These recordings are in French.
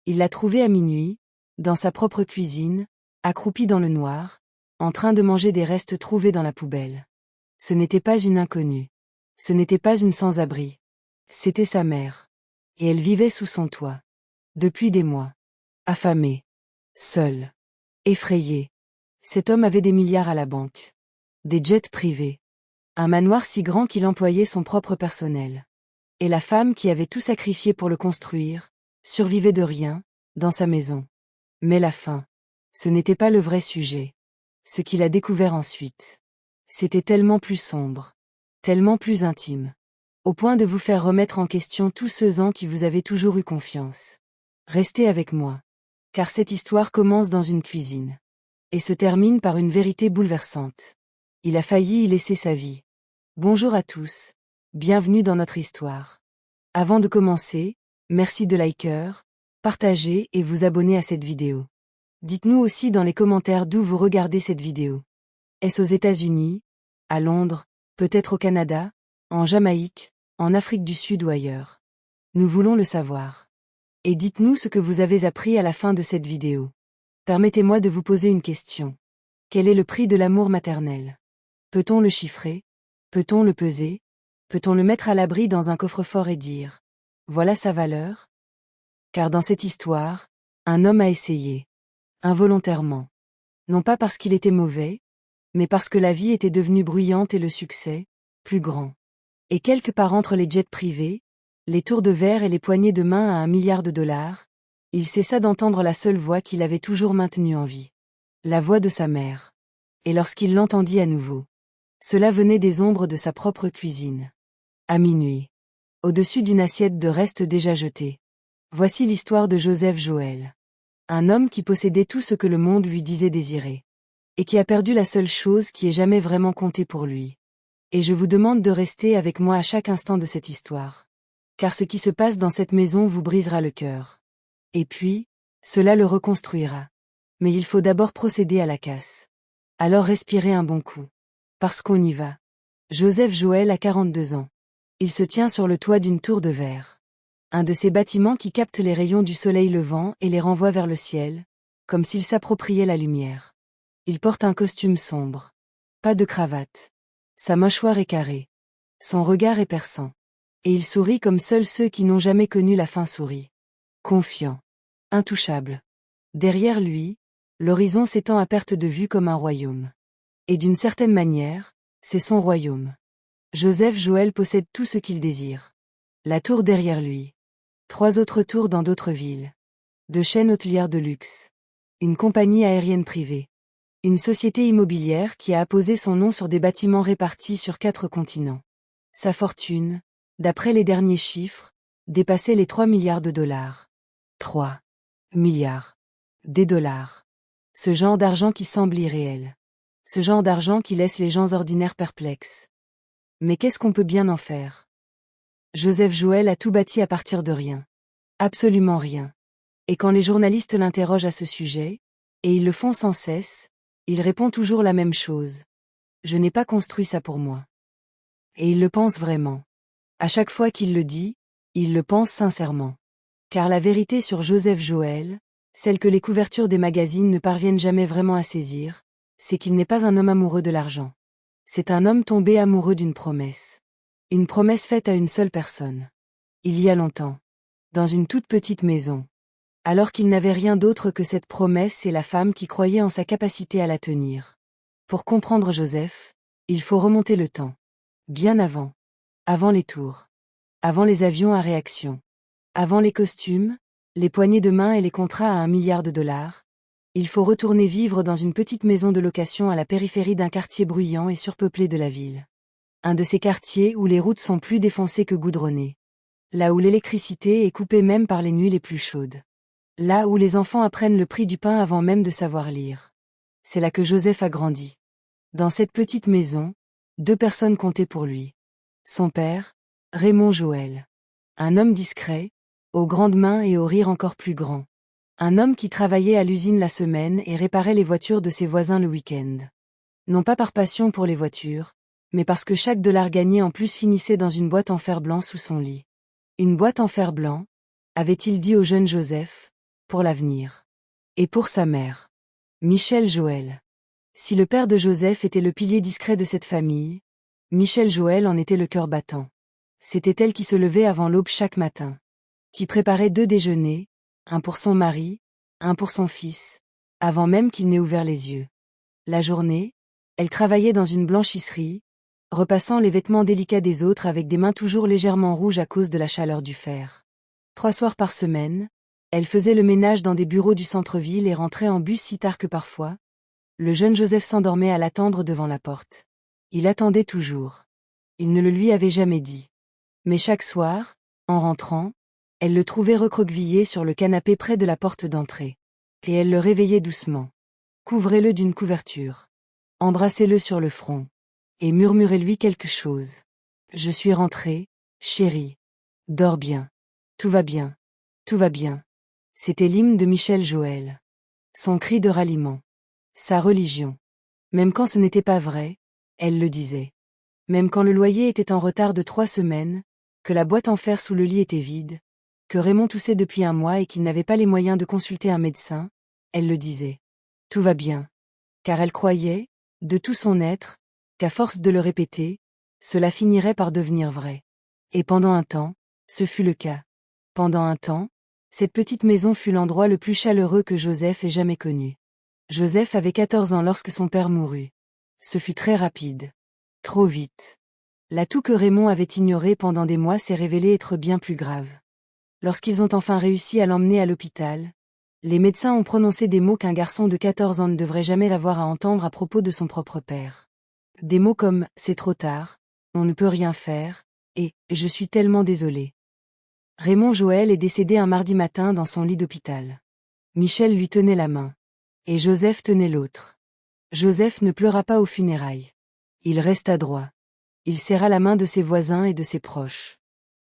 Il l'a trouvée à minuit, dans sa propre cuisine, accroupie dans le noir, en train de manger des restes trouvés dans la poubelle. Ce n'était pas une inconnue. Ce n'était pas une sans-abri. C'était sa mère. Et elle vivait sous son toit. Depuis des mois. Affamée. Seule. Effrayée. Cet homme avait des milliards à la banque. Des jets privés. Un manoir si grand qu'il employait son propre personnel. Et la femme qui avait tout sacrifié pour le construire, survivait de rien, dans sa maison. Mais la faim. Ce n'était pas le vrai sujet. Ce qu'il a découvert ensuite. C'était tellement plus sombre. Tellement plus intime. Au point de vous faire remettre en question tous ceux en qui vous avez toujours eu confiance. Restez avec moi. Car cette histoire commence dans une cuisine. Et se termine par une vérité bouleversante. Il a failli y laisser sa vie. Bonjour à tous. Bienvenue dans notre histoire. Avant de commencer, merci de liker, partager et vous abonner à cette vidéo. Dites-nous aussi dans les commentaires d'où vous regardez cette vidéo. Est-ce aux États-Unis, à Londres, peut-être au Canada, en Jamaïque, en Afrique du Sud ou ailleurs? Nous voulons le savoir. Et dites-nous ce que vous avez appris à la fin de cette vidéo. Permettez-moi de vous poser une question. Quel est le prix de l'amour maternel? Peut-on le chiffrer? Peut-on le peser? Peut-on le mettre à l'abri dans un coffre-fort et dire « Voilà sa valeur » ? Car dans cette histoire, un homme a essayé. Involontairement. Non pas parce qu'il était mauvais, mais parce que la vie était devenue bruyante et le succès, plus grand. Et quelque part entre les jets privés, les tours de verre et les poignées de main à $1 milliard, il cessa d'entendre la seule voix qu'il avait toujours maintenue en vie. La voix de sa mère. Et lorsqu'il l'entendit à nouveau, cela venait des ombres de sa propre cuisine. À minuit. Au-dessus d'une assiette de restes déjà jetés. Voici l'histoire de Joseph Joël. Un homme qui possédait tout ce que le monde lui disait désirer. Et qui a perdu la seule chose qui ait jamais vraiment compté pour lui. Et je vous demande de rester avec moi à chaque instant de cette histoire. Car ce qui se passe dans cette maison vous brisera le cœur. Et puis, cela le reconstruira. Mais il faut d'abord procéder à la casse. Alors respirez un bon coup. Parce qu'on y va. Joseph Joël a 42 ans. Il se tient sur le toit d'une tour de verre. Un de ces bâtiments qui captent les rayons du soleil levant et les renvoient vers le ciel, comme s'il s'appropriait la lumière. Il porte un costume sombre. Pas de cravate. Sa mâchoire est carrée. Son regard est perçant. Et il sourit comme seuls ceux qui n'ont jamais connu la faim sourient. Confiant. Intouchable. Derrière lui, l'horizon s'étend à perte de vue comme un royaume. Et d'une certaine manière, c'est son royaume. Joseph Joël possède tout ce qu'il désire. La tour derrière lui. 3 autres tours dans d'autres villes. 2 chaînes hôtelières de luxe. Une compagnie aérienne privée. Une société immobilière qui a apposé son nom sur des bâtiments répartis sur 4 continents. Sa fortune, d'après les derniers chiffres, dépassait les $3 milliards. 3 milliards. Des dollars. Ce genre d'argent qui semble irréel. Ce genre d'argent qui laisse les gens ordinaires perplexes. Mais qu'est-ce qu'on peut bien en faire? Joseph Joël a tout bâti à partir de rien. Absolument rien. Et quand les journalistes l'interrogent à ce sujet, et ils le font sans cesse, il répond toujours la même chose. Je n'ai pas construit ça pour moi. Et il le pense vraiment. À chaque fois qu'il le dit, il le pense sincèrement. Car la vérité sur Joseph Joël, celle que les couvertures des magazines ne parviennent jamais vraiment à saisir, c'est qu'il n'est pas un homme amoureux de l'argent. C'est un homme tombé amoureux d'une promesse. Une promesse faite à une seule personne. Il y a longtemps. Dans une toute petite maison. Alors qu'il n'avait rien d'autre que cette promesse et la femme qui croyait en sa capacité à la tenir. Pour comprendre Joseph, il faut remonter le temps. Bien avant. Avant les tours. Avant les avions à réaction. Avant les costumes, les poignées de main et les contrats à $1 milliard. Il faut retourner vivre dans une petite maison de location à la périphérie d'un quartier bruyant et surpeuplé de la ville. Un de ces quartiers où les routes sont plus défoncées que goudronnées. Là où l'électricité est coupée même par les nuits les plus chaudes. Là où les enfants apprennent le prix du pain avant même de savoir lire. C'est là que Joseph a grandi. Dans cette petite maison, 2 personnes comptaient pour lui. Son père, Raymond Joël. Un homme discret, aux grandes mains et au rire encore plus grand. Un homme qui travaillait à l'usine la semaine et réparait les voitures de ses voisins le week-end. Non pas par passion pour les voitures, mais parce que chaque dollar gagné en plus finissait dans une boîte en fer blanc sous son lit. Une boîte en fer blanc, avait-il dit au jeune Joseph, pour l'avenir. Et pour sa mère. Michel Joël. Si le père de Joseph était le pilier discret de cette famille, Michel Joël en était le cœur battant. C'était elle qui se levait avant l'aube chaque matin. Qui préparait 2 déjeuners, un pour son mari, un pour son fils, avant même qu'il n'ait ouvert les yeux. La journée, elle travaillait dans une blanchisserie, repassant les vêtements délicats des autres avec des mains toujours légèrement rouges à cause de la chaleur du fer. 3 soirs par semaine, elle faisait le ménage dans des bureaux du centre-ville et rentrait en bus si tard que parfois, le jeune Joseph s'endormait à l'attendre devant la porte. Il attendait toujours. Il ne le lui avait jamais dit. Mais chaque soir, en rentrant, elle le trouvait recroquevillé sur le canapé près de la porte d'entrée. Et elle le réveillait doucement. Couvrez-le d'une couverture. Embrassez-le sur le front. Et murmurez-lui quelque chose. Je suis rentrée, chérie. Dors bien. Tout va bien. Tout va bien. C'était l'hymne de Michel Joël. Son cri de ralliement. Sa religion. Même quand ce n'était pas vrai, elle le disait. Même quand le loyer était en retard de 3 semaines, que la boîte en fer sous le lit était vide, que Raymond toussait depuis 1 mois et qu'il n'avait pas les moyens de consulter un médecin, elle le disait. Tout va bien. Car elle croyait, de tout son être, qu'à force de le répéter, cela finirait par devenir vrai. Et pendant un temps, ce fut le cas. Pendant un temps, cette petite maison fut l'endroit le plus chaleureux que Joseph ait jamais connu. Joseph avait 14 ans lorsque son père mourut. Ce fut très rapide. Trop vite. L'atout que Raymond avait ignoré pendant des mois s'est révélé être bien plus grave. Lorsqu'ils ont enfin réussi à l'emmener à l'hôpital, les médecins ont prononcé des mots qu'un garçon de 14 ans ne devrait jamais avoir à entendre à propos de son propre père. Des mots comme « c'est trop tard »,« on ne peut rien faire » et « je suis tellement désolé ». Raymond Joël est décédé un mardi matin dans son lit d'hôpital. Michel lui tenait la main. Et Joseph tenait l'autre. Joseph ne pleura pas aux funérailles. Il resta droit. Il serra la main de ses voisins et de ses proches.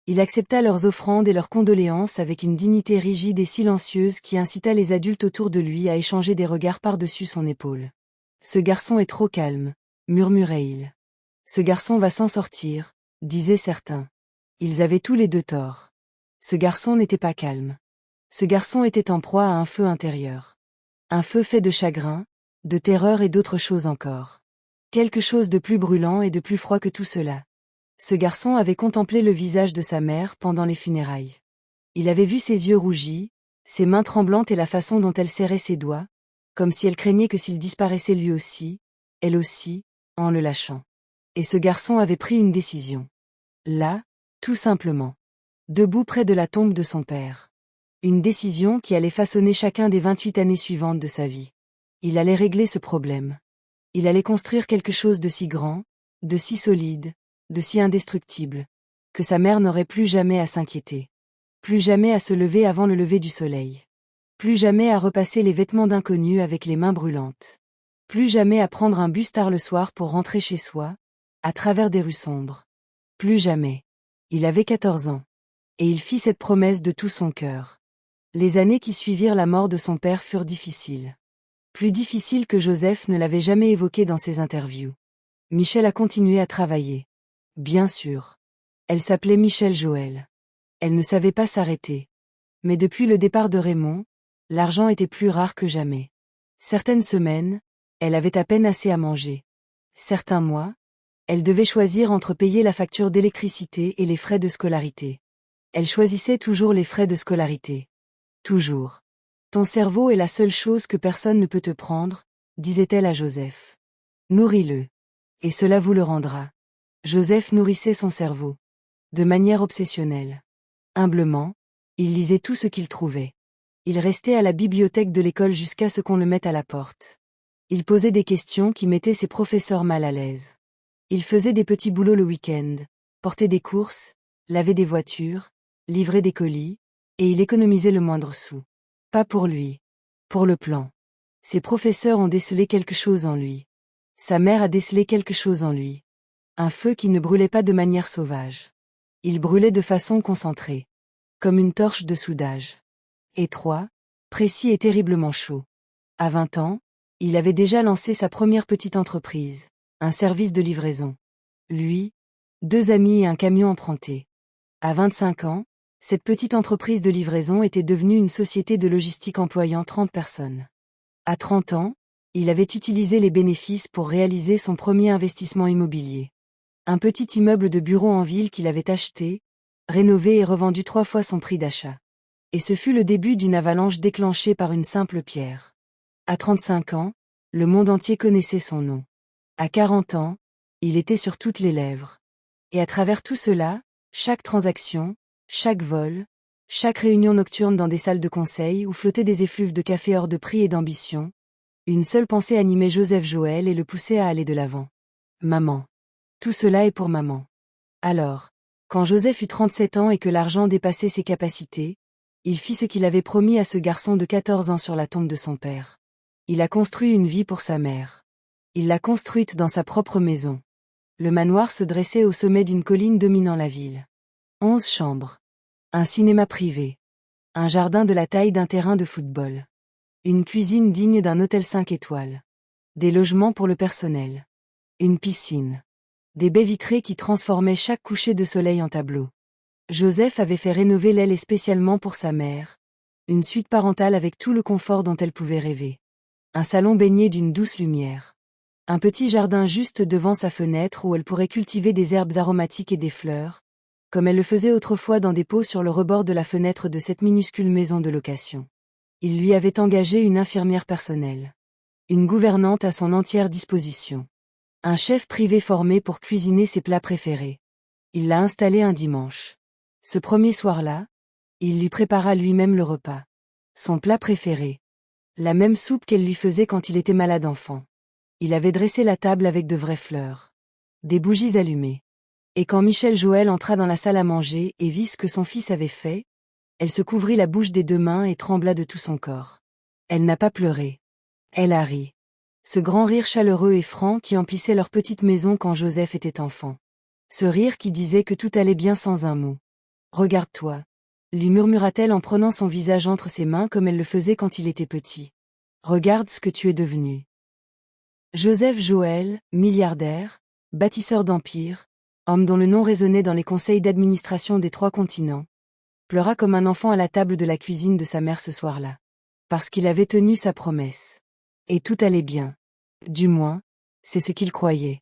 Il accepta leurs offrandes et leurs condoléances avec une dignité rigide et silencieuse qui incita les adultes autour de lui à échanger des regards par-dessus son épaule. Ce garçon est trop calme, murmurait-il. Ce garçon va s'en sortir, disaient certains. Ils avaient tous les 2 tort. Ce garçon n'était pas calme. Ce garçon était en proie à un feu intérieur. Un feu fait de chagrin, de terreur et d'autres choses encore. Quelque chose de plus brûlant et de plus froid que tout cela. Ce garçon avait contemplé le visage de sa mère pendant les funérailles. Il avait vu ses yeux rougis, ses mains tremblantes et la façon dont elle serrait ses doigts, comme si elle craignait que s'il disparaissait lui aussi, elle aussi, en le lâchant. Et ce garçon avait pris une décision. Là, tout simplement. Debout près de la tombe de son père. Une décision qui allait façonner chacun des 28 années suivantes de sa vie. Il allait régler ce problème. Il allait construire quelque chose de si grand, de si solide, de si indestructible, que sa mère n'aurait plus jamais à s'inquiéter. Plus jamais à se lever avant le lever du soleil. Plus jamais à repasser les vêtements d'inconnus avec les mains brûlantes. Plus jamais à prendre un bus tard le soir pour rentrer chez soi, à travers des rues sombres. Plus jamais. Il avait 14 ans. Et il fit cette promesse de tout son cœur. Les années qui suivirent la mort de son père furent difficiles. Plus difficiles que Joseph ne l'avait jamais évoqué dans ses interviews. Michel a continué à travailler. Bien sûr. Elle s'appelait Michel Joël. Elle ne savait pas s'arrêter. Mais depuis le départ de Raymond, l'argent était plus rare que jamais. Certaines semaines, elle avait à peine assez à manger. Certains mois, elle devait choisir entre payer la facture d'électricité et les frais de scolarité. Elle choisissait toujours les frais de scolarité. Toujours. Ton cerveau est la seule chose que personne ne peut te prendre, disait-elle à Joseph. Nourris-le. Et cela vous le rendra. Joseph nourrissait son cerveau. De manière obsessionnelle. Humblement, il lisait tout ce qu'il trouvait. Il restait à la bibliothèque de l'école jusqu'à ce qu'on le mette à la porte. Il posait des questions qui mettaient ses professeurs mal à l'aise. Il faisait des petits boulots le week-end, portait des courses, lavait des voitures, livrait des colis, et il économisait le moindre sou. Pas pour lui. Pour le plan. Ses professeurs ont décelé quelque chose en lui. Sa mère a décelé quelque chose en lui. Un feu qui ne brûlait pas de manière sauvage. Il brûlait de façon concentrée. Comme une torche de soudage. Étroit, précis et terriblement chaud. À 20 ans, il avait déjà lancé sa première petite entreprise, un service de livraison. Lui, 2 amis et un camion emprunté. À 25 ans, Cette petite entreprise de livraison était devenue une société de logistique employant 30 personnes. À 30 ans, il avait utilisé les bénéfices pour réaliser son premier investissement immobilier. Un petit immeuble de bureau en ville qu'il avait acheté, rénové et revendu 3 fois son prix d'achat. Et ce fut le début d'une avalanche déclenchée par une simple pierre. À 35 ans, le monde entier connaissait son nom. À 40 ans, il était sur toutes les lèvres. Et à travers tout cela, chaque transaction, chaque vol, chaque réunion nocturne dans des salles de conseil où flottaient des effluves de café hors de prix et d'ambition, une seule pensée animait Joseph Joël et le poussait à aller de l'avant. Maman. Tout cela est pour maman. Alors, quand Joseph eut 37 ans et que l'argent dépassait ses capacités, il fit ce qu'il avait promis à ce garçon de 14 ans sur la tombe de son père. Il a construit une vie pour sa mère. Il l'a construite dans sa propre maison. Le manoir se dressait au sommet d'une colline dominant la ville. 11 chambres. Un cinéma privé. Un jardin de la taille d'un terrain de football. Une cuisine digne d'un hôtel 5 étoiles. Des logements pour le personnel. Une piscine. Des baies vitrées qui transformaient chaque coucher de soleil en tableau. Joseph avait fait rénover l'aile spécialement pour sa mère. Une suite parentale avec tout le confort dont elle pouvait rêver. Un salon baigné d'une douce lumière. Un petit jardin juste devant sa fenêtre où elle pourrait cultiver des herbes aromatiques et des fleurs, comme elle le faisait autrefois dans des pots sur le rebord de la fenêtre de cette minuscule maison de location. Il lui avait engagé une infirmière personnelle. Une gouvernante à son entière disposition. Un chef privé formé pour cuisiner ses plats préférés. Il l'a installé un dimanche. Ce premier soir-là, il lui prépara lui-même le repas. Son plat préféré. La même soupe qu'elle lui faisait quand il était malade enfant. Il avait dressé la table avec de vraies fleurs. Des bougies allumées. Et quand Michel Joël entra dans la salle à manger et vit ce que son fils avait fait, elle se couvrit la bouche des 2 mains et trembla de tout son corps. Elle n'a pas pleuré. Elle a ri. Ce grand rire chaleureux et franc qui emplissait leur petite maison quand Joseph était enfant. Ce rire qui disait que tout allait bien sans un mot. Regarde-toi, lui murmura-t-elle en prenant son visage entre ses mains comme elle le faisait quand il était petit. Regarde ce que tu es devenu. Joseph Joël, milliardaire, bâtisseur d'empire, homme dont le nom résonnait dans les conseils d'administration des 3 continents, pleura comme un enfant à la table de la cuisine de sa mère ce soir-là. Parce qu'il avait tenu sa promesse. Et tout allait bien. Du moins, c'est ce qu'il croyait.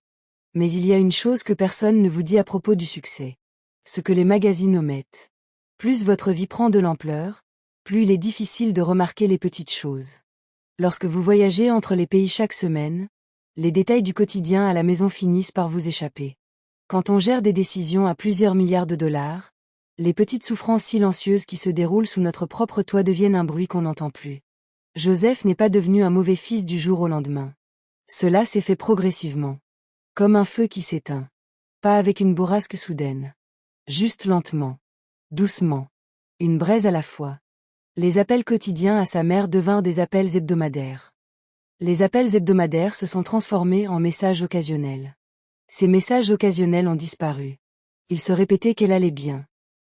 Mais il y a une chose que personne ne vous dit à propos du succès. Ce que les magazines omettent. Plus votre vie prend de l'ampleur, plus il est difficile de remarquer les petites choses. Lorsque vous voyagez entre les pays chaque semaine, les détails du quotidien à la maison finissent par vous échapper. Quand on gère des décisions à plusieurs milliards de dollars, les petites souffrances silencieuses qui se déroulent sous notre propre toit deviennent un bruit qu'on n'entend plus. Joseph n'est pas devenu un mauvais fils du jour au lendemain. Cela s'est fait progressivement. Comme un feu qui s'éteint. Pas avec une bourrasque soudaine. Juste lentement. Doucement. Une braise à la fois. Les appels quotidiens à sa mère devinrent des appels hebdomadaires. Les appels hebdomadaires se sont transformés en messages occasionnels. Ces messages occasionnels ont disparu. Il se répétait qu'elle allait bien.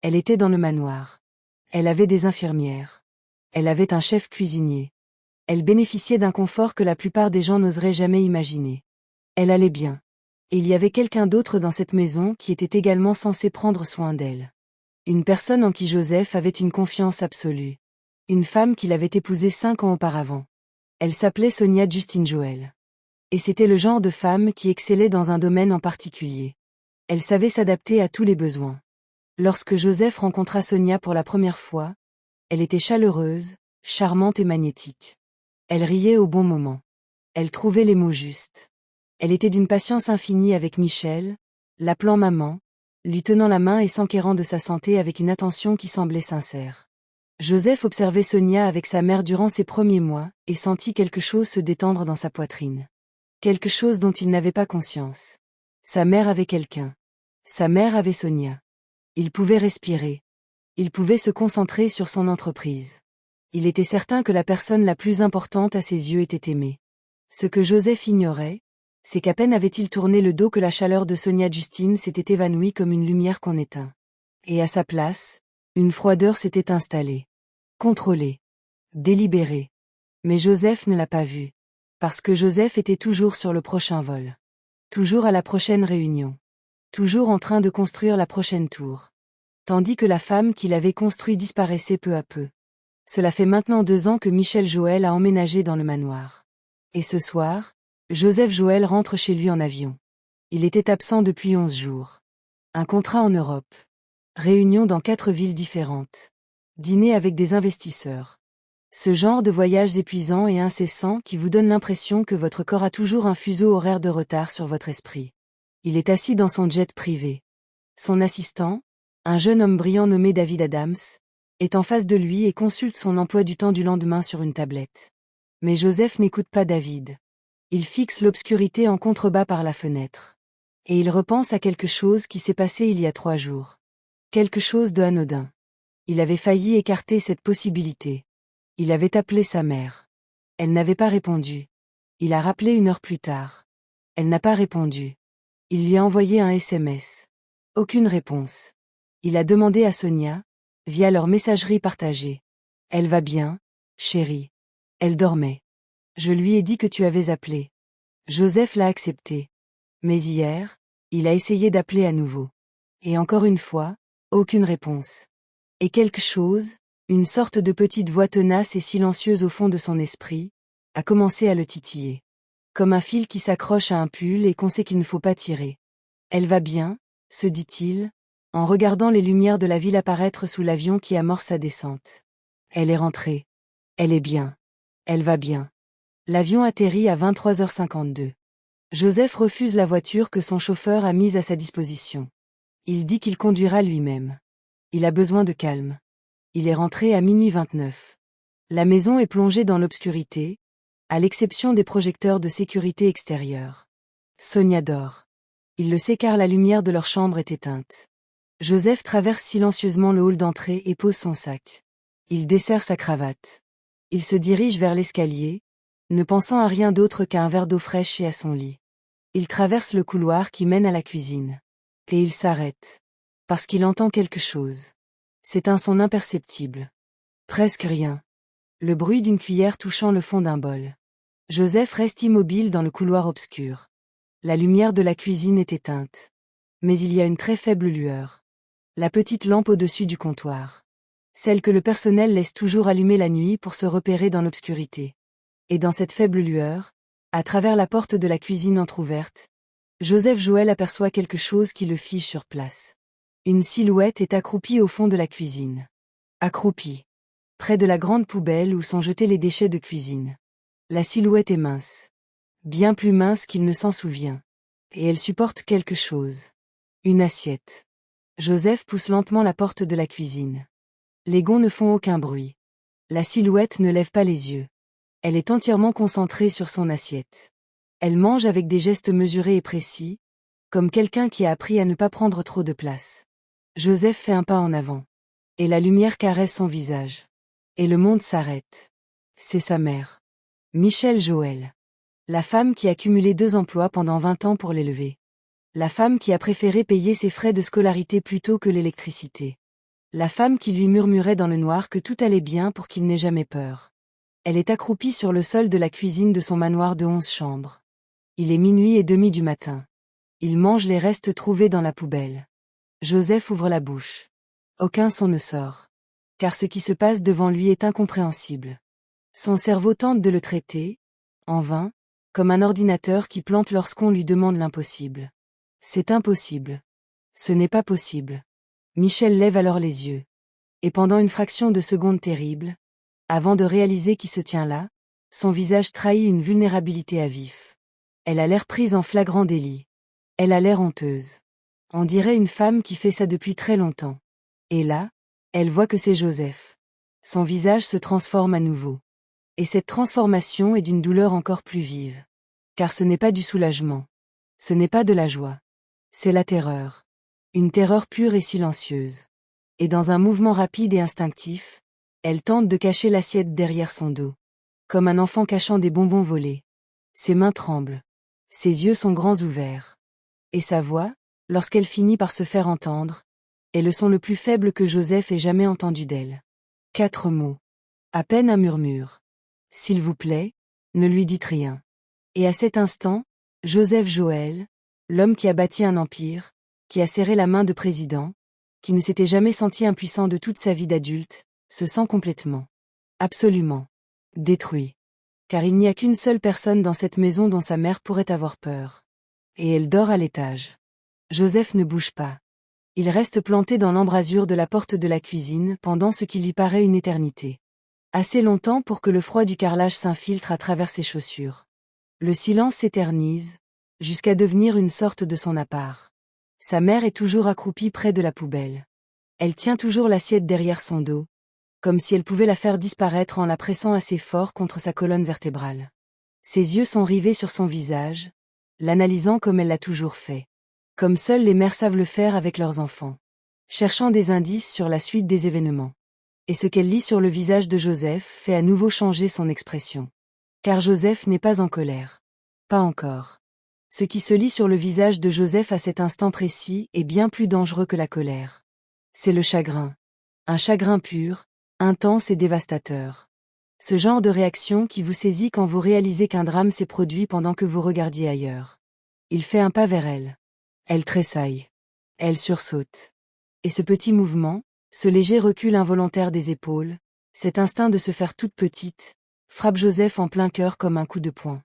Elle était dans le manoir. Elle avait des infirmières. Elle avait un chef cuisinier. Elle bénéficiait d'un confort que la plupart des gens n'oseraient jamais imaginer. Elle allait bien. Et il y avait quelqu'un d'autre dans cette maison qui était également censé prendre soin d'elle. Une personne en qui Joseph avait une confiance absolue. Une femme qu'il avait épousée 5 ans auparavant. Elle s'appelait Sonia Justine Joël. Et c'était le genre de femme qui excellait dans un domaine en particulier. Elle savait s'adapter à tous les besoins. Lorsque Joseph rencontra Sonia pour la première fois, elle était chaleureuse, charmante et magnétique. Elle riait au bon moment. Elle trouvait les mots justes. Elle était d'une patience infinie avec Michel, l'appelant maman, lui tenant la main et s'enquérant de sa santé avec une attention qui semblait sincère. Joseph observait Sonia avec sa mère durant ses premiers mois et sentit quelque chose se détendre dans sa poitrine. Quelque chose dont il n'avait pas conscience. Sa mère avait quelqu'un. Sa mère avait Sonia. Il pouvait respirer. Il pouvait se concentrer sur son entreprise. Il était certain que la personne la plus importante à ses yeux était aimée. Ce que Joseph ignorait, c'est qu'à peine avait-il tourné le dos que la chaleur de Sonia Justine s'était évanouie comme une lumière qu'on éteint. Et à sa place, une froideur s'était installée. Contrôlée. Délibérée. Mais Joseph ne l'a pas vue. Parce que Joseph était toujours sur le prochain vol. Toujours à la prochaine réunion. Toujours en train de construire la prochaine tour. tandis que la femme qu'il avait construite disparaissait peu à peu. Cela fait maintenant 2 ans que Michel Joël a emménagé dans le manoir. Et ce soir, Joseph Joël rentre chez lui en avion. Il était absent depuis 11 jours. Un contrat en Europe. Réunion dans 4 villes différentes. Dîner avec des investisseurs. Ce genre de voyage épuisant et incessant qui vous donne l'impression que votre corps a toujours un fuseau horaire de retard sur votre esprit. Il est assis dans son jet privé. Son assistant, un jeune homme brillant nommé David Adams, est en face de lui et consulte son emploi du temps du lendemain sur une tablette. Mais Joseph n'écoute pas David. Il fixe l'obscurité en contrebas par la fenêtre. Et il repense à quelque chose qui s'est passé il y a 3 jours. Quelque chose de anodin. Il avait failli écarter cette possibilité. Il avait appelé sa mère. Elle n'avait pas répondu. Il a rappelé 1 heure plus tard. Elle n'a pas répondu. Il lui a envoyé un SMS. Aucune réponse. Il a demandé à Sonia, via leur messagerie partagée. Elle va bien, chérie. Elle dormait. Je lui ai dit que tu avais appelé. Joseph l'a accepté. Mais hier, il a essayé d'appeler à nouveau. Et encore une fois, aucune réponse. Et quelque chose, une sorte de petite voix tenace et silencieuse au fond de son esprit, a commencé à le titiller. Comme un fil qui s'accroche à un pull et qu'on sait qu'il ne faut pas tirer. Elle va bien, se dit-il, en regardant les lumières de la ville apparaître sous l'avion qui amorce sa descente. Elle est rentrée. Elle est bien. Elle va bien. L'avion atterrit à 23h52. Joseph refuse la voiture que son chauffeur a mise à sa disposition. Il dit qu'il conduira lui-même. Il a besoin de calme. Il est rentré à minuit 29. La maison est plongée dans l'obscurité, à l'exception des projecteurs de sécurité extérieurs. Sonia dort. Il le sait car la lumière de leur chambre est éteinte. Joseph traverse silencieusement le hall d'entrée et pose son sac. Il desserre sa cravate. Il se dirige vers l'escalier, ne pensant à rien d'autre qu'à un verre d'eau fraîche et à son lit. Il traverse le couloir qui mène à la cuisine. Et il s'arrête. Parce qu'il entend quelque chose. C'est un son imperceptible. Presque rien. Le bruit d'une cuillère touchant le fond d'un bol. Joseph reste immobile dans le couloir obscur. La lumière de la cuisine est éteinte. Mais il y a une très faible lueur. La petite lampe au-dessus du comptoir. Celle que le personnel laisse toujours allumée la nuit pour se repérer dans l'obscurité. Et dans cette faible lueur, à travers la porte de la cuisine entr'ouverte, Joseph Joël aperçoit quelque chose qui le fige sur place. Une silhouette est accroupie au fond de la cuisine. Accroupie. Près de la grande poubelle où sont jetés les déchets de cuisine. La silhouette est mince. Bien plus mince qu'il ne s'en souvient. Et elle supporte quelque chose. Une assiette. Joseph pousse lentement la porte de la cuisine. Les gonds ne font aucun bruit. La silhouette ne lève pas les yeux. Elle est entièrement concentrée sur son assiette. Elle mange avec des gestes mesurés et précis, comme quelqu'un qui a appris à ne pas prendre trop de place. Joseph fait un pas en avant. Et la lumière caresse son visage. Et le monde s'arrête. C'est sa mère. Michel Joël. La femme qui a cumulé 2 emplois pendant 20 ans pour l'élever. La femme qui a préféré payer ses frais de scolarité plutôt que l'électricité. La femme qui lui murmurait dans le noir que tout allait bien pour qu'il n'ait jamais peur. Elle est accroupie sur le sol de la cuisine de son manoir de 11 chambres. Il est 00h30 du matin. Il mange les restes trouvés dans la poubelle. Joseph ouvre la bouche. Aucun son ne sort. Car ce qui se passe devant lui est incompréhensible. Son cerveau tente de le traiter, en vain, comme un ordinateur qui plante lorsqu'on lui demande l'impossible. C'est impossible. Ce n'est pas possible. Michel lève alors les yeux. Et pendant une fraction de seconde terrible, avant de réaliser qui se tient là, son visage trahit une vulnérabilité à vif. Elle a l'air prise en flagrant délit. Elle a l'air honteuse. On dirait une femme qui fait ça depuis très longtemps. Et là, elle voit que c'est Joseph. Son visage se transforme à nouveau. Et cette transformation est d'une douleur encore plus vive. Car ce n'est pas du soulagement. Ce n'est pas de la joie. C'est la terreur. Une terreur pure et silencieuse. Et dans un mouvement rapide et instinctif, elle tente de cacher l'assiette derrière son dos. Comme un enfant cachant des bonbons volés. Ses mains tremblent. Ses yeux sont grands ouverts. Et sa voix, lorsqu'elle finit par se faire entendre, est le son le plus faible que Joseph ait jamais entendu d'elle. 4 mots. À peine un murmure. S'il vous plaît, ne lui dites rien. Et à cet instant, Joseph Joël, l'homme qui a bâti un empire, qui a serré la main de président, qui ne s'était jamais senti impuissant de toute sa vie d'adulte, se sent complètement, absolument, détruit. Car il n'y a qu'une seule personne dans cette maison dont sa mère pourrait avoir peur. Et elle dort à l'étage. Joseph ne bouge pas. Il reste planté dans l'embrasure de la porte de la cuisine pendant ce qui lui paraît une éternité. Assez longtemps pour que le froid du carrelage s'infiltre à travers ses chaussures. Le silence s'éternise, jusqu'à devenir une sorte de son appart. Sa mère est toujours accroupie près de la poubelle. Elle tient toujours l'assiette derrière son dos, comme si elle pouvait la faire disparaître en la pressant assez fort contre sa colonne vertébrale. Ses yeux sont rivés sur son visage, l'analysant comme elle l'a toujours fait. Comme seules les mères savent le faire avec leurs enfants. Cherchant des indices sur la suite des événements. Et ce qu'elle lit sur le visage de Joseph fait à nouveau changer son expression. Car Joseph n'est pas en colère. Pas encore. Ce qui se lit sur le visage de Joseph à cet instant précis est bien plus dangereux que la colère. C'est le chagrin. Un chagrin pur, intense et dévastateur. Ce genre de réaction qui vous saisit quand vous réalisez qu'un drame s'est produit pendant que vous regardiez ailleurs. Il fait un pas vers elle. Elle tressaille. Elle sursaute. Et ce petit mouvement, ce léger recul involontaire des épaules, cet instinct de se faire toute petite, frappe Joseph en plein cœur comme un coup de poing.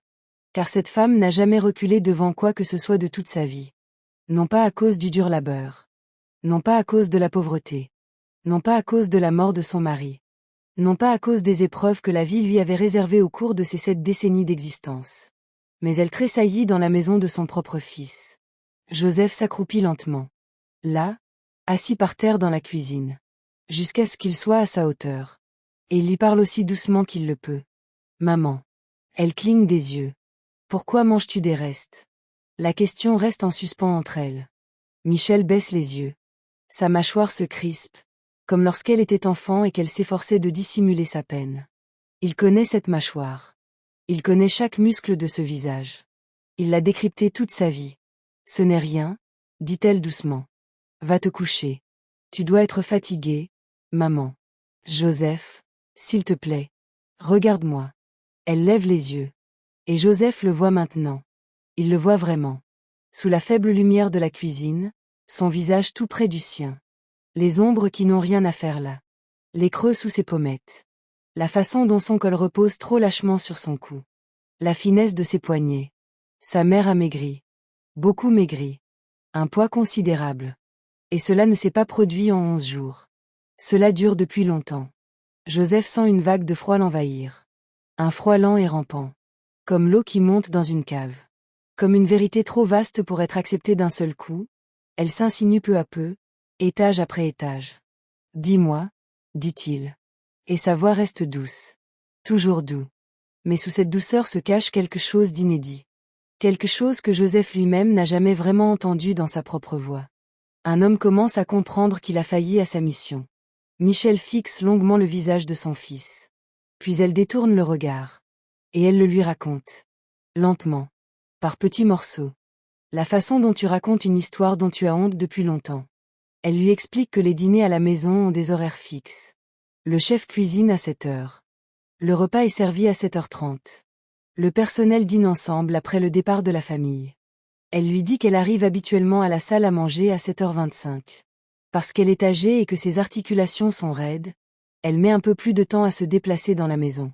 Car cette femme n'a jamais reculé devant quoi que ce soit de toute sa vie. Non pas à cause du dur labeur. Non pas à cause de la pauvreté. Non pas à cause de la mort de son mari. Non pas à cause des épreuves que la vie lui avait réservées au cours de ces 7 décennies d'existence. Mais elle tressaillit dans la maison de son propre fils. Joseph s'accroupit lentement. Là, assis par terre dans la cuisine. Jusqu'à ce qu'il soit à sa hauteur. Et il lui parle aussi doucement qu'il le peut. Maman. Elle cligne des yeux. Pourquoi manges-tu des restes? La question reste en suspens entre elles. Michel baisse les yeux. Sa mâchoire se crispe, comme lorsqu'elle était enfant et qu'elle s'efforçait de dissimuler sa peine. Il connaît cette mâchoire. Il connaît chaque muscle de ce visage. Il l'a décrypté toute sa vie. Ce n'est rien, dit-elle doucement. Va te coucher. Tu dois être fatigué, maman. Joseph, s'il te plaît. Regarde-moi. Elle lève les yeux. Et Joseph le voit maintenant. Il le voit vraiment. Sous la faible lumière de la cuisine, son visage tout près du sien. Les ombres qui n'ont rien à faire là. Les creux sous ses pommettes. La façon dont son col repose trop lâchement sur son cou. La finesse de ses poignets. Sa mère a maigri. Beaucoup maigri. Un poids considérable. Et cela ne s'est pas produit en 11 jours. Cela dure depuis longtemps. Joseph sent une vague de froid l'envahir. Un froid lent et rampant. Comme l'eau qui monte dans une cave. Comme une vérité trop vaste pour être acceptée d'un seul coup, elle s'insinue peu à peu, étage après étage. Dis-moi, dit-il. Et sa voix reste douce. Toujours doux. Mais sous cette douceur se cache quelque chose d'inédit. Quelque chose que Joseph lui-même n'a jamais vraiment entendu dans sa propre voix. Un homme commence à comprendre qu'il a failli à sa mission. Michel fixe longuement le visage de son fils. Puis elle détourne le regard. Et elle le lui raconte. Lentement. Par petits morceaux. La façon dont tu racontes une histoire dont tu as honte depuis longtemps. Elle lui explique que les dîners à la maison ont des horaires fixes. Le chef cuisine à 7 heures. Le repas est servi à 7h30. Le personnel dîne ensemble après le départ de la famille. Elle lui dit qu'elle arrive habituellement à la salle à manger à 7h25. Parce qu'elle est âgée et que ses articulations sont raides, elle met un peu plus de temps à se déplacer dans la maison.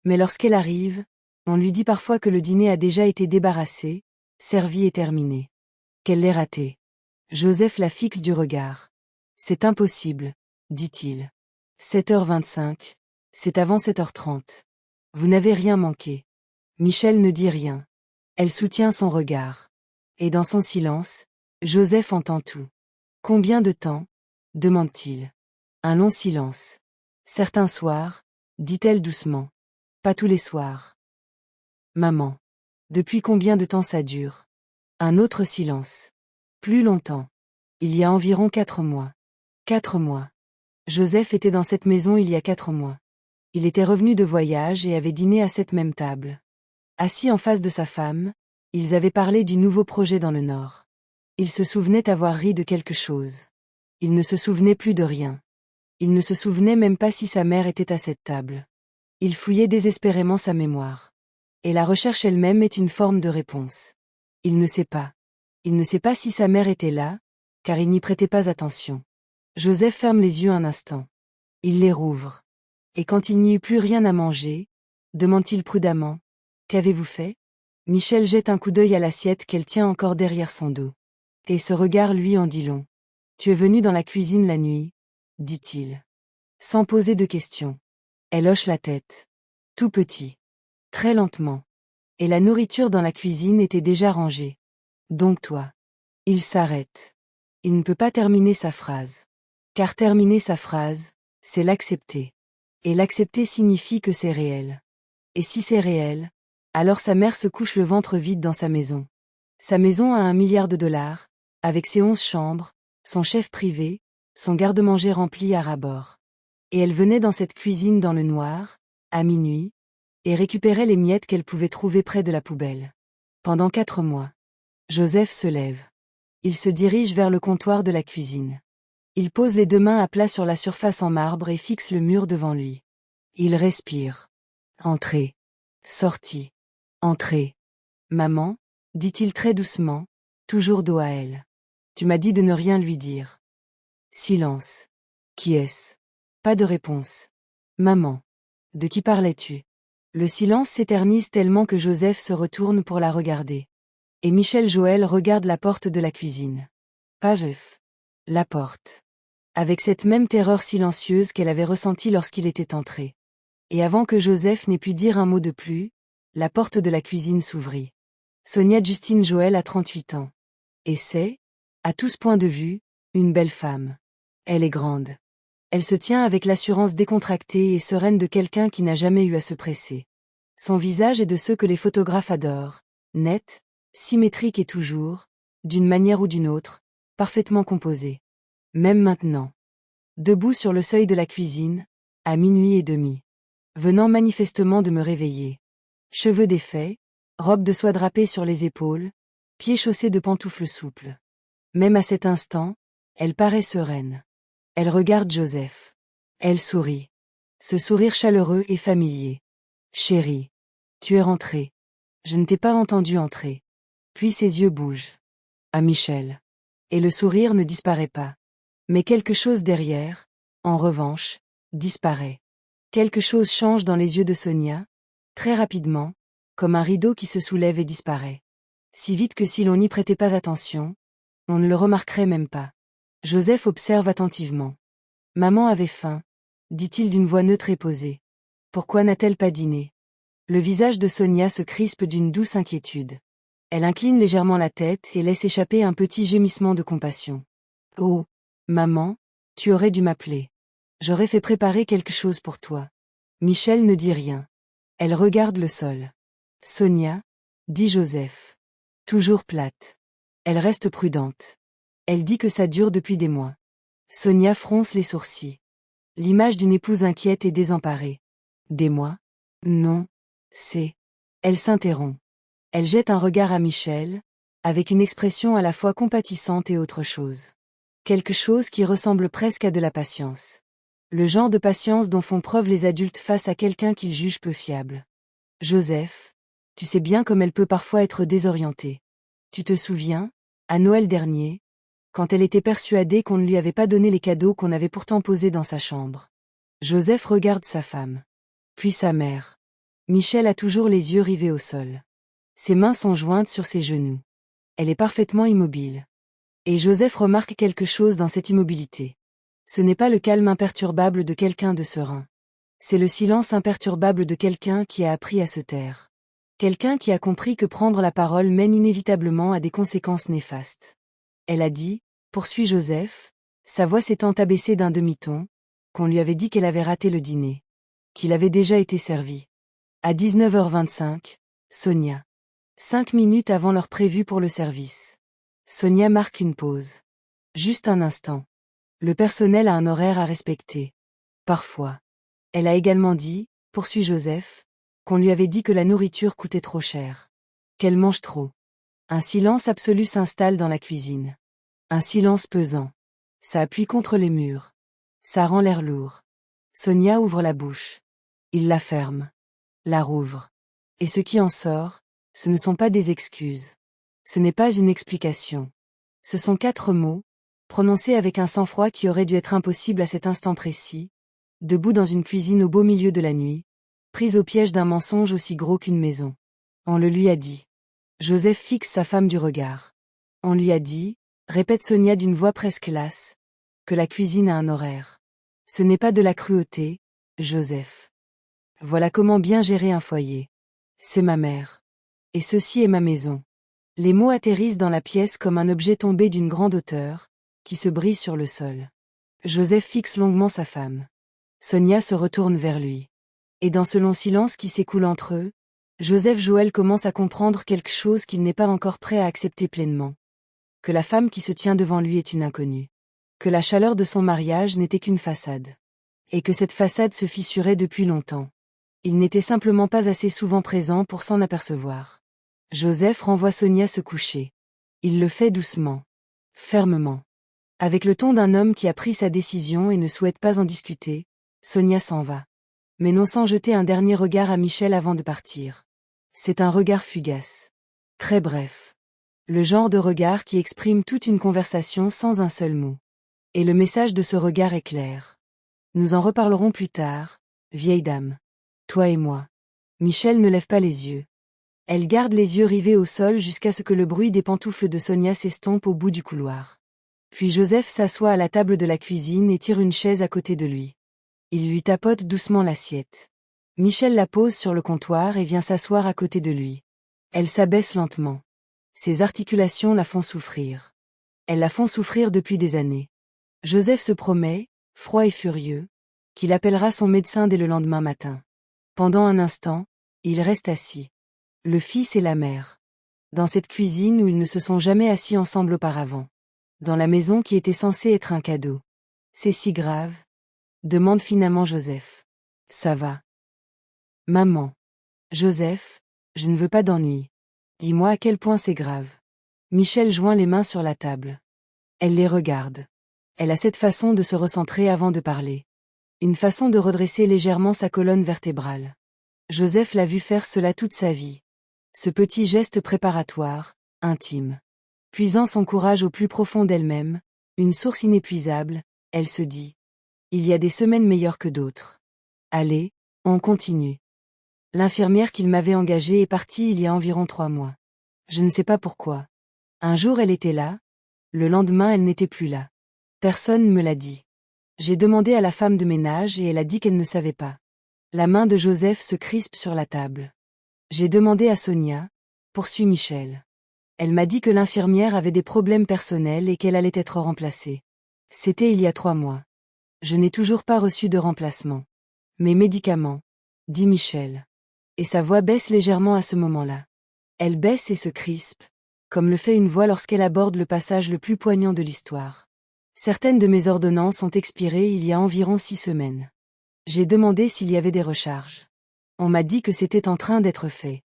Mais lorsqu'elle arrive, on lui dit parfois que le dîner a déjà été débarrassé, servi et terminé. Qu'elle l'ait raté. Joseph la fixe du regard. C'est impossible, dit-il. 7h25, c'est avant 7h30. Vous n'avez rien manqué. Michel ne dit rien. Elle soutient son regard. Et dans son silence, Joseph entend tout. Combien de temps? Demande-t-il. Un long silence. Certains soirs, dit-elle doucement. Pas tous les soirs. Maman. Depuis combien de temps ça dure? Un autre silence. Plus longtemps. Il y a environ 4 mois. 4 mois. Joseph était dans cette maison il y a 4 mois. Il était revenu de voyage et avait dîné à cette même table. Assis en face de sa femme, ils avaient parlé du nouveau projet dans le Nord. Il se souvenait avoir ri de quelque chose. Il ne se souvenait plus de rien. Il ne se souvenait même pas si sa mère était à cette table. Il fouillait désespérément sa mémoire. Et la recherche elle-même est une forme de réponse. Il ne sait pas. Il ne sait pas si sa mère était là, car il n'y prêtait pas attention. Joseph ferme les yeux un instant. Il les rouvre. Et quand il n'y eut plus rien à manger, demande-t-il prudemment. Qu'avez-vous fait? Michel jette un coup d'œil à l'assiette qu'elle tient encore derrière son dos. Et ce regard lui en dit long. Tu es venu dans la cuisine la nuit, dit-il. Sans poser de questions. Elle hoche la tête. Tout petit. Très lentement. Et la nourriture dans la cuisine était déjà rangée. Donc toi. Il s'arrête. Il ne peut pas terminer sa phrase. Car terminer sa phrase, c'est l'accepter. Et l'accepter signifie que c'est réel. Et si c'est réel, alors sa mère se couche le ventre vide dans sa maison. Sa maison a 1 milliard de dollars, avec ses 11 chambres, son chef privé, son garde-manger rempli à ras-bord. Et elle venait dans cette cuisine dans le noir, à minuit, et récupérait les miettes qu'elle pouvait trouver près de la poubelle. Pendant 4 mois. Joseph se lève. Il se dirige vers le comptoir de la cuisine. Il pose les 2 mains à plat sur la surface en marbre et fixe le mur devant lui. Il respire. Entrez. Sortie. Entrez. Maman, dit-il très doucement, toujours dos à elle. Tu m'as dit de ne rien lui dire. Silence. Qui est-ce? Pas de réponse. Maman. De qui parlais-tu? Le silence s'éternise tellement que Joseph se retourne pour la regarder. Et Michel Joël regarde la porte de la cuisine. Pas Jeff. La porte. Avec cette même terreur silencieuse qu'elle avait ressentie lorsqu'il était entré. Et avant que Joseph n'ait pu dire un mot de plus, la porte de la cuisine s'ouvrit. Sonia Justine Joël a 38 ans. Et c'est, à tous points de vue, une belle femme. Elle est grande. Elle se tient avec l'assurance décontractée et sereine de quelqu'un qui n'a jamais eu à se presser. Son visage est de ceux que les photographes adorent, net, symétrique et toujours, d'une manière ou d'une autre, parfaitement composé. Même maintenant. Debout sur le seuil de la cuisine, à minuit et demi. Venant manifestement de me réveiller. Cheveux défaits, robe de soie drapée sur les épaules, pieds chaussés de pantoufles souples. Même à cet instant, elle paraît sereine. Elle regarde Joseph. Elle sourit. Ce sourire chaleureux et familier. Chérie. Tu es rentré. Je ne t'ai pas entendu entrer. Puis ses yeux bougent. À Michel. Et le sourire ne disparaît pas. Mais quelque chose derrière, en revanche, disparaît. Quelque chose change dans les yeux de Sonia, très rapidement, comme un rideau qui se soulève et disparaît. Si vite que si l'on n'y prêtait pas attention, on ne le remarquerait même pas. Joseph observe attentivement. Maman avait faim, dit-il d'une voix neutre et posée. Pourquoi n'a-t-elle pas dîné? Le visage de Sonia se crispe d'une douce inquiétude. Elle incline légèrement la tête et laisse échapper un petit gémissement de compassion. Oh, maman, tu aurais dû m'appeler. J'aurais fait préparer quelque chose pour toi. Michel ne dit rien. Elle regarde le sol. Sonia, dit Joseph. Toujours plate. Elle reste prudente. Elle dit que ça dure depuis des mois. Sonia fronce les sourcils. L'image d'une épouse inquiète et désemparée. Des mois? Non. C'est. Elle s'interrompt. Elle jette un regard à Michel, avec une expression à la fois compatissante et autre chose. Quelque chose qui ressemble presque à de la patience. Le genre de patience dont font preuve les adultes face à quelqu'un qu'ils jugent peu fiable. Joseph, tu sais bien comme elle peut parfois être désorientée. Tu te souviens, à Noël dernier, quand elle était persuadée qu'on ne lui avait pas donné les cadeaux qu'on avait pourtant posés dans sa chambre. Joseph regarde sa femme. Puis sa mère. Michel a toujours les yeux rivés au sol. Ses mains sont jointes sur ses genoux. Elle est parfaitement immobile. Et Joseph remarque quelque chose dans cette immobilité. Ce n'est pas le calme imperturbable de quelqu'un de serein. C'est le silence imperturbable de quelqu'un qui a appris à se taire. Quelqu'un qui a compris que prendre la parole mène inévitablement à des conséquences néfastes. Elle a dit, poursuit Joseph, sa voix s'étant abaissée d'un demi-ton, qu'on lui avait dit qu'elle avait raté le dîner. Qu'il avait déjà été servi. À 19h25, Sonia. 5 minutes avant l'heure prévue pour le service. Sonia marque une pause. Juste un instant. Le personnel a un horaire à respecter. Parfois. Elle a également dit, poursuit Joseph, qu'on lui avait dit que la nourriture coûtait trop cher. Qu'elle mange trop. Un silence absolu s'installe dans la cuisine. Un silence pesant. Ça appuie contre les murs. Ça rend l'air lourd. Sonia ouvre la bouche. Il la ferme. La rouvre. Et ce qui en sort, ce ne sont pas des excuses. Ce n'est pas une explication. Ce sont 4 mots, prononcée avec un sang-froid qui aurait dû être impossible à cet instant précis, debout dans une cuisine au beau milieu de la nuit, prise au piège d'un mensonge aussi gros qu'une maison. On le lui a dit. Joseph fixe sa femme du regard. On lui a dit, répète Sonia d'une voix presque lasse, que la cuisine a un horaire. Ce n'est pas de la cruauté, Joseph. Voilà comment bien gérer un foyer. C'est ma mère. Et ceci est ma maison. Les mots atterrissent dans la pièce comme un objet tombé d'une grande hauteur, qui se brise sur le sol. Joseph fixe longuement sa femme. Sonia se retourne vers lui. Et dans ce long silence qui s'écoule entre eux, Joseph Joël commence à comprendre quelque chose qu'il n'est pas encore prêt à accepter pleinement. Que la femme qui se tient devant lui est une inconnue. Que la chaleur de son mariage n'était qu'une façade. Et que cette façade se fissurait depuis longtemps. Il n'était simplement pas assez souvent présent pour s'en apercevoir. Joseph renvoie Sonia se coucher. Il le fait doucement. Fermement. Avec le ton d'un homme qui a pris sa décision et ne souhaite pas en discuter, Sonia s'en va. Mais non sans jeter un dernier regard à Michel avant de partir. C'est un regard fugace. Très bref. Le genre de regard qui exprime toute une conversation sans un seul mot. Et le message de ce regard est clair. Nous en reparlerons plus tard, vieille dame. Toi et moi. Michel ne lève pas les yeux. Elle garde les yeux rivés au sol jusqu'à ce que le bruit des pantoufles de Sonia s'estompe au bout du couloir. Puis Joseph s'assoit à la table de la cuisine et tire une chaise à côté de lui. Il lui tapote doucement l'assiette. Michel la pose sur le comptoir et vient s'asseoir à côté de lui. Elle s'abaisse lentement. Ses articulations la font souffrir. Elles la font souffrir depuis des années. Joseph se promet, froid et furieux, qu'il appellera son médecin dès le lendemain matin. Pendant un instant, il reste assis. Le fils et la mère. Dans cette cuisine où ils ne se sont jamais assis ensemble auparavant. Dans la maison qui était censée être un cadeau. C'est si grave? Demande finalement Joseph. Ça va. Maman. Joseph, je ne veux pas d'ennui. Dis-moi à quel point c'est grave. Michel joint les mains sur la table. Elle les regarde. Elle a cette façon de se recentrer avant de parler. Une façon de redresser légèrement sa colonne vertébrale. Joseph l'a vu faire cela toute sa vie. Ce petit geste préparatoire, intime. Puisant son courage au plus profond d'elle-même, une source inépuisable, elle se dit. Il y a des semaines meilleures que d'autres. Allez, on continue. L'infirmière qu'il m'avait engagée est partie il y a environ 3 mois. Je ne sais pas pourquoi. Un jour elle était là, le lendemain elle n'était plus là. Personne ne me l'a dit. J'ai demandé à la femme de ménage et elle a dit qu'elle ne savait pas. La main de Joseph se crispe sur la table. J'ai demandé à Sonia, poursuit Michel. Elle m'a dit que l'infirmière avait des problèmes personnels et qu'elle allait être remplacée. C'était il y a 3 mois. Je n'ai toujours pas reçu de remplacement. Mes médicaments, dit Michel. Et sa voix baisse légèrement à ce moment-là. Elle baisse et se crispe, comme le fait une voix lorsqu'elle aborde le passage le plus poignant de l'histoire. Certaines de mes ordonnances ont expiré il y a environ 6 semaines. J'ai demandé s'il y avait des recharges. On m'a dit que c'était en train d'être fait.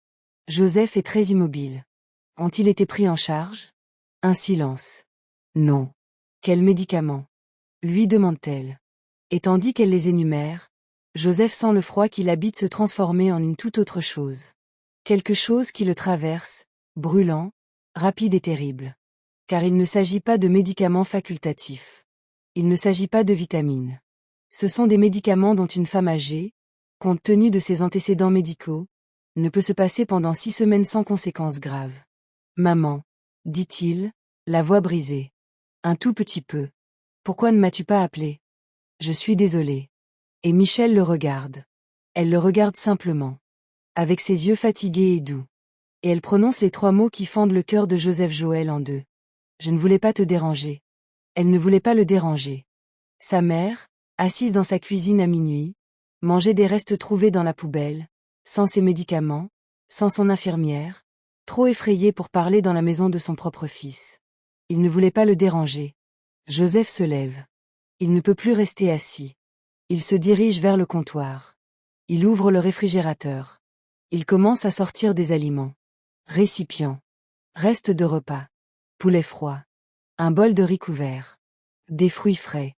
Joseph est très immobile. Ont-ils été pris en charge? Un silence. Non. Quels médicaments? Lui demande-t-elle. Et tandis qu'elle les énumère, Joseph sent le froid qui l'habite se transformer en une toute autre chose. Quelque chose qui le traverse, brûlant, rapide et terrible. Car il ne s'agit pas de médicaments facultatifs. Il ne s'agit pas de vitamines. Ce sont des médicaments dont une femme âgée, compte tenu de ses antécédents médicaux, ne peut se passer pendant 6 semaines sans conséquences graves. Maman, dit-il, la voix brisée. Un tout petit peu. Pourquoi ne m'as-tu pas appelé? Je suis désolée. Et Michel le regarde. Elle le regarde simplement. Avec ses yeux fatigués et doux. Et elle prononce les 3 mots qui fendent le cœur de Joseph Joël en deux. Je ne voulais pas te déranger. Elle ne voulait pas le déranger. Sa mère, assise dans sa cuisine à minuit, mangeait des restes trouvés dans la poubelle, sans ses médicaments, sans son infirmière, trop effrayée pour parler dans la maison de son propre fils. Il ne voulait pas le déranger. Joseph se lève. Il ne peut plus rester assis. Il se dirige vers le comptoir. Il ouvre le réfrigérateur. Il commence à sortir des aliments. Récipients. Restes de repas. Poulet froid. Un bol de riz couvert. Des fruits frais.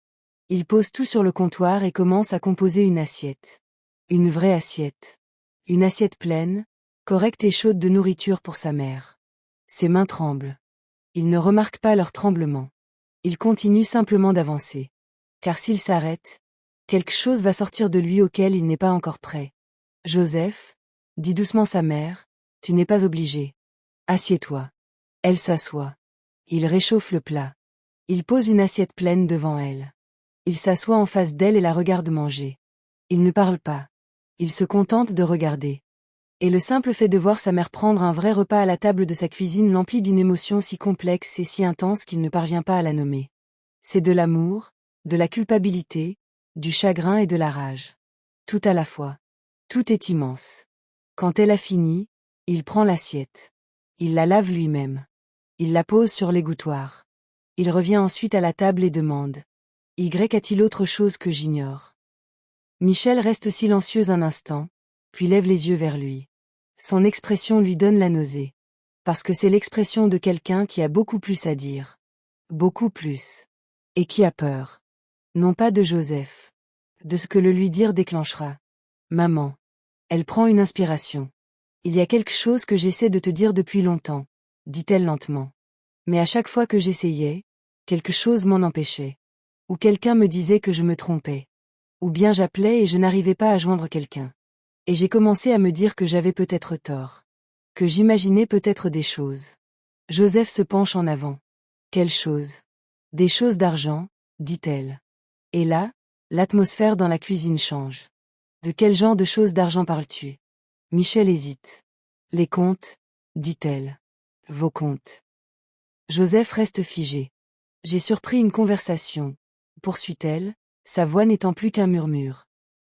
Il pose tout sur le comptoir et commence à composer une assiette. Une vraie assiette. Une assiette pleine, correcte et chaude de nourriture pour sa mère. Ses mains tremblent. Il ne remarque pas leur tremblement. Il continue simplement d'avancer. Car s'il s'arrête, quelque chose va sortir de lui auquel il n'est pas encore prêt. Joseph, dit doucement sa mère, tu n'es pas obligé. Assieds-toi. Elle s'assoit. Il réchauffe le plat. Il pose une assiette pleine devant elle. Il s'assoit en face d'elle et la regarde manger. Il ne parle pas. Il se contente de regarder. Et le simple fait de voir sa mère prendre un vrai repas à la table de sa cuisine l'emplit d'une émotion si complexe et si intense qu'il ne parvient pas à la nommer. C'est de l'amour, de la culpabilité, du chagrin et de la rage. Tout à la fois. Tout est immense. Quand elle a fini, il prend l'assiette. Il la lave lui-même. Il la pose sur l'égouttoir. Il revient ensuite à la table et demande. Y a-t-il autre chose que j'ignore? Michel reste silencieuse un instant, puis lève les yeux vers lui. Son expression lui donne la nausée. Parce que c'est l'expression de quelqu'un qui a beaucoup plus à dire. Beaucoup plus. Et qui a peur. Non pas de Joseph. De ce que le lui dire déclenchera. Maman. Elle prend une inspiration. Il y a quelque chose que j'essaie de te dire depuis longtemps, dit-elle lentement. Mais à chaque fois que j'essayais, quelque chose m'en empêchait. Ou quelqu'un me disait que je me trompais. Ou bien j'appelais et je n'arrivais pas à joindre quelqu'un. Et j'ai commencé à me dire que j'avais peut-être tort. Que j'imaginais peut-être des choses. Joseph se penche en avant. Quelles choses? Des choses d'argent, dit-elle. Et là, l'atmosphère dans la cuisine change. De quel genre de choses d'argent parles-tu? Michel hésite. Les comptes, dit-elle. Vos comptes. Joseph reste figé. J'ai surpris une conversation, poursuit-elle, sa voix n'étant plus qu'un murmure.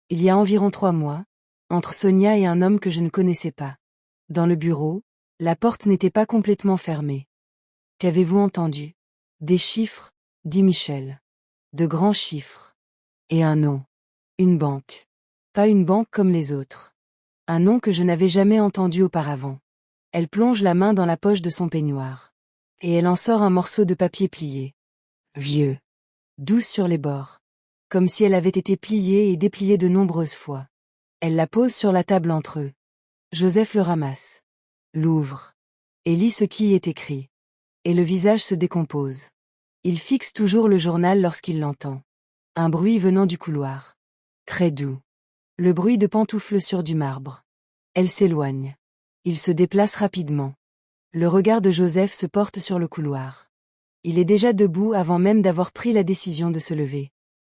Il y a environ 3 mois, entre Sonia et un homme que je ne connaissais pas. Dans le bureau, la porte n'était pas complètement fermée. Qu'avez-vous entendu? Des chiffres, dit Michel. De grands chiffres. Et un nom. Une banque. Pas une banque comme les autres. Un nom que je n'avais jamais entendu auparavant. Elle plonge la main dans la poche de son peignoir. Et elle en sort un morceau de papier plié. Vieux. Douce sur les bords. Comme si elle avait été pliée et dépliée de nombreuses fois. Elle la pose sur la table entre eux. Joseph le ramasse. L'ouvre. Et lit ce qui y est écrit. Et le visage se décompose. Il fixe toujours le journal lorsqu'il l'entend. Un bruit venant du couloir. Très doux. Le bruit de pantoufles sur du marbre. Elle s'éloigne. Il se déplace rapidement. Le regard de Joseph se porte sur le couloir. Il est déjà debout avant même d'avoir pris la décision de se lever.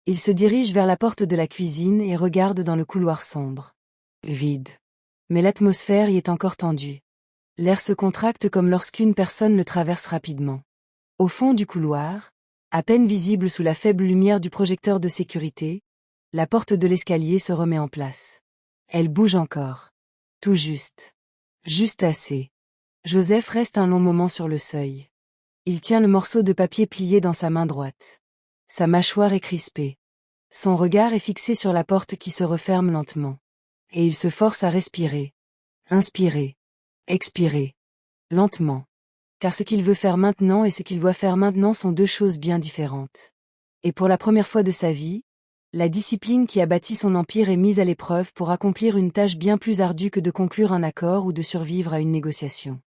Il se dirige vers la porte de la cuisine et regarde dans le couloir sombre. Vide. Mais l'atmosphère y est encore tendue. L'air se contracte comme lorsqu'une personne le traverse rapidement. Au fond du couloir, à peine visible sous la faible lumière du projecteur de sécurité, la porte de l'escalier se remet en place. Elle bouge encore. Tout juste. Juste assez. Joseph reste un long moment sur le seuil. Il tient le morceau de papier plié dans sa main droite. Sa mâchoire est crispée. Son regard est fixé sur la porte qui se referme lentement. Et il se force à respirer. Inspirer. Expirer. Lentement. Car ce qu'il veut faire maintenant et ce qu'il doit faire maintenant sont 2 choses bien différentes. Et pour la première fois de sa vie, la discipline qui a bâti son empire est mise à l'épreuve pour accomplir une tâche bien plus ardue que de conclure un accord ou de survivre à une négociation.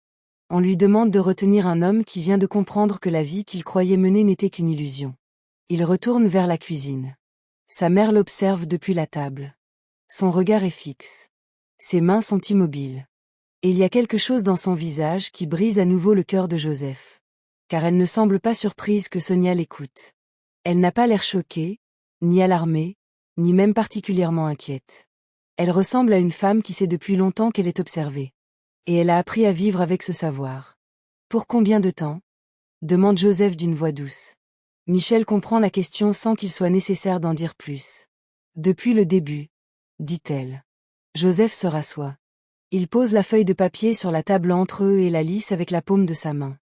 On lui demande de retenir un homme qui vient de comprendre que la vie qu'il croyait mener n'était qu'une illusion. Il retourne vers la cuisine. Sa mère l'observe depuis la table. Son regard est fixe. Ses mains sont immobiles. Et il y a quelque chose dans son visage qui brise à nouveau le cœur de Joseph. Car elle ne semble pas surprise que Sonia l'écoute. Elle n'a pas l'air choquée, ni alarmée, ni même particulièrement inquiète. Elle ressemble à une femme qui sait depuis longtemps qu'elle est observée. Et elle a appris à vivre avec ce savoir. Pour combien de temps? Demande Joseph d'une voix douce. Michel comprend la question sans qu'il soit nécessaire d'en dire plus. Depuis le début, dit-elle. Joseph se rassoit. Il pose la feuille de papier sur la table entre eux et la lisse avec la paume de sa main.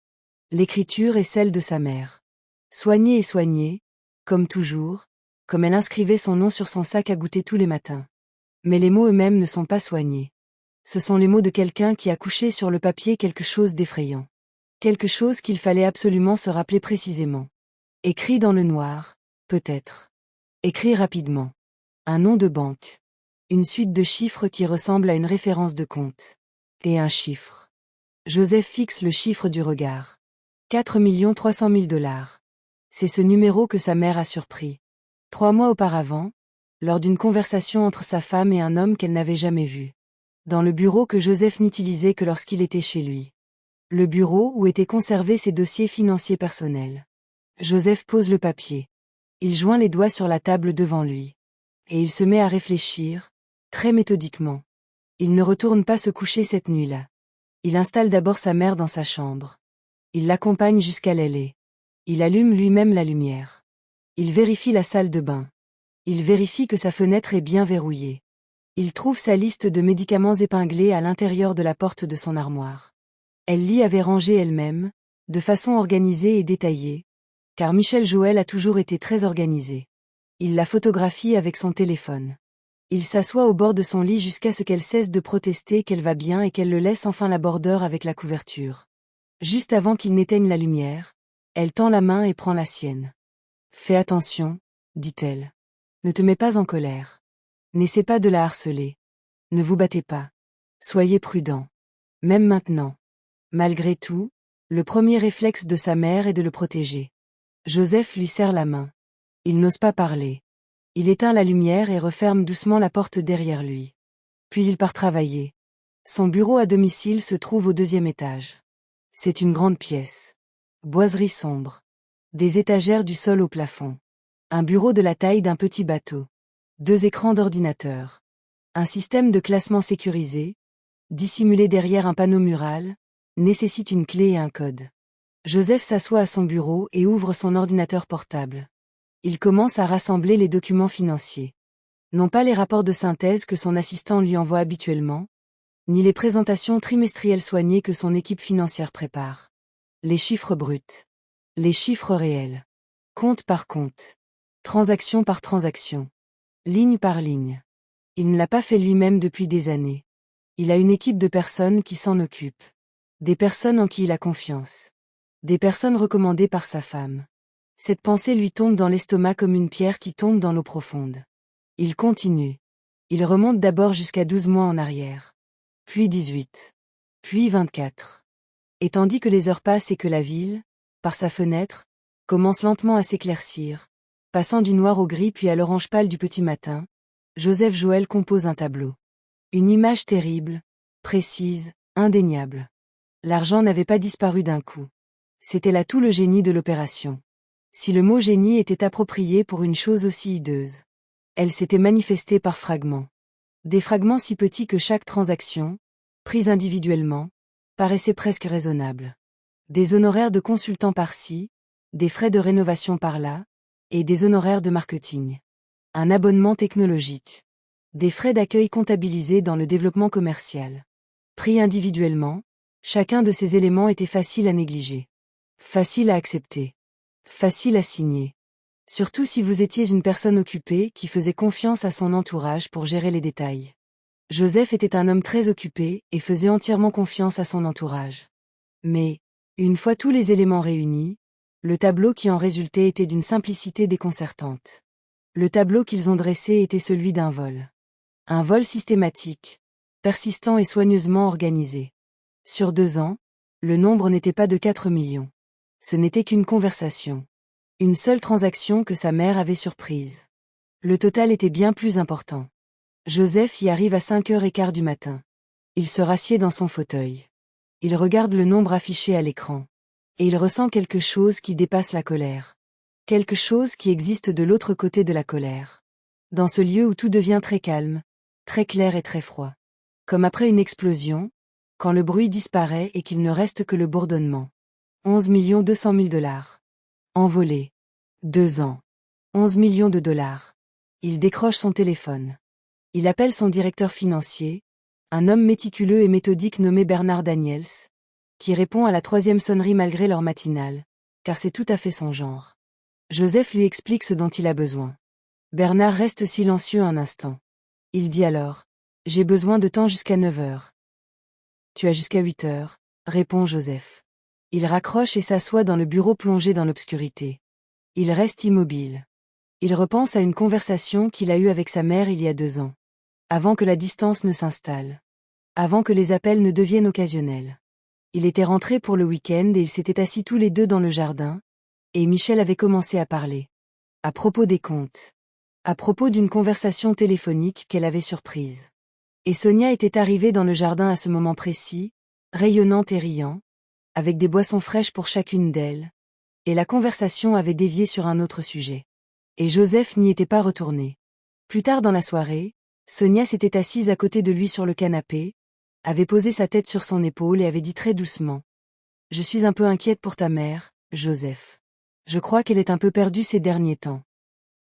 L'écriture est celle de sa mère. Soignée et soignée, comme toujours, comme elle inscrivait son nom sur son sac à goûter tous les matins. Mais les mots eux-mêmes ne sont pas soignés. Ce sont les mots de quelqu'un qui a couché sur le papier quelque chose d'effrayant. Quelque chose qu'il fallait absolument se rappeler précisément. Écrit dans le noir, peut-être. Écrit rapidement. Un nom de banque. Une suite de chiffres qui ressemble à une référence de compte. Et un chiffre. Joseph fixe le chiffre du regard. 4 300 000 $. C'est ce numéro que sa mère a surpris. 3 mois auparavant, lors d'une conversation entre sa femme et un homme qu'elle n'avait jamais vu. Dans le bureau que Joseph n'utilisait que lorsqu'il était chez lui. Le bureau où étaient conservés ses dossiers financiers personnels. Joseph pose le papier. Il joint les doigts sur la table devant lui. Et il se met à réfléchir, très méthodiquement. Il ne retourne pas se coucher cette nuit-là. Il installe d'abord sa mère dans sa chambre. Il l'accompagne jusqu'à l'aile. Il allume lui-même la lumière. Il vérifie la salle de bain. Il vérifie que sa fenêtre est bien verrouillée. Il trouve sa liste de médicaments épinglée à l'intérieur de la porte de son armoire. Elle l'y avait rangée elle-même, de façon organisée et détaillée, car Michel Joël a toujours été très organisé. Il la photographie avec son téléphone. Il s'assoit au bord de son lit jusqu'à ce qu'elle cesse de protester qu'elle va bien et qu'elle le laisse enfin la bordeur avec la couverture. Juste avant qu'il n'éteigne la lumière, elle tend la main et prend la sienne. « Fais attention, dit-elle. Ne te mets pas en colère. N'essaie pas de la harceler. Ne vous battez pas. Soyez prudent. Même maintenant. » Malgré tout, le premier réflexe de sa mère est de le protéger. Joseph lui serre la main. Il n'ose pas parler. Il éteint la lumière et referme doucement la porte derrière lui. Puis il part travailler. Son bureau à domicile se trouve au 2e étage. C'est une grande pièce. Boiserie sombre. Des étagères du sol au plafond. Un bureau de la taille d'un petit bateau. 2 écrans d'ordinateur. Un système de classement sécurisé, dissimulé derrière un panneau mural, nécessite une clé et un code. Joseph s'assoit à son bureau et ouvre son ordinateur portable. Il commence à rassembler les documents financiers. Non pas les rapports de synthèse que son assistant lui envoie habituellement, ni les présentations trimestrielles soignées que son équipe financière prépare. Les chiffres bruts. Les chiffres réels. Compte par compte. Transaction par transaction. Ligne par ligne. Il ne l'a pas fait lui-même depuis des années. Il a une équipe de personnes qui s'en occupent. Des personnes en qui il a confiance. Des personnes recommandées par sa femme. Cette pensée lui tombe dans l'estomac comme une pierre qui tombe dans l'eau profonde. Il continue. Il remonte d'abord jusqu'à 12 mois en arrière. Puis 18. Puis 24. Et tandis que les heures passent et que la ville, par sa fenêtre, commence lentement à s'éclaircir, passant du noir au gris puis à l'orange pâle du petit matin, Joseph Joël compose un tableau. Une image terrible, précise, indéniable. L'argent n'avait pas disparu d'un coup. C'était là tout le génie de l'opération. Si le mot génie était approprié pour une chose aussi hideuse. Elle s'était manifestée par fragments. Des fragments si petits que chaque transaction, prise individuellement, paraissait presque raisonnable. Des honoraires de consultants par-ci, des frais de rénovation par-là, et des honoraires de marketing. Un abonnement technologique. Des frais d'accueil comptabilisés dans le développement commercial. Pris individuellement, chacun de ces éléments était facile à négliger. Facile à accepter. Facile à signer. Surtout si vous étiez une personne occupée qui faisait confiance à son entourage pour gérer les détails. Joseph était un homme très occupé et faisait entièrement confiance à son entourage. Mais, une fois tous les éléments réunis, le tableau qui en résultait était d'une simplicité déconcertante. Le tableau qu'ils ont dressé était celui d'un vol. Un vol systématique, persistant et soigneusement organisé. Sur 2 ans, le nombre n'était pas de 4 millions. Ce n'était qu'une conversation. Une seule transaction que sa mère avait surprise. Le total était bien plus important. Joseph y arrive à 5h15 du matin. Il se rassied dans son fauteuil. Il regarde le nombre affiché à l'écran. Et il ressent quelque chose qui dépasse la colère. Quelque chose qui existe de l'autre côté de la colère. Dans ce lieu où tout devient très calme, très clair et très froid. Comme après une explosion, quand le bruit disparaît et qu'il ne reste que le bourdonnement. 11 200 000 $. Envolé. 2 ans. 11 millions de dollars. Il décroche son téléphone. Il appelle son directeur financier, un homme méticuleux et méthodique nommé Bernard Daniels, qui répond à la 3e sonnerie malgré l'heure matinale, car c'est tout à fait son genre. Joseph lui explique ce dont il a besoin. Bernard reste silencieux un instant. Il dit alors, « J'ai besoin de temps jusqu'à 9h. » « Tu as jusqu'à 8h, répond Joseph. Il raccroche et s'assoit dans le bureau plongé dans l'obscurité. Il reste immobile. Il repense à une conversation qu'il a eue avec sa mère il y a 2 ans. Avant que la distance ne s'installe. Avant que les appels ne deviennent occasionnels. Il était rentré pour le week-end et ils s'étaient assis tous les deux dans le jardin, Et Michel avait commencé à parler. À propos des comptes. À propos d'une conversation téléphonique qu'elle avait surprise. Et Sonia était arrivée dans le jardin à ce moment précis, rayonnante et riant, avec des boissons fraîches pour chacune d'elles, et la conversation avait dévié sur un autre sujet. Et Joseph n'y était pas retourné. Plus tard dans la soirée, Sonia s'était assise à côté de lui sur le canapé, avait posé sa tête sur son épaule et avait dit très doucement. « Je suis un peu inquiète pour ta mère, Joseph. Je crois qu'elle est un peu perdue ces derniers temps.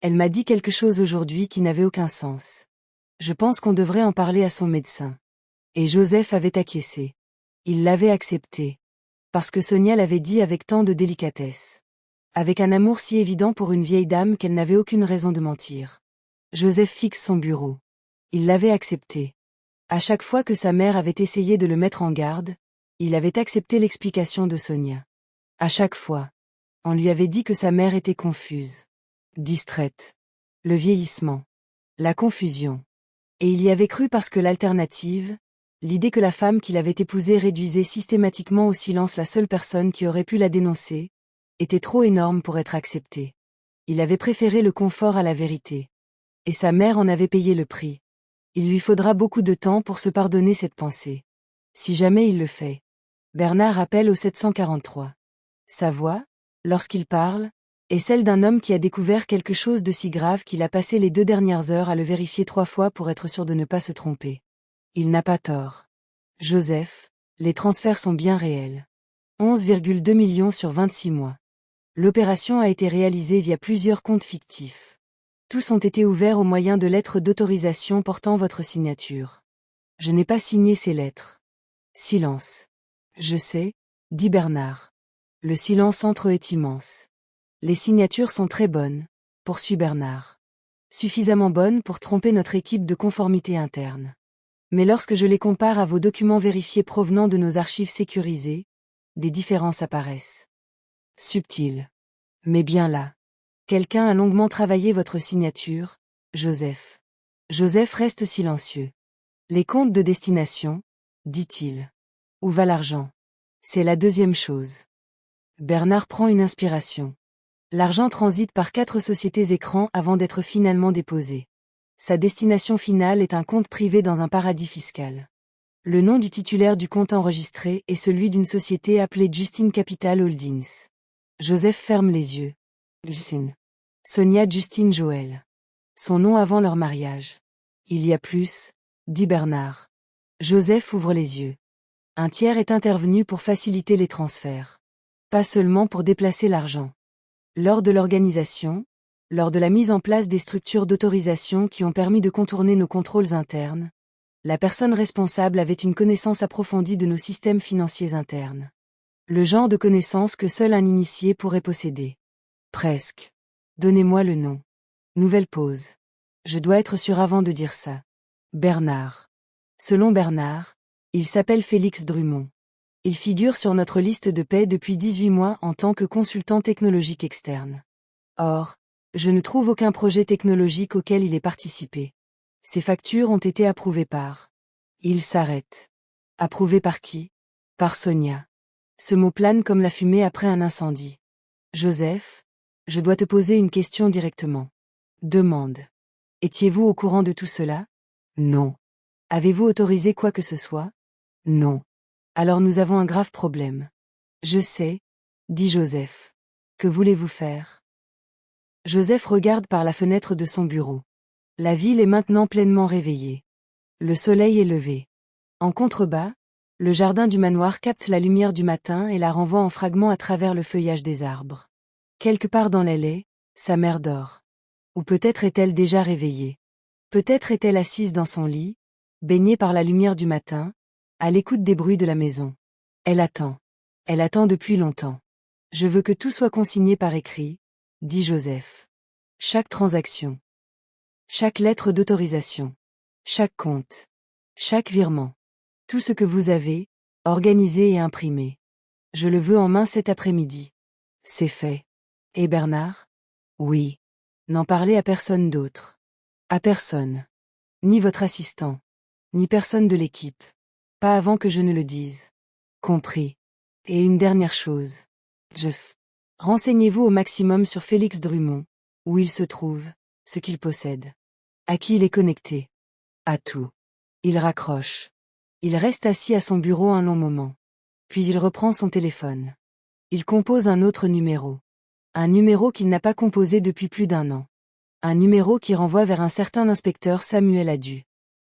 Elle m'a dit quelque chose aujourd'hui qui n'avait aucun sens. Je pense qu'on devrait en parler à son médecin. » Et Joseph avait acquiescé. Il l'avait accepté. Parce que Sonia l'avait dit avec tant de délicatesse. Avec un amour si évident pour une vieille dame qu'elle n'avait aucune raison de mentir. Joseph fixe son bureau. Il l'avait accepté. À chaque fois que sa mère avait essayé de le mettre en garde, il avait accepté l'explication de Sonia. À chaque fois. On lui avait dit que sa mère était confuse. Distraite. Le vieillissement. La confusion. Et il y avait cru parce que l'alternative, l'idée que la femme qu'il avait épousée réduisait systématiquement au silence la seule personne qui aurait pu la dénoncer, était trop énorme pour être acceptée. Il avait préféré le confort à la vérité. Et sa mère en avait payé le prix. Il lui faudra beaucoup de temps pour se pardonner cette pensée. Si jamais il le fait. Bernard appelle au 743. Sa voix, lorsqu'il parle, est celle d'un homme qui a découvert quelque chose de si grave qu'il a passé les 2 dernières heures à le vérifier 3 fois pour être sûr de ne pas se tromper. Il n'a pas tort. Joseph, les transferts sont bien réels. 11,2 millions sur 26 mois. L'opération a été réalisée via plusieurs comptes fictifs. Tous ont été ouverts au moyen de lettres d'autorisation portant votre signature. Je n'ai pas signé ces lettres. Silence. Je sais, dit Bernard. Le silence entre eux est immense. Les signatures sont très bonnes, poursuit Bernard. Suffisamment bonnes pour tromper notre équipe de conformité interne. Mais lorsque je les compare à vos documents vérifiés provenant de nos archives sécurisées, des différences apparaissent. Subtiles. Mais bien là. Quelqu'un a longuement travaillé votre signature, Joseph. Joseph reste silencieux. Les comptes de destination, dit-il. Où va l'argent? C'est la deuxième chose. Bernard prend une inspiration. L'argent transite par 4 sociétés écrans avant d'être finalement déposé. Sa destination finale est un compte privé dans un paradis fiscal. Le nom du titulaire du compte enregistré est celui d'une société appelée Justine Capital Holdings. Joseph ferme les yeux. Justine. Sonia Justine Joël. Son nom avant leur mariage. Il y a plus, dit Bernard. Joseph ouvre les yeux. Un tiers est intervenu pour faciliter les transferts. Pas seulement pour déplacer l'argent. Lors de l'organisation, lors de la mise en place des structures d'autorisation qui ont permis de contourner nos contrôles internes, la personne responsable avait une connaissance approfondie de nos systèmes financiers internes. Le genre de connaissance que seul un initié pourrait posséder. Presque. Donnez-moi le nom. Nouvelle pause. Je dois être sûr avant de dire ça. Bernard. Selon Bernard, il s'appelle Félix Drummond. Il figure sur notre liste de paie depuis 18 mois en tant que consultant technologique externe. Or, je ne trouve aucun projet technologique auquel il ait participé. Ses factures ont été approuvées par. Il s'arrête. Approuvées par qui? Par Sonia. Ce mot plane comme la fumée après un incendie. Joseph, je dois te poser une question directement. Demande. Étiez-vous au courant de tout cela? Non. Avez-vous autorisé quoi que ce soit? Non. Alors nous avons un grave problème. Je sais, dit Joseph. Que voulez-vous faire? Joseph regarde par la fenêtre de son bureau. La ville est maintenant pleinement réveillée. Le soleil est levé. En contrebas, le jardin du manoir capte la lumière du matin et la renvoie en fragments à travers le feuillage des arbres. Quelque part dans les haies, sa mère dort. Ou peut-être est-elle déjà réveillée. Peut-être est-elle assise dans son lit, baignée par la lumière du matin, à l'écoute des bruits de la maison. Elle attend. Elle attend depuis longtemps. Je veux que tout soit consigné par écrit, dit Joseph. Chaque transaction. Chaque lettre d'autorisation. Chaque compte. Chaque virement. Tout ce que vous avez, organisé et imprimé. Je le veux en main cet après-midi. C'est fait. Et Bernard? Oui. N'en parlez à personne d'autre. À personne. Ni votre assistant. Ni personne de l'équipe. Pas avant que je ne le dise. Compris. Et une dernière chose. Renseignez-vous au maximum sur Félix Drummond, où il se trouve, ce qu'il possède. À qui il est connecté. À tout. Il raccroche. Il reste assis à son bureau un long moment. Puis il reprend son téléphone. Il compose un autre numéro. Un numéro qu'il n'a pas composé depuis plus d'1 an. Un numéro qui renvoie vers un certain inspecteur Samuel Adu.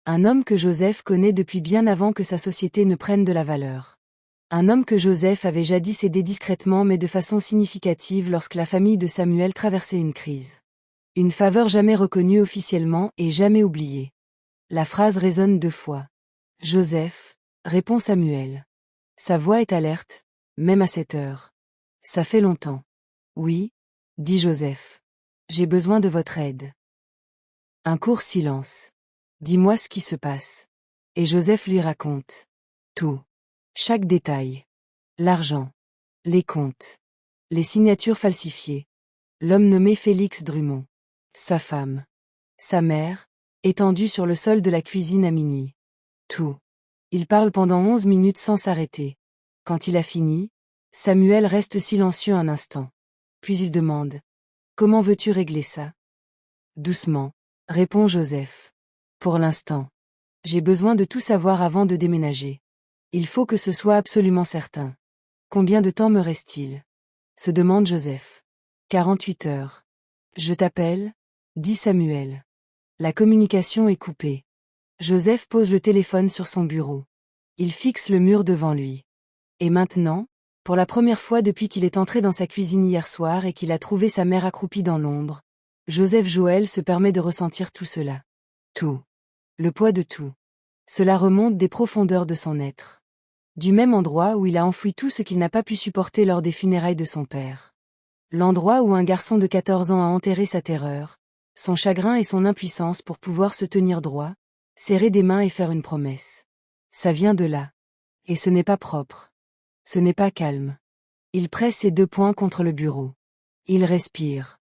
Un homme que Joseph connaît depuis bien avant que sa société ne prenne de la valeur. Un homme que Joseph avait jadis aidé discrètement mais de façon significative lorsque la famille de Samuel traversait une crise. Une faveur jamais reconnue officiellement et jamais oubliée. La phrase résonne 2 fois. Joseph, répond Samuel. Sa voix est alerte, même à cette heure. Ça fait longtemps. Oui, dit Joseph. J'ai besoin de votre aide. Un court silence. Dis-moi ce qui se passe. Et Joseph lui raconte. Tout. Chaque détail. L'argent. Les comptes. Les signatures falsifiées. L'homme nommé Félix Drummond. Sa femme. Sa mère, étendue sur le sol de la cuisine à minuit. Tout. Il parle pendant 11 minutes sans s'arrêter. Quand il a fini, Samuel reste silencieux un instant. Puis il demande. Comment veux-tu régler ça? Doucement, répond Joseph. Pour l'instant. J'ai besoin de tout savoir avant de déménager. Il faut que ce soit absolument certain. Combien de temps me reste-t-il? Se demande Joseph. 48 heures. Je t'appelle, dit Samuel. La communication est coupée. Joseph pose le téléphone sur son bureau. Il fixe le mur devant lui. Et maintenant, pour la première fois depuis qu'il est entré dans sa cuisine hier soir et qu'il a trouvé sa mère accroupie dans l'ombre, Joseph Joël se permet de ressentir tout cela. Tout. Le poids de tout. Cela remonte des profondeurs de son être. Du même endroit où il a enfoui tout ce qu'il n'a pas pu supporter lors des funérailles de son père. L'endroit où un garçon de 14 ans a enterré sa terreur, son chagrin et son impuissance pour pouvoir se tenir droit, serrer des mains et faire une promesse. Ça vient de là. Et ce n'est pas propre. Ce n'est pas calme. Il presse ses 2 poings contre le bureau. Il respire.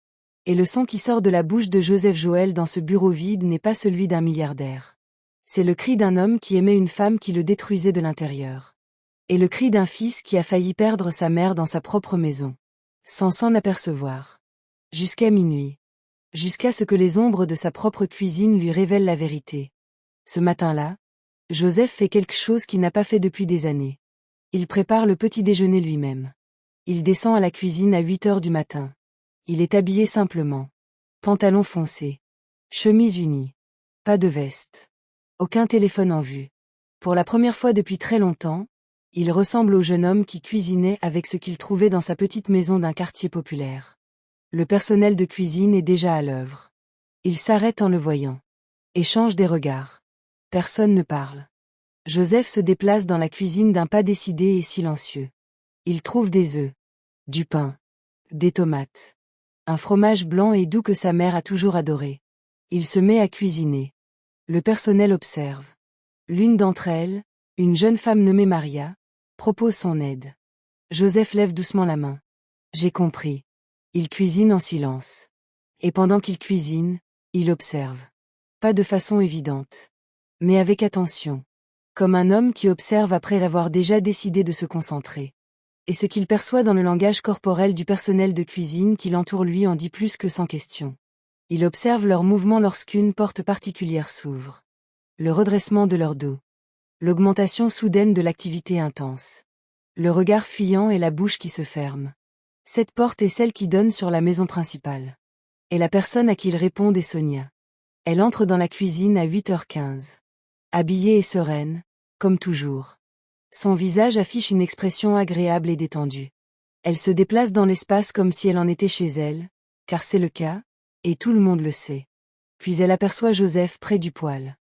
Et le son qui sort de la bouche de Joseph Joël dans ce bureau vide n'est pas celui d'un milliardaire. C'est le cri d'un homme qui aimait une femme qui le détruisait de l'intérieur. Et le cri d'un fils qui a failli perdre sa mère dans sa propre maison. Sans s'en apercevoir. Jusqu'à minuit. Jusqu'à ce que les ombres de sa propre cuisine lui révèlent la vérité. Ce matin-là, Joseph fait quelque chose qu'il n'a pas fait depuis des années. Il prépare le petit déjeuner lui-même. Il descend à la cuisine à 8 heures du matin. Il est habillé simplement. Pantalon foncé. Chemise unie. Pas de veste. Aucun téléphone en vue. Pour la première fois depuis très longtemps, il ressemble au jeune homme qui cuisinait avec ce qu'il trouvait dans sa petite maison d'un quartier populaire. Le personnel de cuisine est déjà à l'œuvre. Il s'arrête en le voyant. Échange des regards. Personne ne parle. Joseph se déplace dans la cuisine d'un pas décidé et silencieux. Il trouve des œufs. Du pain. Des tomates. Un fromage blanc et doux que sa mère a toujours adoré. Il se met à cuisiner. Le personnel observe. L'une d'entre elles, une jeune femme nommée Maria, propose son aide. Joseph lève doucement la main. J'ai compris. Il cuisine en silence. Et pendant qu'il cuisine, il observe. Pas de façon évidente. Mais avec attention. Comme un homme qui observe après avoir déjà décidé de se concentrer. Et ce qu'il perçoit dans le langage corporel du personnel de cuisine qui l'entoure lui en dit plus que sans question. Il observe leurs mouvements lorsqu'une porte particulière s'ouvre. Le redressement de leur dos. L'augmentation soudaine de l'activité intense. Le regard fuyant et la bouche qui se ferme. Cette porte est celle qui donne sur la maison principale. Et la personne à qui il répond est Sonia. Elle entre dans la cuisine à 8h15. Habillée et sereine, comme toujours. Son visage affiche une expression agréable et détendue. Elle se déplace dans l'espace comme si elle en était chez elle, car c'est le cas, et tout le monde le sait. Puis elle aperçoit Joseph près du poêle.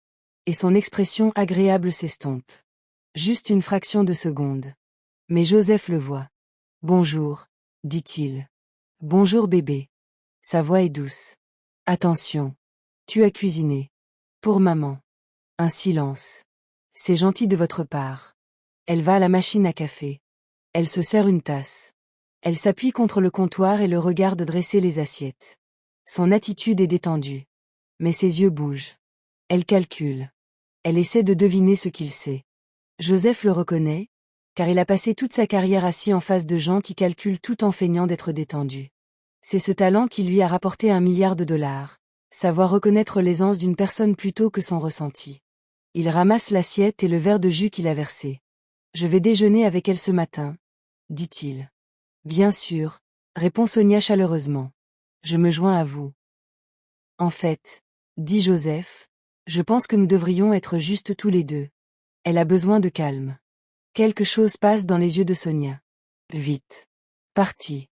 Et son expression agréable s'estompe. Juste une fraction de seconde. Mais Joseph le voit. Bonjour, dit-il. Bonjour bébé. Sa voix est douce. Attention. Tu as cuisiné. Pour maman. Un silence. C'est gentil de votre part. Elle va à la machine à café. Elle se sert une tasse. Elle s'appuie contre le comptoir et le regarde dresser les assiettes. Son attitude est détendue. Mais ses yeux bougent. Elle calcule. Elle essaie de deviner ce qu'il sait. Joseph le reconnaît, car il a passé toute sa carrière assis en face de gens qui calculent tout en feignant d'être détendus. C'est ce talent qui lui a rapporté 1 milliard de dollars, savoir reconnaître l'aisance d'une personne plutôt que son ressenti. Il ramasse l'assiette et le verre de jus qu'il a versé. Je vais déjeuner avec elle ce matin, dit-il. Bien sûr, répond Sonia chaleureusement. Je me joins à vous. En fait, dit Joseph, je pense que nous devrions être juste tous les deux. Elle a besoin de calme. Quelque chose passe dans les yeux de Sonia. Vite. Parti.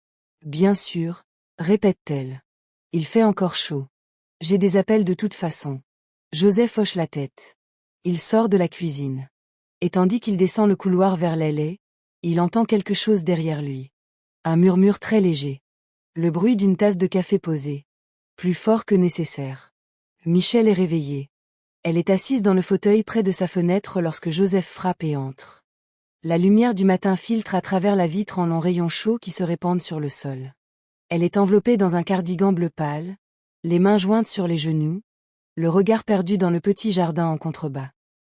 Bien sûr, répète-t-elle. Il fait encore chaud. J'ai des appels de toute façon. Joseph hoche la tête. Il sort de la cuisine. Et tandis qu'il descend le couloir vers l'aile, il entend quelque chose derrière lui. Un murmure très léger. Le bruit d'une tasse de café posée. Plus fort que nécessaire. Michel est réveillée. Elle est assise dans le fauteuil près de sa fenêtre lorsque Joseph frappe et entre. La lumière du matin filtre à travers la vitre en longs rayons chauds qui se répandent sur le sol. Elle est enveloppée dans un cardigan bleu pâle, les mains jointes sur les genoux, le regard perdu dans le petit jardin en contrebas.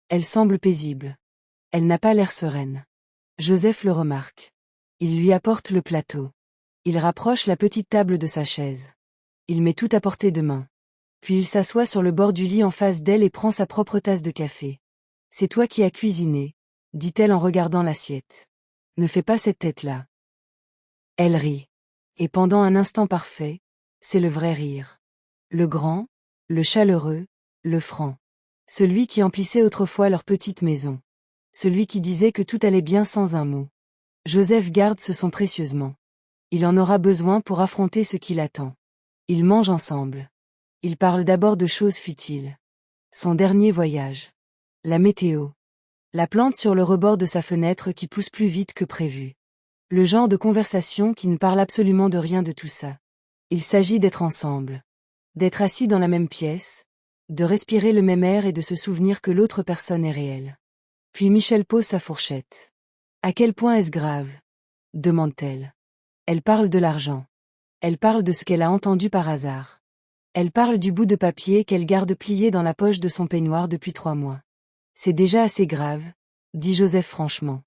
Elle semble paisible. Elle n'a pas l'air sereine. Joseph le remarque. Il lui apporte le plateau. Il rapproche la petite table de sa chaise. Il met tout à portée de main. Puis il s'assoit sur le bord du lit en face d'elle et prend sa propre tasse de café. C'est toi qui as cuisiné, dit-elle en regardant l'assiette. Ne fais pas cette tête-là. Elle rit. Et pendant un instant parfait, c'est le vrai rire. Le grand, le chaleureux, le franc. Celui qui emplissait autrefois leur petite maison. Celui qui disait que tout allait bien sans un mot. Joseph garde ce son précieusement. Il en aura besoin pour affronter ce qui l'attend. Ils mangent ensemble. Ils parlent d'abord de choses futiles. Son dernier voyage. La météo. La plante sur le rebord de sa fenêtre qui pousse plus vite que prévu. Le genre de conversation qui ne parle absolument de rien de tout ça. Il s'agit d'être ensemble. D'être assis dans la même pièce, de respirer le même air et de se souvenir que l'autre personne est réelle. Puis Michel pose sa fourchette. À quel point est-ce grave? Demande-t-elle. Elle parle de l'argent. Elle parle de ce qu'elle a entendu par hasard. Elle parle du bout de papier qu'elle garde plié dans la poche de son peignoir depuis 3 mois. C'est déjà assez grave, dit Joseph franchement.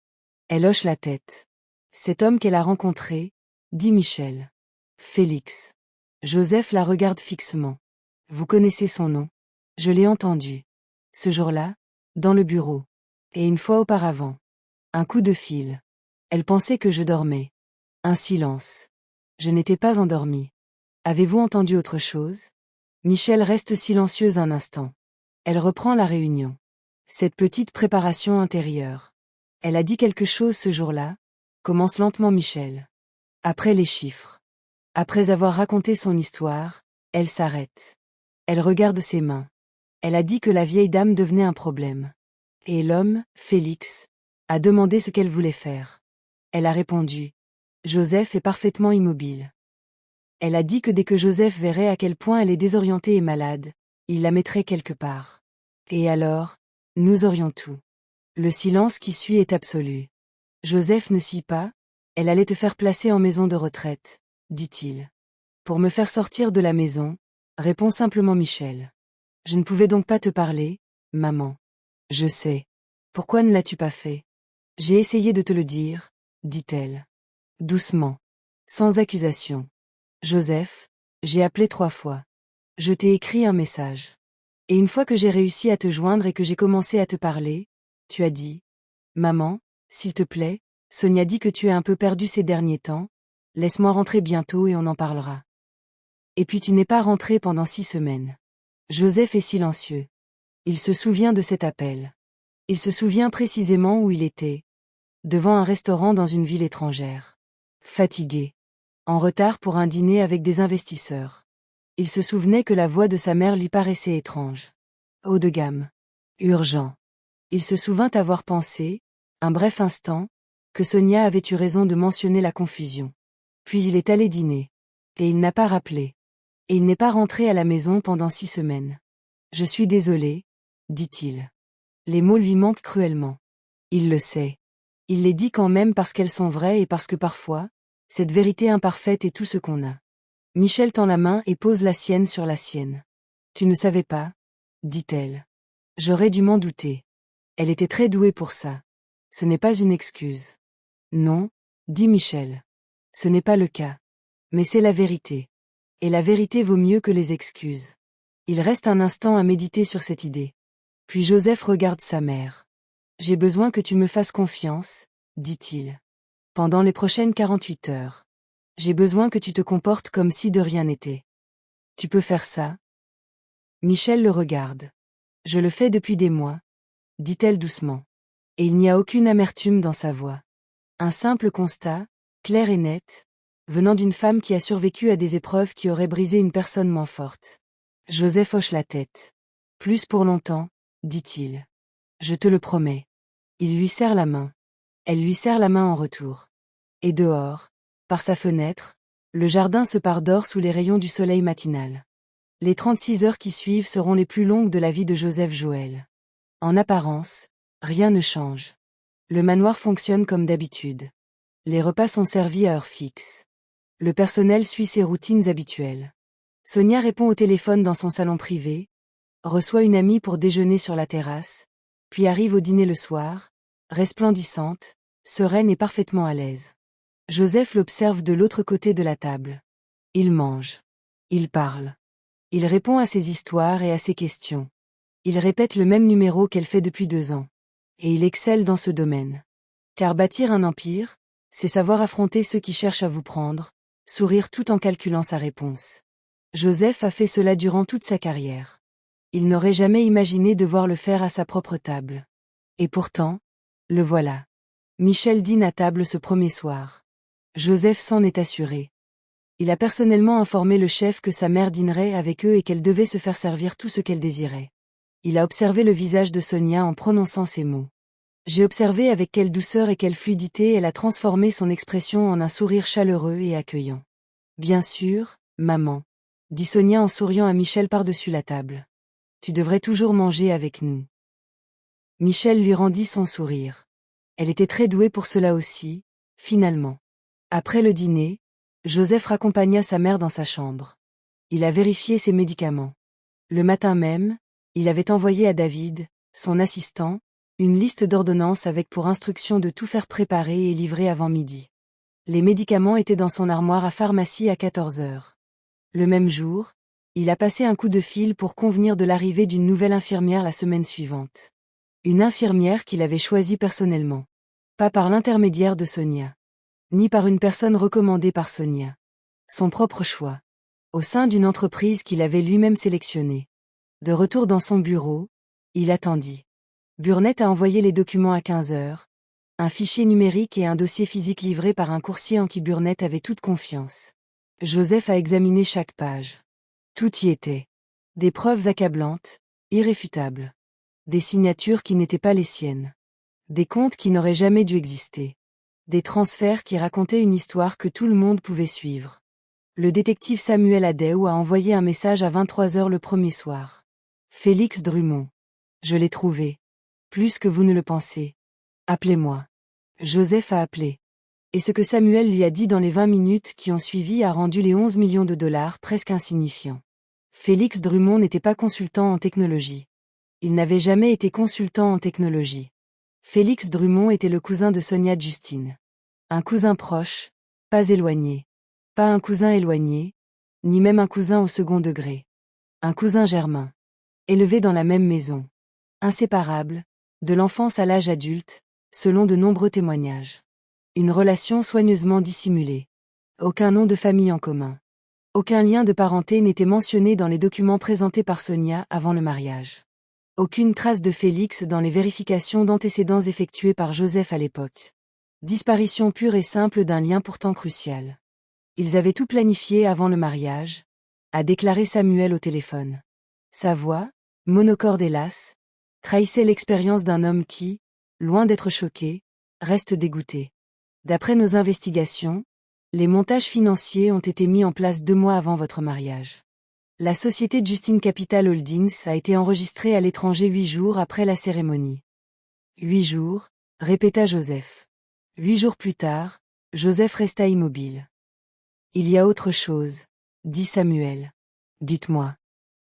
Elle hoche la tête. Cet homme qu'elle a rencontré, dit Michel. Félix. Joseph la regarde fixement. Vous connaissez son nom? Je l'ai entendu. Ce jour-là, dans le bureau. Et une fois auparavant. Un coup de fil. Elle pensait que je dormais. Un silence. Je n'étais pas endormie. Avez-vous entendu autre chose? Michel reste silencieuse un instant. Elle reprend la réunion. Cette petite préparation intérieure. Elle a dit quelque chose ce jour-là, commence lentement Michel. Après les chiffres. Après avoir raconté son histoire, elle s'arrête. Elle regarde ses mains. Elle a dit que la vieille dame devenait un problème. Et l'homme, Félix, a demandé ce qu'elle voulait faire. Elle a répondu. Joseph est parfaitement immobile. Elle a dit que dès que Joseph verrait à quel point elle est désorientée et malade, il la mettrait quelque part. Et alors, nous aurions tout. Le silence qui suit est absolu. Joseph ne scie pas, elle allait te faire placer en maison de retraite, dit-il. Pour me faire sortir de la maison, répond simplement Michel. Je ne pouvais donc pas te parler, maman. Je sais. Pourquoi ne l'as-tu pas fait? J'ai essayé de te le dire, dit-elle. Doucement. Sans accusation. Joseph, j'ai appelé 3 fois. Je t'ai écrit un message. Et une fois que j'ai réussi à te joindre et que j'ai commencé à te parler, tu as dit, maman, s'il te plaît, Sonia dit que tu es un peu perdue ces derniers temps, laisse-moi rentrer bientôt et on en parlera. Et puis tu n'es pas rentré pendant 6 semaines. Joseph est silencieux. Il se souvient de cet appel. Il se souvient précisément où il était. Devant un restaurant dans une ville étrangère. Fatigué. En retard pour un dîner avec des investisseurs. Il se souvenait que la voix de sa mère lui paraissait étrange. Haut de gamme. Urgent. Il se souvint avoir pensé, un bref instant, que Sonia avait eu raison de mentionner la confusion. Puis il est allé dîner. Et il n'a pas rappelé. Et il n'est pas rentré à la maison pendant 6 semaines. Je suis désolé, dit-il. Les mots lui manquent cruellement. Il le sait. Il les dit quand même parce qu'elles sont vraies et parce que parfois, cette vérité imparfaite est tout ce qu'on a. Michel tend la main et pose la sienne sur la sienne. Tu ne savais pas, dit-elle. J'aurais dû m'en douter. Elle était très douée pour ça. Ce n'est pas une excuse. Non, dit Michel. Ce n'est pas le cas. Mais c'est la vérité. Et la vérité vaut mieux que les excuses. Il reste un instant à méditer sur cette idée. Puis Joseph regarde sa mère. J'ai besoin que tu me fasses confiance, dit-il. Pendant les prochaines 48 heures. J'ai besoin que tu te comportes comme si de rien n'était. Tu peux faire ça? Michel le regarde. Je le fais depuis des mois, dit-elle doucement. Et il n'y a aucune amertume dans sa voix. Un simple constat, clair et net, venant d'une femme qui a survécu à des épreuves qui auraient brisé une personne moins forte. Joseph hoche la tête. Plus pour longtemps, dit-il. Je te le promets. Il lui serre la main. Elle lui serre la main en retour. Et dehors, par sa fenêtre, le jardin se pare d'or sous les rayons du soleil matinal. Les 36 heures qui suivent seront les plus longues de la vie de Joseph Joël. En apparence, rien ne change. Le manoir fonctionne comme d'habitude. Les repas sont servis à heure fixe. Le personnel suit ses routines habituelles. Sonia répond au téléphone dans son salon privé, reçoit une amie pour déjeuner sur la terrasse, puis arrive au dîner le soir, resplendissante, sereine et parfaitement à l'aise. Joseph l'observe de l'autre côté de la table. Il mange. Il parle. Il répond à ses histoires et à ses questions. Il répète le même numéro qu'elle fait depuis 2 ans. Et il excelle dans ce domaine. Car bâtir un empire, c'est savoir affronter ceux qui cherchent à vous prendre, sourire tout en calculant sa réponse. Joseph a fait cela durant toute sa carrière. Il n'aurait jamais imaginé devoir le faire à sa propre table. Et pourtant, le voilà. Michel dîne à table ce premier soir. Joseph s'en est assuré. Il a personnellement informé le chef que sa mère dînerait avec eux et qu'elle devait se faire servir tout ce qu'elle désirait. Il a observé le visage de Sonia en prononçant ces mots. J'ai observé avec quelle douceur et quelle fluidité elle a transformé son expression en un sourire chaleureux et accueillant. Bien sûr, maman, dit Sonia en souriant à Michel par-dessus la table. Tu devrais toujours manger avec nous. Michel lui rendit son sourire. Elle était très douée pour cela aussi, finalement. Après le dîner, Joseph raccompagna sa mère dans sa chambre. Il a vérifié ses médicaments. Le matin même, il avait envoyé à David, son assistant, une liste d'ordonnances avec pour instruction de tout faire préparer et livrer avant midi. Les médicaments étaient dans son armoire à pharmacie à 14 heures. Le même jour, il a passé un coup de fil pour convenir de l'arrivée d'une nouvelle infirmière la semaine suivante. Une infirmière qu'il avait choisie personnellement. Pas par l'intermédiaire de Sonia. Ni par une personne recommandée par Sonia. Son propre choix. Au sein d'une entreprise qu'il avait lui-même sélectionnée. De retour dans son bureau, il attendit. Burnett a envoyé les documents à 15 heures, un fichier numérique et un dossier physique livré par un coursier en qui Burnett avait toute confiance. Joseph a examiné chaque page. Tout y était. Des preuves accablantes, irréfutables. Des signatures qui n'étaient pas les siennes. Des comptes qui n'auraient jamais dû exister. Des transferts qui racontaient une histoire que tout le monde pouvait suivre. Le détective Samuel Adeu a envoyé un message à 23 heures le premier soir. Félix Drummond. Je l'ai trouvé. Plus que vous ne le pensez. Appelez-moi. Joseph a appelé. Et ce que Samuel lui a dit dans les 20 minutes qui ont suivi a rendu les 11 millions de dollars presque insignifiants. Félix Drummond n'était pas consultant en technologie. Il n'avait jamais été consultant en technologie. Félix Drummond était le cousin de Sonia Justine. Un cousin proche, pas éloigné. Pas un cousin éloigné, ni même un cousin au second degré. Un cousin germain. Élevé dans la même maison. Inséparable, de l'enfance à l'âge adulte, selon de nombreux témoignages. Une relation soigneusement dissimulée. Aucun nom de famille en commun. Aucun lien de parenté n'était mentionné dans les documents présentés par Sonia avant le mariage. Aucune trace de Félix dans les vérifications d'antécédents effectuées par Joseph à l'époque. Disparition pure et simple d'un lien pourtant crucial. Ils avaient tout planifié avant le mariage, a déclaré Samuel au téléphone. Sa voix, monocorde hélas, trahissait l'expérience d'un homme qui, loin d'être choqué, reste dégoûté. D'après nos investigations, les montages financiers ont été mis en place 2 mois avant votre mariage. La société Justine Capital Holdings a été enregistrée à l'étranger 8 jours après la cérémonie. 8 jours, répéta Joseph. 8 jours plus tard, Joseph resta immobile. Il y a autre chose, dit Samuel. Dites-moi.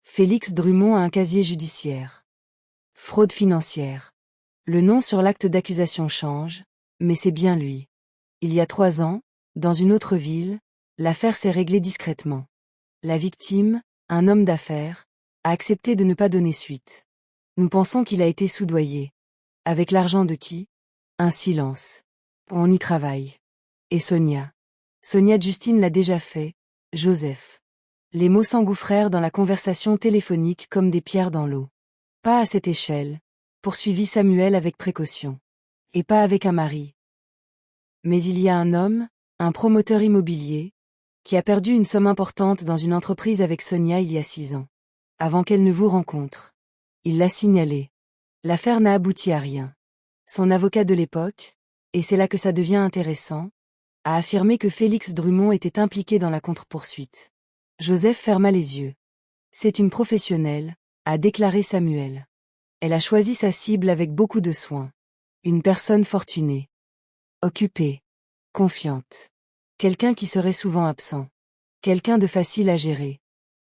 Félix Drummond a un casier judiciaire. Fraude financière. Le nom sur l'acte d'accusation change, mais c'est bien lui. Il y a 3 ans, dans une autre ville, l'affaire s'est réglée discrètement. La victime, un homme d'affaires, a accepté de ne pas donner suite. Nous pensons qu'il a été soudoyé. Avec l'argent de qui? Un silence. On y travaille. Et Sonia? Sonia Justine l'a déjà fait, Joseph. Les mots s'engouffrèrent dans la conversation téléphonique comme des pierres dans l'eau. Pas à cette échelle, poursuivit Samuel avec précaution. Et pas avec un mari. Mais il y a un homme, un promoteur immobilier, qui a perdu une somme importante dans une entreprise avec Sonia il y a 6 ans. Avant qu'elle ne vous rencontre. Il l'a signalé. L'affaire n'a abouti à rien. Son avocat de l'époque, et c'est là que ça devient intéressant, a affirmé que Félix Drummond était impliqué dans la contre-poursuite. Joseph ferma les yeux. C'est une professionnelle, a déclaré Samuel. Elle a choisi sa cible avec beaucoup de soin. Une personne fortunée. Occupée. Confiante. Quelqu'un qui serait souvent absent. Quelqu'un de facile à gérer.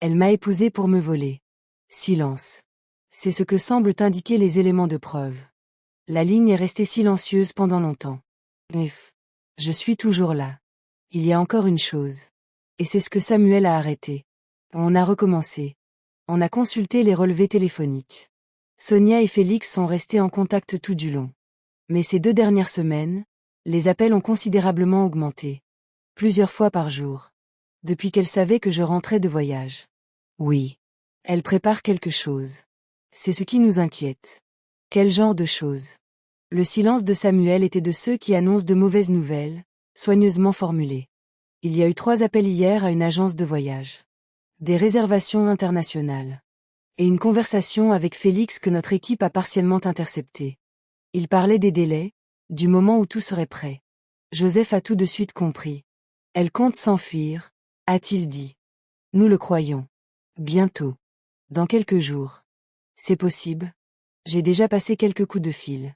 Elle m'a épousé pour me voler. Silence. C'est ce que semblent indiquer les éléments de preuve. La ligne est restée silencieuse pendant longtemps. Je suis toujours là. Il y a encore une chose. Et c'est ce que Samuel a arrêté. On a recommencé. On a consulté les relevés téléphoniques. Sonia et Félix sont restés en contact tout du long. Mais ces 2 dernières semaines, les appels ont considérablement augmenté. Plusieurs fois par jour. Depuis qu'elle savait que je rentrais de voyage. Oui. Elle prépare quelque chose. C'est ce qui nous inquiète. Quel genre de chose? Le silence de Samuel était de ceux qui annoncent de mauvaises nouvelles, soigneusement formulées. Il y a eu 3 appels hier à une agence de voyage. Des réservations internationales. Et une conversation avec Félix que notre équipe a partiellement interceptée. Il parlait des délais, du moment où tout serait prêt. Joseph a tout de suite compris. Elle compte s'enfuir, a-t-il dit. Nous le croyons. Bientôt. Dans quelques jours. C'est possible. J'ai déjà passé quelques coups de fil.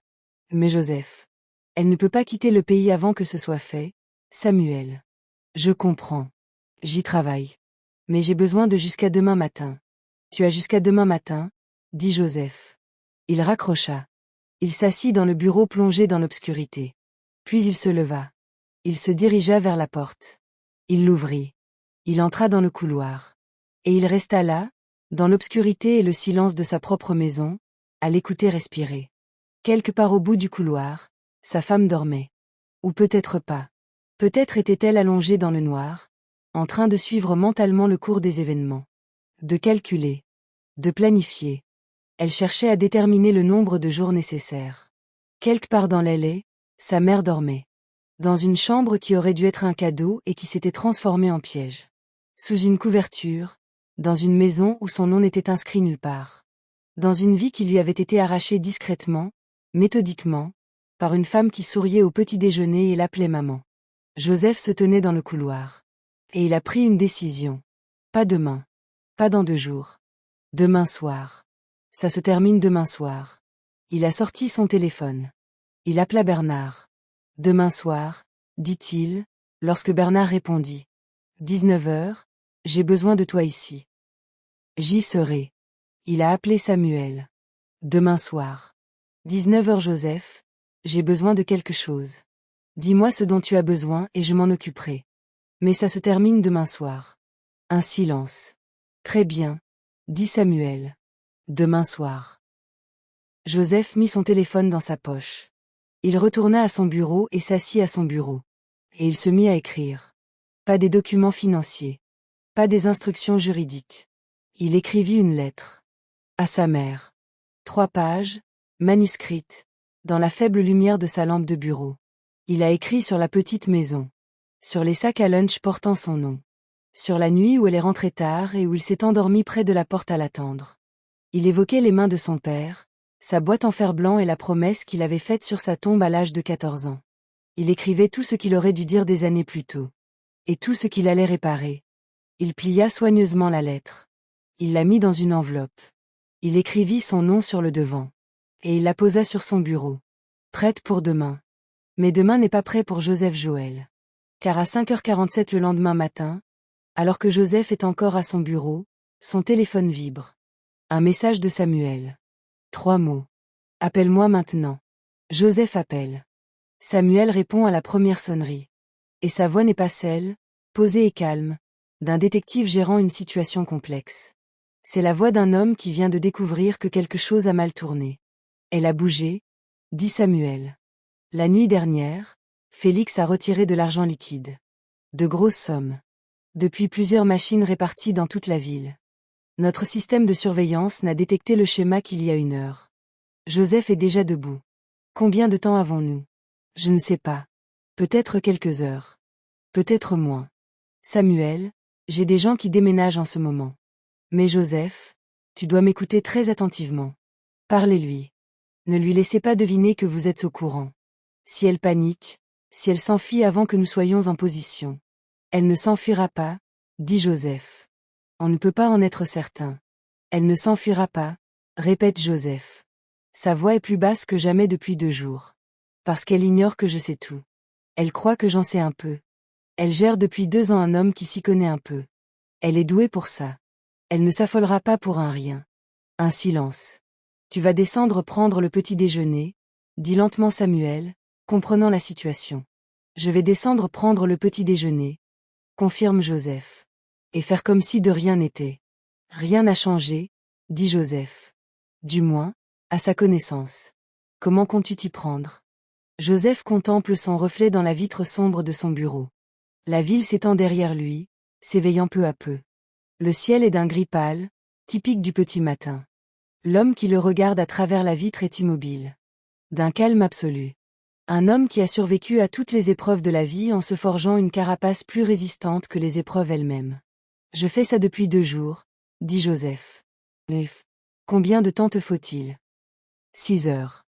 Mais Joseph. Elle ne peut pas quitter le pays avant que ce soit fait, Samuel. Je comprends. J'y travaille. Mais j'ai besoin de jusqu'à demain matin. Tu as jusqu'à demain matin, dit Joseph. Il raccrocha. Il s'assit dans le bureau plongé dans l'obscurité. Puis il se leva. Il se dirigea vers la porte. Il l'ouvrit. Il entra dans le couloir. Et il resta là, dans l'obscurité et le silence de sa propre maison, à l'écouter respirer. Quelque part au bout du couloir, sa femme dormait. Ou peut-être pas. Peut-être était-elle allongée dans le noir, en train de suivre mentalement le cours des événements. De calculer. De planifier. Elle cherchait à déterminer le nombre de jours nécessaires. Quelque part dans l'allée, sa mère dormait. Dans une chambre qui aurait dû être un cadeau et qui s'était transformée en piège. Sous une couverture, dans une maison où son nom n'était inscrit nulle part. Dans une vie qui lui avait été arrachée discrètement, méthodiquement, par une femme qui souriait au petit déjeuner et l'appelait maman. Joseph se tenait dans le couloir. Et il a pris une décision. Pas demain. Pas dans 2 jours. Demain soir. Ça se termine demain soir. Il a sorti son téléphone. Il appela Bernard. Demain soir, dit-il, lorsque Bernard répondit. 19h, j'ai besoin de toi ici. J'y serai. Il a appelé Samuel. Demain soir. 19h Joseph, j'ai besoin de quelque chose. Dis-moi ce dont tu as besoin et je m'en occuperai. Mais ça se termine demain soir. Un silence. Très bien, dit Samuel. Demain soir. Joseph mit son téléphone dans sa poche. Il retourna à son bureau et s'assit à son bureau. Et il se mit à écrire. Pas des documents financiers. Pas des instructions juridiques. Il écrivit une lettre. À sa mère. 3 pages, manuscrites, dans la faible lumière de sa lampe de bureau. Il a écrit sur la petite maison. Sur les sacs à lunch portant son nom. Sur la nuit où elle est rentrée tard et où il s'est endormi près de la porte à l'attendre. Il évoquait les mains de son père, sa boîte en fer blanc et la promesse qu'il avait faite sur sa tombe à l'âge de 14 ans. Il écrivait tout ce qu'il aurait dû dire des années plus tôt. Et tout ce qu'il allait réparer. Il plia soigneusement la lettre. Il la mit dans une enveloppe. Il écrivit son nom sur le devant. Et il la posa sur son bureau. Prête pour demain. Mais demain n'est pas prêt pour Joseph Joël. Car à 5h47 le lendemain matin, alors que Joseph est encore à son bureau, son téléphone vibre. Un message de Samuel. 3 mots. Appelle-moi maintenant. Joseph appelle. Samuel répond à la première sonnerie. Et sa voix n'est pas celle, posée et calme, d'un détective gérant une situation complexe. C'est la voix d'un homme qui vient de découvrir que quelque chose a mal tourné. Elle a bougé, dit Samuel. La nuit dernière, Félix a retiré de l'argent liquide. De grosses sommes. Depuis plusieurs machines réparties dans toute la ville. Notre système de surveillance n'a détecté le schéma qu'il y a 1 heure. Joseph est déjà debout. Combien de temps avons-nous? Je ne sais pas. Peut-être quelques heures. Peut-être moins. Samuel, j'ai des gens qui déménagent en ce moment. Mais Joseph, tu dois m'écouter très attentivement. Parlez-lui. Ne lui laissez pas deviner que vous êtes au courant. Si elle panique, si elle s'enfuit avant que nous soyons en position. Elle ne s'enfuira pas, dit Joseph. On ne peut pas en être certain. Elle ne s'enfuira pas, répète Joseph. Sa voix est plus basse que jamais depuis 2 jours. Parce qu'elle ignore que je sais tout. Elle croit que j'en sais un peu. Elle gère depuis 2 ans un homme qui s'y connaît un peu. Elle est douée pour ça. Elle ne s'affolera pas pour un rien. Un silence. Tu vas descendre prendre le petit déjeuner, dit lentement Samuel, comprenant la situation. Je vais descendre prendre le petit déjeuner, confirme Joseph. Et faire comme si de rien n'était. Rien n'a changé, dit Joseph. Du moins, à sa connaissance. Comment comptes-tu t'y prendre? Joseph contemple son reflet dans la vitre sombre de son bureau. La ville s'étend derrière lui, s'éveillant peu à peu. Le ciel est d'un gris pâle, typique du petit matin. L'homme qui le regarde à travers la vitre est immobile. D'un calme absolu. Un homme qui a survécu à toutes les épreuves de la vie en se forgeant une carapace plus résistante que les épreuves elles-mêmes. Je fais ça depuis 2 jours, dit Joseph. Combien de temps te faut-il? 6 heures.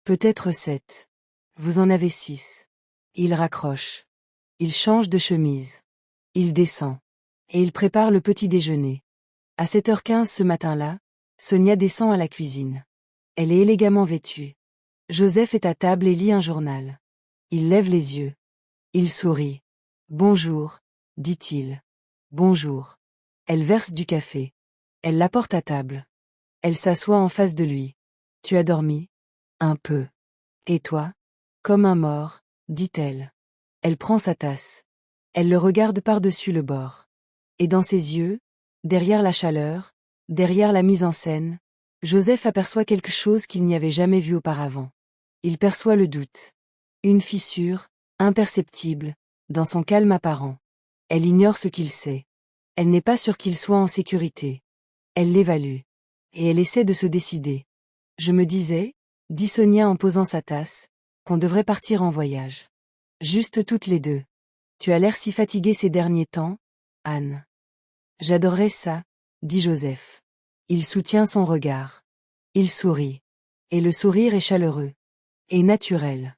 Peut-être 7. Vous en avez 6. Il raccroche. Il change de chemise. Il descend. Et il prépare le petit déjeuner. À 7h15 ce matin-là, Sonia descend à la cuisine. Elle est élégamment vêtue. Joseph est à table et lit un journal. Il lève les yeux. Il sourit. Bonjour, dit-il. Bonjour. Elle verse du café. Elle l'apporte à table. Elle s'assoit en face de lui. Tu as dormi? Un peu. Et toi? Comme un mort, dit-elle. Elle prend sa tasse. Elle le regarde par-dessus le bord. Et dans ses yeux, derrière la chaleur, derrière la mise en scène, Joseph aperçoit quelque chose qu'il n'y avait jamais vu auparavant. Il perçoit le doute. Une fissure, imperceptible, dans son calme apparent. Elle ignore ce qu'il sait. Elle n'est pas sûre qu'il soit en sécurité. Elle l'évalue. Et elle essaie de se décider. Je me disais, dit Sonia en posant sa tasse, qu'on devrait partir en voyage. Juste toutes les deux. Tu as l'air si fatiguée ces derniers temps, Anne. J'adorerais ça, dit Joseph. Il soutient son regard. Il sourit. Et le sourire est chaleureux. Et naturel.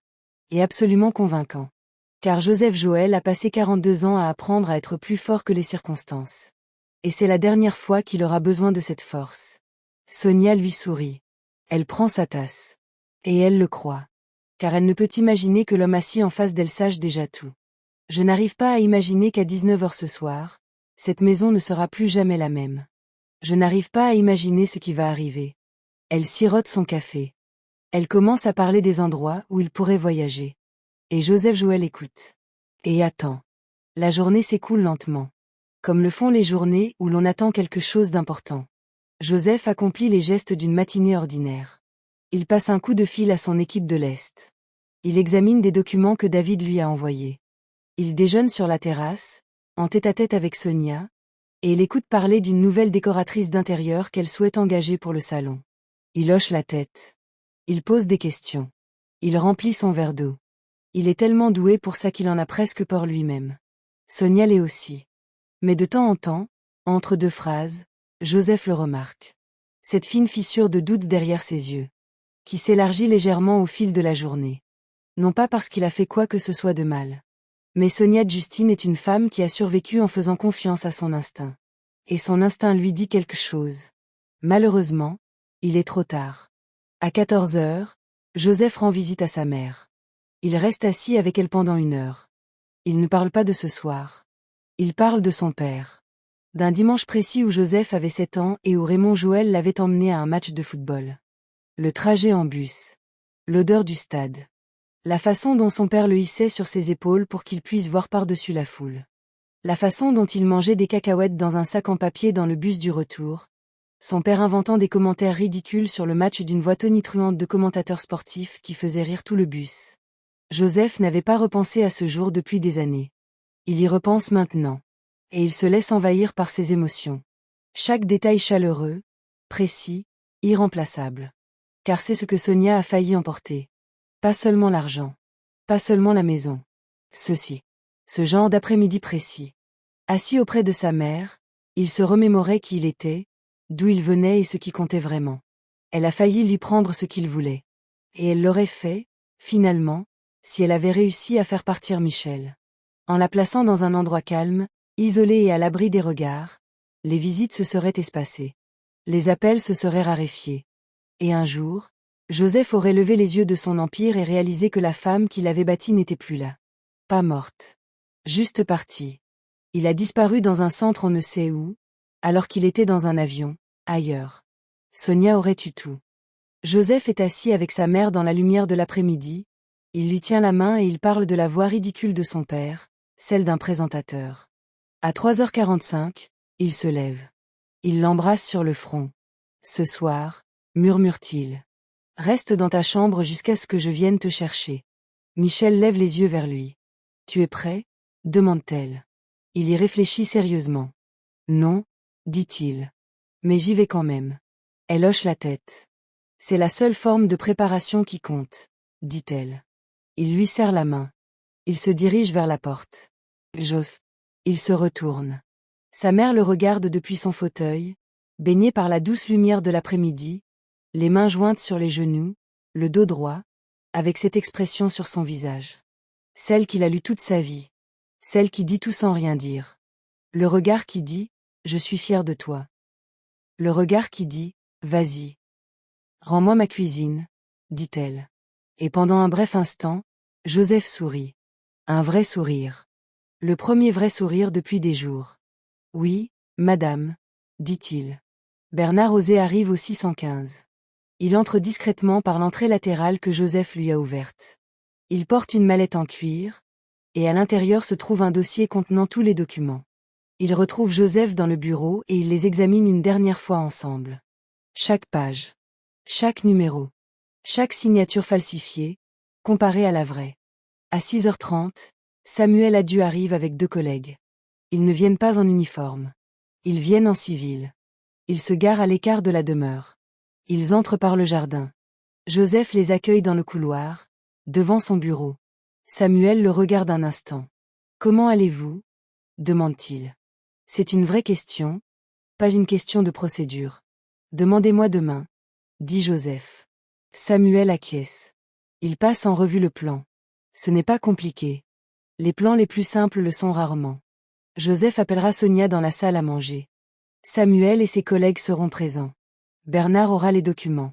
Et absolument convaincant. Car Joseph Joël a passé 42 ans à apprendre à être plus fort que les circonstances. Et c'est la dernière fois qu'il aura besoin de cette force. Sonia lui sourit. Elle prend sa tasse. Et elle le croit. Car elle ne peut imaginer que l'homme assis en face d'elle sache déjà tout. Je n'arrive pas à imaginer qu'à 19h ce soir, cette maison ne sera plus jamais la même. Je n'arrive pas à imaginer ce qui va arriver. Elle sirote son café. Elle commence à parler des endroits où il pourrait voyager. Et Joseph Joël écoute. Et attend. La journée s'écoule lentement. Comme le font les journées où l'on attend quelque chose d'important. Joseph accomplit les gestes d'une matinée ordinaire. Il passe un coup de fil à son équipe de l'Est. Il examine des documents que David lui a envoyés. Il déjeune sur la terrasse, en tête-à-tête avec Sonia, et il écoute parler d'une nouvelle décoratrice d'intérieur qu'elle souhaite engager pour le salon. Il hoche la tête. Il pose des questions. Il remplit son verre d'eau. Il est tellement doué pour ça qu'il en a presque peur lui-même. Sonia l'est aussi. Mais de temps en temps, entre 2 phrases, Joseph le remarque. Cette fine fissure de doute derrière ses yeux, qui s'élargit légèrement au fil de la journée. Non pas parce qu'il a fait quoi que ce soit de mal. Mais Sonia Justine est une femme qui a survécu en faisant confiance à son instinct. Et son instinct lui dit quelque chose. Malheureusement, il est trop tard. À 14h, Joseph rend visite à sa mère. Il reste assis avec elle pendant 1 heure. Il ne parle pas de ce soir. Il parle de son père. D'un dimanche précis où Joseph avait 7 ans et où Raymond Joël l'avait emmené à un match de football. Le trajet en bus. L'odeur du stade. La façon dont son père le hissait sur ses épaules pour qu'il puisse voir par-dessus la foule. La façon dont il mangeait des cacahuètes dans un sac en papier dans le bus du retour. Son père inventant des commentaires ridicules sur le match d'une voix tonitruante de commentateurs sportifs qui faisait rire tout le bus. Joseph n'avait pas repensé à ce jour depuis des années. Il y repense maintenant. Et il se laisse envahir par ses émotions. Chaque détail chaleureux, précis, irremplaçable. Car c'est ce que Sonia a failli emporter. Pas seulement l'argent. Pas seulement la maison. Ceci. Ce genre d'après-midi précis. Assis auprès de sa mère, il se remémorait qui il était, d'où il venait et ce qui comptait vraiment. Elle a failli lui prendre ce qu'il voulait. Et elle l'aurait fait, finalement, si elle avait réussi à faire partir Michel. En la plaçant dans un endroit calme, isolé et à l'abri des regards, les visites se seraient espacées. Les appels se seraient raréfiés. Et un jour, Joseph aurait levé les yeux de son empire et réalisé que la femme qu'il avait bâtie n'était plus là. Pas morte. Juste partie. Il a disparu dans un centre on ne sait où, alors qu'il était dans un avion, ailleurs. Sonia aurait eu tout. Joseph est assis avec sa mère dans la lumière de l'après-midi, il lui tient la main et il parle de la voix ridicule de son père, celle d'un présentateur. À 3h45, il se lève. Il l'embrasse sur le front. Ce soir, murmure-t-il. Reste dans ta chambre jusqu'à ce que je vienne te chercher. Michel lève les yeux vers lui. Tu es prêt ? Demande-t-elle. Il y réfléchit sérieusement. Non, dit-il. Mais j'y vais quand même. Elle hoche la tête. C'est la seule forme de préparation qui compte, dit-elle. Il lui serre la main. Il se dirige vers la porte. Joff. Il se retourne. Sa mère le regarde depuis son fauteuil, baigné par la douce lumière de l'après-midi, les mains jointes sur les genoux, le dos droit, avec cette expression sur son visage. Celle qu'il a lue toute sa vie. Celle qui dit tout sans rien dire. Le regard qui dit « Je suis fier de toi ». Le regard qui dit « Vas-y. Rends-moi ma cuisine », dit-elle. Et pendant un bref instant, Joseph sourit. Un vrai sourire. Le premier vrai sourire depuis des jours. Oui, madame, dit-il. Bernard Osé arrive au 615. Il entre discrètement par l'entrée latérale que Joseph lui a ouverte. Il porte une mallette en cuir, et à l'intérieur se trouve un dossier contenant tous les documents. Il retrouve Joseph dans le bureau et ils les examinent une dernière fois ensemble. Chaque page. Chaque numéro. Chaque signature falsifiée, comparée à la vraie. À 6h30, Samuel Adieu arrive avec 2 collègues. Ils ne viennent pas en uniforme. Ils viennent en civil. Ils se garent à l'écart de la demeure. Ils entrent par le jardin. Joseph les accueille dans le couloir, devant son bureau. Samuel le regarde un instant. « Comment allez-vous » demande-t-il. C'est une vraie question, pas une question de procédure. Demandez-moi demain, dit Joseph. Samuel acquiesce. Il passe en revue le plan. Ce n'est pas compliqué. Les plans les plus simples le sont rarement. Joseph appellera Sonia dans la salle à manger. Samuel et ses collègues seront présents. Bernard aura les documents.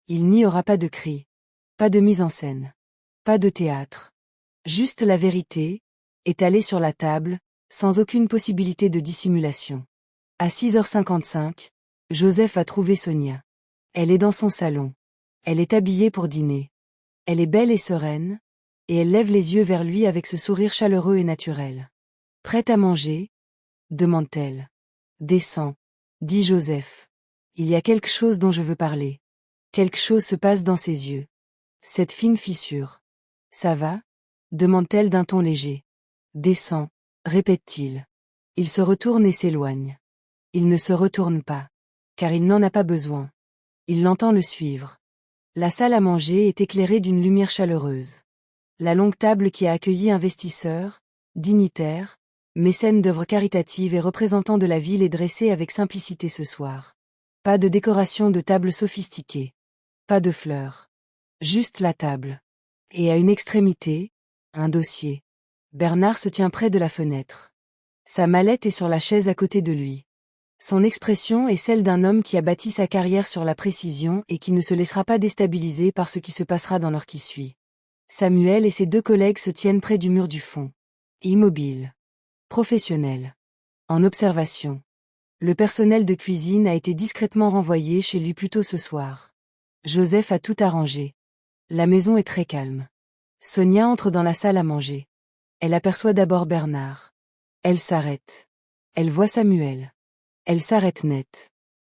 Il n'y aura pas de cris. Pas de mise en scène. Pas de théâtre. Juste la vérité, étalée sur la table, sans aucune possibilité de dissimulation. À 6h55, Joseph a trouvé Sonia. Elle est dans son salon. Elle est habillée pour dîner. Elle est belle et sereine, et elle lève les yeux vers lui avec ce sourire chaleureux et naturel. « Prête à manger » demande-t-elle. « Descends, » dit Joseph. Il y a quelque chose dont je veux parler. Quelque chose se passe dans ses yeux. Cette fine fissure. Ça va ? demande-t-elle d'un ton léger. Descends, répète-t-il. Il se retourne et s'éloigne. Il ne se retourne pas, car il n'en a pas besoin. Il l'entend le suivre. La salle à manger est éclairée d'une lumière chaleureuse. La longue table qui a accueilli investisseurs, dignitaires, mécènes d'œuvres caritatives et représentants de la ville est dressée avec simplicité ce soir. Pas de décoration de table sophistiquée. Pas de fleurs. Juste la table. Et à une extrémité, un dossier. Bernard se tient près de la fenêtre. Sa mallette est sur la chaise à côté de lui. Son expression est celle d'un homme qui a bâti sa carrière sur la précision et qui ne se laissera pas déstabiliser par ce qui se passera dans l'heure qui suit. Samuel et ses 2 collègues se tiennent près du mur du fond. Immobiles. Professionnels. En observation. Le personnel de cuisine a été discrètement renvoyé chez lui plus tôt ce soir. Joseph a tout arrangé. La maison est très calme. Sonia entre dans la salle à manger. Elle aperçoit d'abord Bernard. Elle s'arrête. Elle voit Samuel. Elle s'arrête net.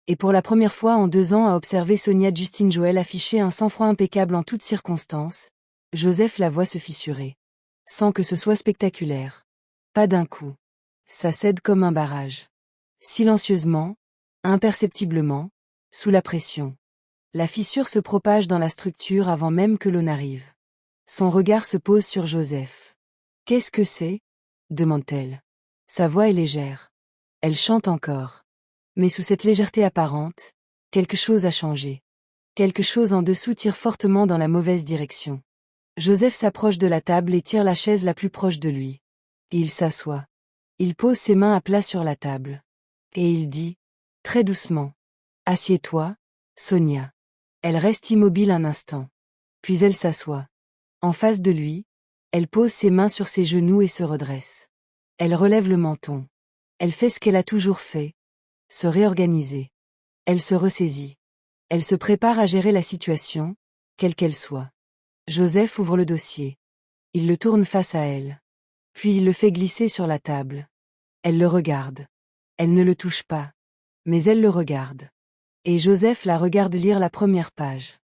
Et pour la première fois en 2 ans à observer Sonia Justine Joël afficher un sang-froid impeccable en toutes circonstances, Joseph la voit se fissurer. Sans que ce soit spectaculaire. Pas d'un coup. Ça cède comme un barrage. Silencieusement, imperceptiblement, sous la pression. La fissure se propage dans la structure avant même que l'eau n'arrive. Son regard se pose sur Joseph. « Qu'est-ce que c'est » demande-t-elle. Sa voix est légère. Elle chante encore. Mais sous cette légèreté apparente, quelque chose a changé. Quelque chose en dessous tire fortement dans la mauvaise direction. Joseph s'approche de la table et tire la chaise la plus proche de lui. Il s'assoit. Il pose ses mains à plat sur la table. Et il dit, très doucement, « Assieds-toi, Sonia. » Elle reste immobile un instant. Puis elle s'assoit. En face de lui, elle pose ses mains sur ses genoux et se redresse. Elle relève le menton. Elle fait ce qu'elle a toujours fait. Se réorganiser. Elle se ressaisit. Elle se prépare à gérer la situation, quelle qu'elle soit. Joseph ouvre le dossier. Il le tourne face à elle. Puis il le fait glisser sur la table. Elle le regarde. Elle ne le touche pas. Mais elle le regarde. Et Joseph la regarde lire la première page.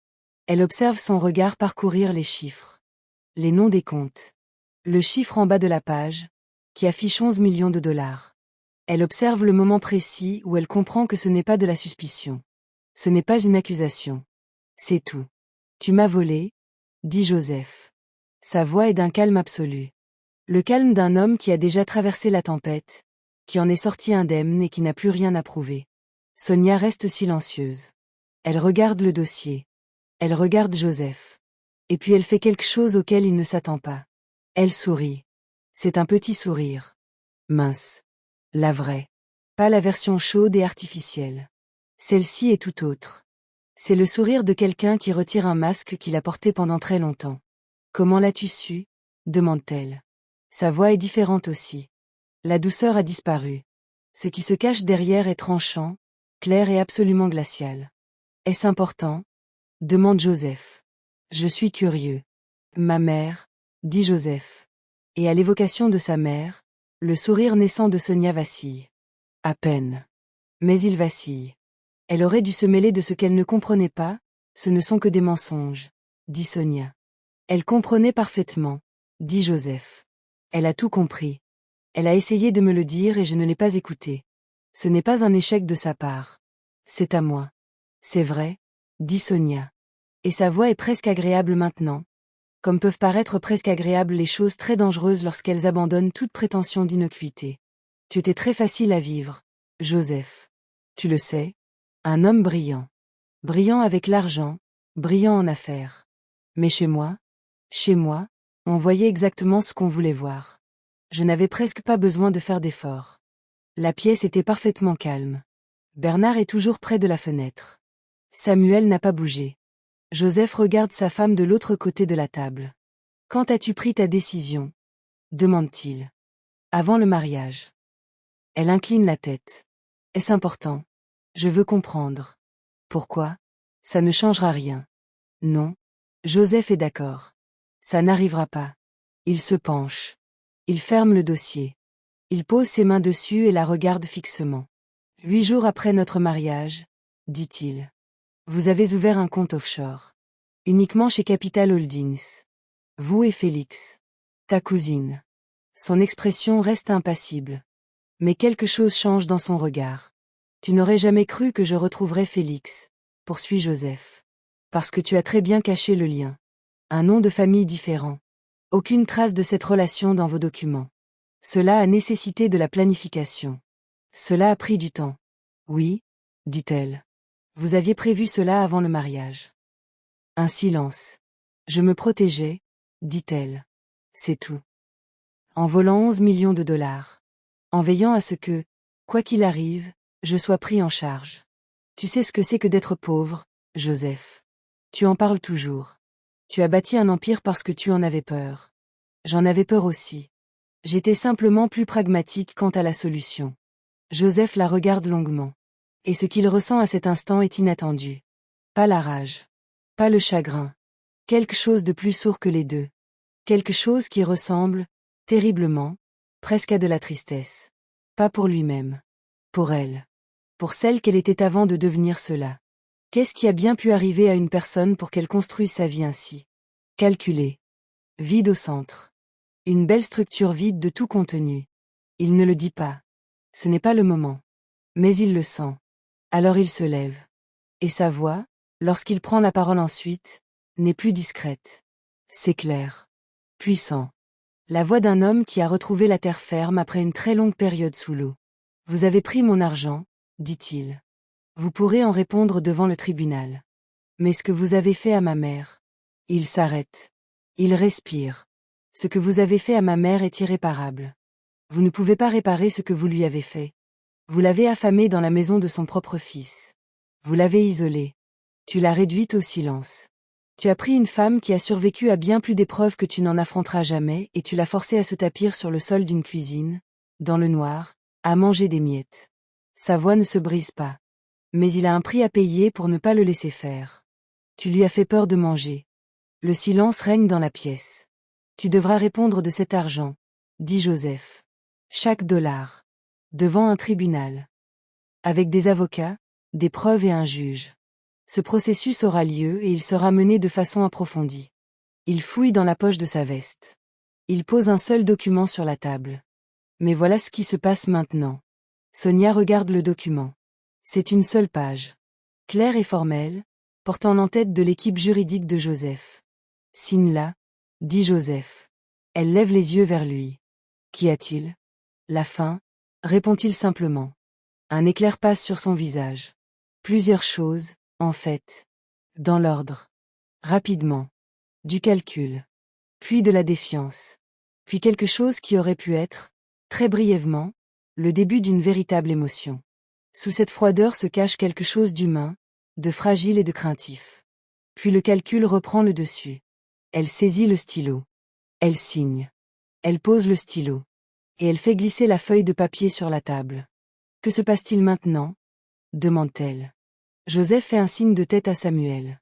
Elle observe son regard parcourir les chiffres. Les noms des comptes. Le chiffre en bas de la page, qui affiche 11 millions de dollars. Elle observe le moment précis où elle comprend que ce n'est pas de la suspicion. Ce n'est pas une accusation. C'est tout. Tu m'as volé, dit Joseph. Sa voix est d'un calme absolu. Le calme d'un homme qui a déjà traversé la tempête, qui en est sorti indemne et qui n'a plus rien à prouver. Sonia reste silencieuse. Elle regarde le dossier. Elle regarde Joseph. Et puis elle fait quelque chose auquel il ne s'attend pas. Elle sourit. C'est un petit sourire. Mince. La vraie. Pas la version chaude et artificielle. Celle-ci est tout autre. C'est le sourire de quelqu'un qui retire un masque qu'il a porté pendant très longtemps. Comment l'as-tu su ? Demande-t-elle. Sa voix est différente aussi. La douceur a disparu. Ce qui se cache derrière est tranchant, clair et absolument glacial. Est-ce important ? Demande Joseph. Je suis curieux. Ma mère, dit Joseph. Et à l'évocation de sa mère, le sourire naissant de Sonia vacille. À peine. Mais il vacille. Elle aurait dû se mêler de ce qu'elle ne comprenait pas, ce ne sont que des mensonges, dit Sonia. Elle comprenait parfaitement, dit Joseph. Elle a tout compris. Elle a essayé de me le dire et je ne l'ai pas écouté. Ce n'est pas un échec de sa part. C'est à moi. C'est vrai, dit Sonia. Et sa voix est presque agréable maintenant. Comme peuvent paraître presque agréables les choses très dangereuses lorsqu'elles abandonnent toute prétention d'innocuité. Tu étais très facile à vivre, Joseph. Tu le sais. Un homme brillant. Brillant avec l'argent, brillant en affaires. Mais chez moi, on voyait exactement ce qu'on voulait voir. Je n'avais presque pas besoin de faire d'efforts. La pièce était parfaitement calme. Bernard est toujours près de la fenêtre. Samuel n'a pas bougé. Joseph regarde sa femme de l'autre côté de la table. Quand as-tu pris ta décision ? Demande-t-il. Avant le mariage. Elle incline la tête. Est-ce important ? Je veux comprendre. Pourquoi ? Ça ne changera rien. Non. Joseph est d'accord. Ça n'arrivera pas. Il se penche. Il ferme le dossier. Il pose ses mains dessus et la regarde fixement. 8 jours après notre mariage, dit-il. Vous avez ouvert un compte offshore. Uniquement chez Capital Holdings. Vous et Félix. Ta cousine. Son expression reste impassible. Mais quelque chose change dans son regard. Tu n'aurais jamais cru que je retrouverais Félix, poursuit Joseph. Parce que tu as très bien caché le lien. Un nom de famille différent. Aucune trace de cette relation dans vos documents. Cela a nécessité de la planification. Cela a pris du temps. Oui, dit-elle. Vous aviez prévu cela avant le mariage. Un silence. Je me protégeais, dit-elle. C'est tout. En volant 11 millions de dollars. En veillant à ce que, quoi qu'il arrive, je sois pris en charge. Tu sais ce que c'est que d'être pauvre, Joseph. Tu en parles toujours. Tu as bâti un empire parce que tu en avais peur. J'en avais peur aussi. J'étais simplement plus pragmatique quant à la solution. Joseph la regarde longuement. Et ce qu'il ressent à cet instant est inattendu. Pas la rage. Pas le chagrin. Quelque chose de plus sourd que les deux. Quelque chose qui ressemble, terriblement, presque à de la tristesse. Pas pour lui-même. Pour elle. Pour celle qu'elle était avant de devenir cela. Qu'est-ce qui a bien pu arriver à une personne pour qu'elle construise sa vie ainsi? Calculé. Vide au centre. Une belle structure vide de tout contenu. Il ne le dit pas. Ce n'est pas le moment. Mais il le sent. Alors il se lève. Et sa voix, lorsqu'il prend la parole ensuite, n'est plus discrète. C'est clair. Puissant. La voix d'un homme qui a retrouvé la terre ferme après une très longue période sous l'eau. Vous avez pris mon argent, dit-il. Vous pourrez en répondre devant le tribunal. Mais ce que vous avez fait à ma mère. Il s'arrête. Il respire. Ce que vous avez fait à ma mère est irréparable. Vous ne pouvez pas réparer ce que vous lui avez fait. Vous l'avez affamée dans la maison de son propre fils. Vous l'avez isolée. Tu l'as réduite au silence. Tu as pris une femme qui a survécu à bien plus d'épreuves que tu n'en affronteras jamais et tu l'as forcée à se tapir sur le sol d'une cuisine, dans le noir, à manger des miettes. Sa voix ne se brise pas. Mais il a un prix à payer pour ne pas le laisser faire. Tu lui as fait peur de manger. Le silence règne dans la pièce. Tu devras répondre de cet argent, dit Joseph. Chaque dollar. Devant un tribunal. Avec des avocats, des preuves et un juge. Ce processus aura lieu et il sera mené de façon approfondie. Il fouille dans la poche de sa veste. Il pose un seul document sur la table. Mais voilà ce qui se passe maintenant. Sonia regarde le document. C'est une seule page. Claire et formelle, portant l'entête de l'équipe juridique de Joseph. Signe là, dit Joseph. Elle lève les yeux vers lui. Qu'y a-t-il? La fin, répond-il simplement. Un éclair passe sur son visage. Plusieurs choses, en fait. Dans l'ordre. Rapidement. Du calcul. Puis de la défiance. Puis quelque chose qui aurait pu être, très brièvement, le début d'une véritable émotion. Sous cette froideur se cache quelque chose d'humain, de fragile et de craintif. Puis le calcul reprend le dessus. Elle saisit le stylo. Elle signe. Elle pose le stylo. Et elle fait glisser la feuille de papier sur la table. Que se passe-t-il maintenant? Demande-t-elle. Joseph fait un signe de tête à Samuel.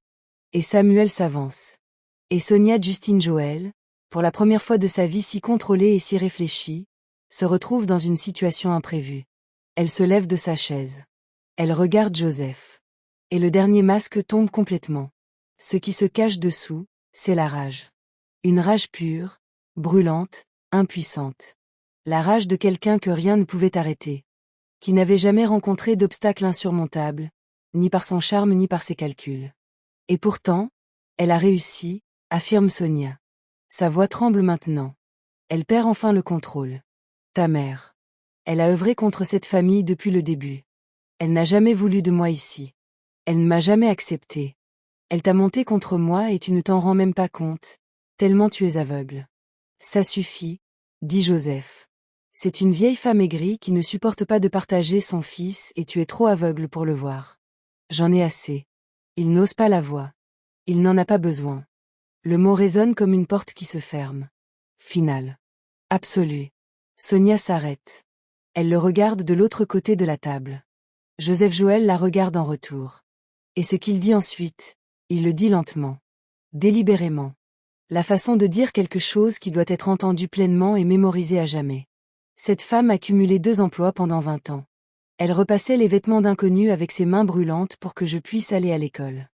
Et Samuel s'avance. Et Sonia Justine Joël, pour la première fois de sa vie si contrôlée et si réfléchie, se retrouve dans une situation imprévue. Elle se lève de sa chaise. Elle regarde Joseph. Et le dernier masque tombe complètement. Ce qui se cache dessous, c'est la rage. Une rage pure, brûlante, impuissante. La rage de quelqu'un que rien ne pouvait arrêter. Qui n'avait jamais rencontré d'obstacle insurmontable, ni par son charme ni par ses calculs. Et pourtant, elle a réussi, affirme Sonia. Sa voix tremble maintenant. Elle perd enfin le contrôle. Ta mère. Elle a œuvré contre cette famille depuis le début. Elle n'a jamais voulu de moi ici. Elle ne m'a jamais accepté. Elle t'a monté contre moi et tu ne t'en rends même pas compte, tellement tu es aveugle. Ça suffit, dit Joseph. C'est une vieille femme aigrie qui ne supporte pas de partager son fils et tu es trop aveugle pour le voir. J'en ai assez. Il n'ose pas la voix. Il n'en a pas besoin. Le mot résonne comme une porte qui se ferme. Final. Absolu. Sonia s'arrête. Elle le regarde de l'autre côté de la table. Joseph Joël la regarde en retour. Et ce qu'il dit ensuite, il le dit lentement. Délibérément. La façon de dire quelque chose qui doit être entendu pleinement et mémorisé à jamais. Cette femme a cumulé 2 emplois pendant 20 ans. Elle repassait les vêtements d'inconnus avec ses mains brûlantes pour que je puisse aller à l'école.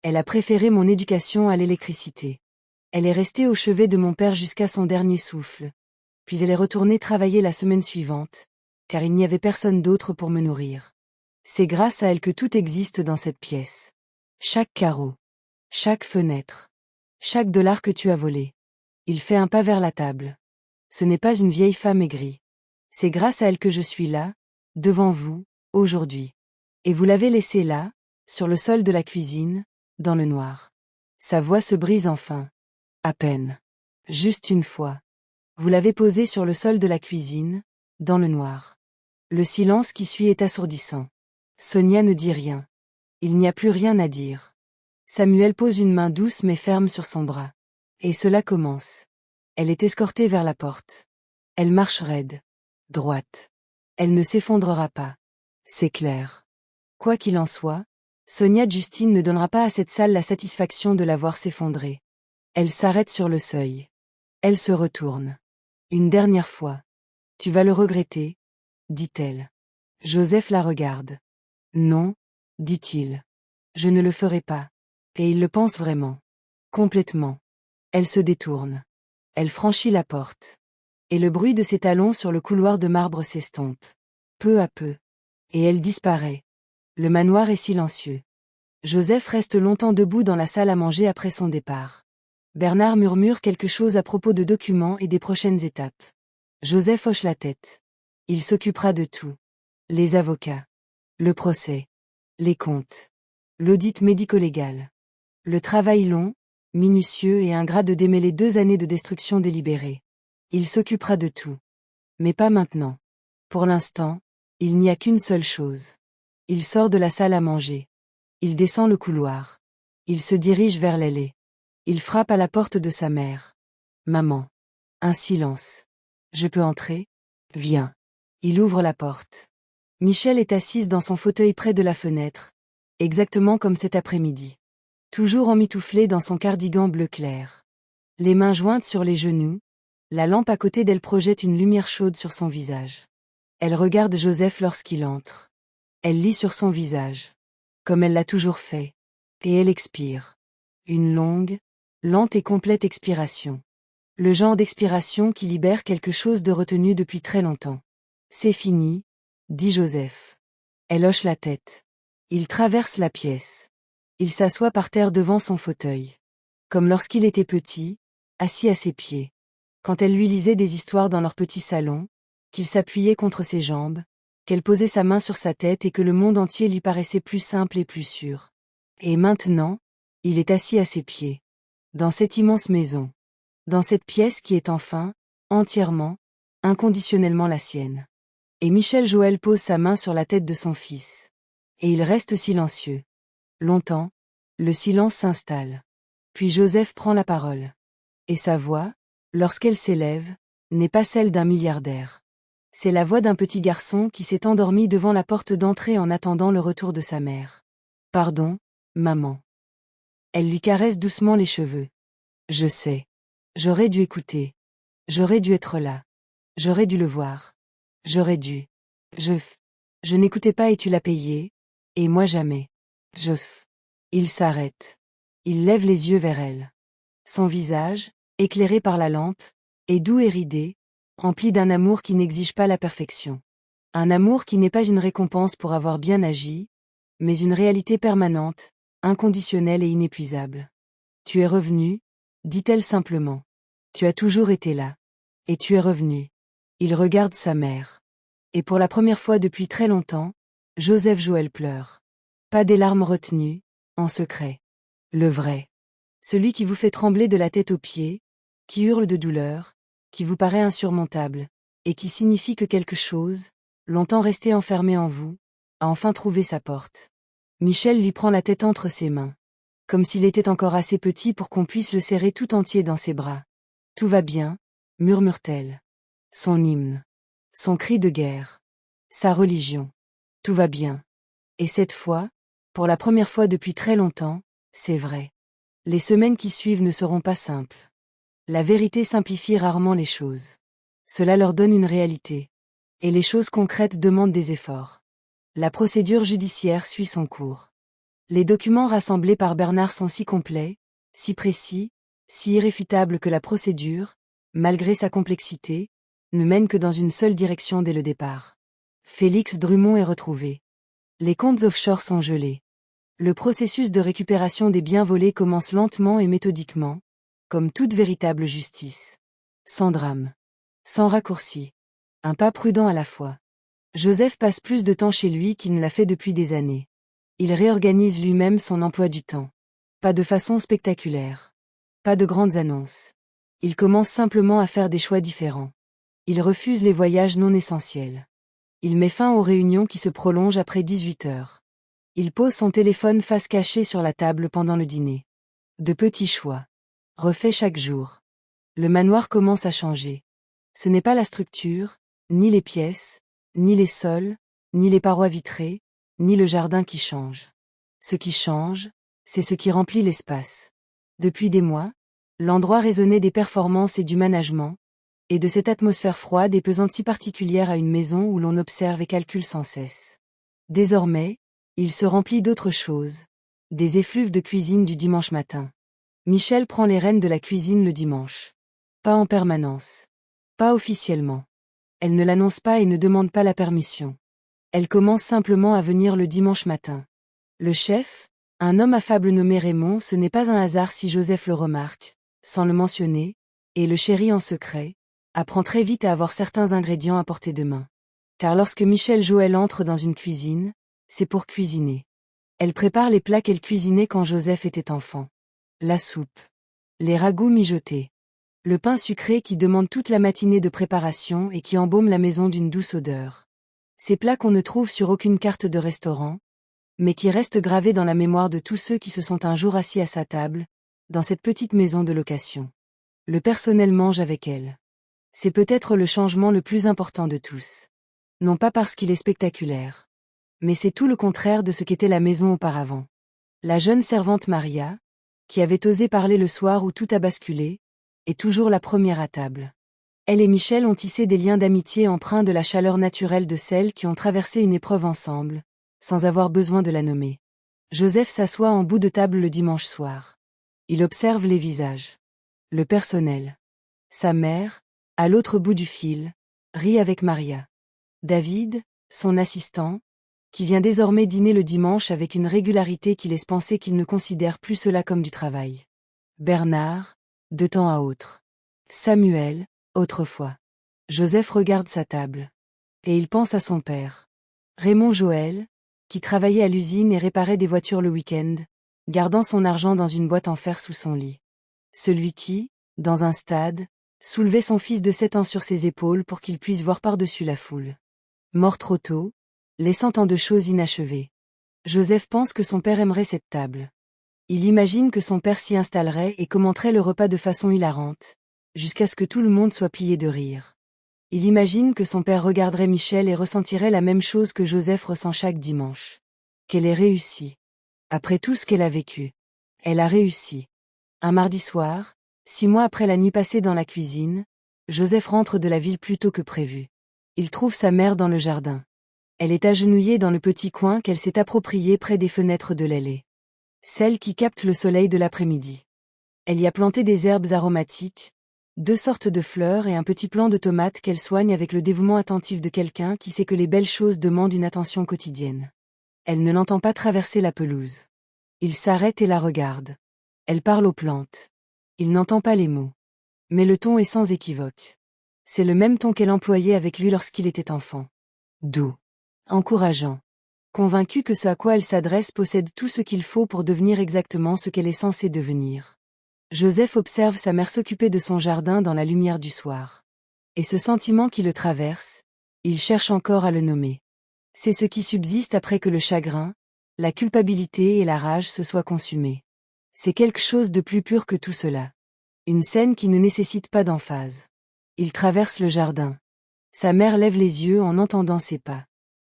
Elle a préféré mon éducation à l'électricité. Elle est restée au chevet de mon père jusqu'à son dernier souffle. Puis elle est retournée travailler la semaine suivante, car il n'y avait personne d'autre pour me nourrir. C'est grâce à elle que tout existe dans cette pièce. Chaque carreau. Chaque fenêtre. Chaque dollar que tu as volé. Il fait un pas vers la table. Ce n'est pas une vieille femme aigrie. C'est grâce à elle que je suis là, devant vous, aujourd'hui. Et vous l'avez laissée là, sur le sol de la cuisine, dans le noir. Sa voix se brise enfin. À peine. Juste une fois. Vous l'avez posée sur le sol de la cuisine, dans le noir. Le silence qui suit est assourdissant. Sonia ne dit rien. Il n'y a plus rien à dire. Samuel pose une main douce mais ferme sur son bras. Et cela commence. Elle est escortée vers la porte. Elle marche raide. Droite. Elle ne s'effondrera pas. C'est clair. Quoi qu'il en soit, Sonia Justine ne donnera pas à cette salle la satisfaction de la voir s'effondrer. Elle s'arrête sur le seuil. Elle se retourne. Une dernière fois. Tu vas le regretter, dit-elle. Joseph la regarde. Non, dit-il. Je ne le ferai pas. Et il le pense vraiment. Complètement. Elle se détourne. Elle franchit la porte. Et le bruit de ses talons sur le couloir de marbre s'estompe. Peu à peu. Et elle disparaît. Le manoir est silencieux. Joseph reste longtemps debout dans la salle à manger après son départ. Bernard murmure quelque chose à propos de documents et des prochaines étapes. Joseph hoche la tête. Il s'occupera de tout. Les avocats. Le procès. Les comptes. L'audit médico-légal. Le travail long, minutieux et ingrat de démêler 2 années de destruction délibérée. Il s'occupera de tout. Mais pas maintenant. Pour l'instant, il n'y a qu'une seule chose. Il sort de la salle à manger. Il descend le couloir. Il se dirige vers l'allée. Il frappe à la porte de sa mère. Maman. Un silence. Je peux entrer? Viens. Il ouvre la porte. Michel est assise dans son fauteuil près de la fenêtre, exactement comme cet après-midi. Toujours emmitouflée dans son cardigan bleu clair. Les mains jointes sur les genoux, la lampe à côté d'elle projette une lumière chaude sur son visage. Elle regarde Joseph lorsqu'il entre. Elle lit sur son visage. Comme elle l'a toujours fait. Et elle expire. Une longue, lente et complète expiration. Le genre d'expiration qui libère quelque chose de retenu depuis très longtemps. C'est fini, dit Joseph. Elle hoche la tête. Il traverse la pièce. Il s'assoit par terre devant son fauteuil. Comme lorsqu'il était petit, assis à ses pieds. Quand elle lui lisait des histoires dans leur petit salon, qu'il s'appuyait contre ses jambes, qu'elle posait sa main sur sa tête et que le monde entier lui paraissait plus simple et plus sûr. Et maintenant, il est assis à ses pieds. Dans cette immense maison. Dans cette pièce qui est enfin, entièrement, inconditionnellement la sienne. Et Michel Joël pose sa main sur la tête de son fils. Et il reste silencieux. Longtemps, le silence s'installe. Puis Joseph prend la parole. Et sa voix, lorsqu'elle s'élève, n'est pas celle d'un milliardaire. C'est la voix d'un petit garçon qui s'est endormi devant la porte d'entrée en attendant le retour de sa mère. Pardon, maman. Elle lui caresse doucement les cheveux. Je sais. J'aurais dû écouter. J'aurais dû être là. J'aurais dû le voir. J'aurais dû. Je n'écoutais pas et tu l'as payé. Et moi jamais. Il s'arrête. Il lève les yeux vers elle. Son visage, éclairé par la lampe, est doux et ridé, empli d'un amour qui n'exige pas la perfection. Un amour qui n'est pas une récompense pour avoir bien agi, mais une réalité permanente, inconditionnelle et inépuisable. Tu es revenu, dit-elle simplement. Tu as toujours été là. Et tu es revenu. Il regarde sa mère. Et pour la première fois depuis très longtemps, Joseph Joël pleure. Pas des larmes retenues, en secret. Le vrai. Celui qui vous fait trembler de la tête aux pieds, qui hurle de douleur, qui vous paraît insurmontable, et qui signifie que quelque chose, longtemps resté enfermé en vous, a enfin trouvé sa porte. Michel lui prend la tête entre ses mains. Comme s'il était encore assez petit pour qu'on puisse le serrer tout entier dans ses bras. Tout va bien, murmure-t-elle. Son hymne. Son cri de guerre. Sa religion. Tout va bien. Et cette fois, pour la première fois depuis très longtemps, c'est vrai. Les semaines qui suivent ne seront pas simples. La vérité simplifie rarement les choses. Cela leur donne une réalité. Et les choses concrètes demandent des efforts. La procédure judiciaire suit son cours. Les documents rassemblés par Bernard sont si complets, si précis, si irréfutables que la procédure, malgré sa complexité, ne mène que dans une seule direction dès le départ. Félix Drummond est retrouvé. Les comptes offshore sont gelés. Le processus de récupération des biens volés commence lentement et méthodiquement, comme toute véritable justice. Sans drame. Sans raccourci. Un pas prudent à la fois. Joseph passe plus de temps chez lui qu'il ne l'a fait depuis des années. Il réorganise lui-même son emploi du temps. Pas de façon spectaculaire. Pas de grandes annonces. Il commence simplement à faire des choix différents. Il refuse les voyages non essentiels. Il met fin aux réunions qui se prolongent après 18 heures. Il pose son téléphone face cachée sur la table pendant le dîner. De petits choix. Refait chaque jour. Le manoir commence à changer. Ce n'est pas la structure, ni les pièces, ni les sols, ni les parois vitrées, ni le jardin qui changent. Ce qui change, c'est ce qui remplit l'espace. Depuis des mois, l'endroit résonnait des performances et du management, et de cette atmosphère froide et pesante si particulière à une maison où l'on observe et calcule sans cesse. Désormais, il se remplit d'autres choses. Des effluves de cuisine du dimanche matin. Michel prend les rênes de la cuisine le dimanche. Pas en permanence. Pas officiellement. Elle ne l'annonce pas et ne demande pas la permission. Elle commence simplement à venir le dimanche matin. Le chef, un homme affable nommé Raymond, ce n'est pas un hasard si Joseph le remarque, sans le mentionner, et le chérit en secret, apprend très vite à avoir certains ingrédients à portée de main. Car lorsque Michel Joël entre dans une cuisine, c'est pour cuisiner. Elle prépare les plats qu'elle cuisinait quand Joseph était enfant. La soupe. Les ragoûts mijotés. Le pain sucré qui demande toute la matinée de préparation et qui embaume la maison d'une douce odeur. Ces plats qu'on ne trouve sur aucune carte de restaurant, mais qui restent gravés dans la mémoire de tous ceux qui se sont un jour assis à sa table, dans cette petite maison de location. Le personnel mange avec elle. C'est peut-être le changement le plus important de tous. Non pas parce qu'il est spectaculaire. Mais c'est tout le contraire de ce qu'était la maison auparavant. La jeune servante Maria, qui avait osé parler le soir où tout a basculé, est toujours la première à table. Elle et Michel ont tissé des liens d'amitié empreints de la chaleur naturelle de celles qui ont traversé une épreuve ensemble, sans avoir besoin de la nommer. Joseph s'assoit en bout de table le dimanche soir. Il observe les visages. Le personnel. Sa mère, à l'autre bout du fil, rit avec Maria. David, son assistant, qui vient désormais dîner le dimanche avec une régularité qui laisse penser qu'il ne considère plus cela comme du travail. Bernard, de temps à autre. Samuel, autrefois. Joseph regarde sa table. Et il pense à son père. Raymond Joël, qui travaillait à l'usine et réparait des voitures le week-end, gardant son argent dans une boîte en fer sous son lit. Celui qui, dans un stade, soulevait son fils de 7 ans sur ses épaules pour qu'il puisse voir par-dessus la foule. Mort trop tôt, laissant tant de choses inachevées. Joseph pense que son père aimerait cette table. Il imagine que son père s'y installerait et commenterait le repas de façon hilarante, jusqu'à ce que tout le monde soit plié de rire. Il imagine que son père regarderait Michel et ressentirait la même chose que Joseph ressent chaque dimanche. Qu'elle ait réussi. Après tout ce qu'elle a vécu. Elle a réussi. Un mardi soir, 6 mois après la nuit passée dans la cuisine, Joseph rentre de la ville plus tôt que prévu. Il trouve sa mère dans le jardin. Elle est agenouillée dans le petit coin qu'elle s'est approprié près des fenêtres de l'ailée. Celle qui capte le soleil de l'après-midi. Elle y a planté des herbes aromatiques, 2 sortes de fleurs et un petit plant de tomates qu'elle soigne avec le dévouement attentif de quelqu'un qui sait que les belles choses demandent une attention quotidienne. Elle ne l'entend pas traverser la pelouse. Il s'arrête et la regarde. Elle parle aux plantes. Il n'entend pas les mots. Mais le ton est sans équivoque. C'est le même ton qu'elle employait avec lui lorsqu'il était enfant. Doux. Encourageant. Convaincu que ce à quoi elle s'adresse possède tout ce qu'il faut pour devenir exactement ce qu'elle est censée devenir. Joseph observe sa mère s'occuper de son jardin dans la lumière du soir. Et ce sentiment qui le traverse, il cherche encore à le nommer. C'est ce qui subsiste après que le chagrin, la culpabilité et la rage se soient consumés. C'est quelque chose de plus pur que tout cela. Une scène qui ne nécessite pas d'emphase. Il traverse le jardin. Sa mère lève les yeux en entendant ses pas.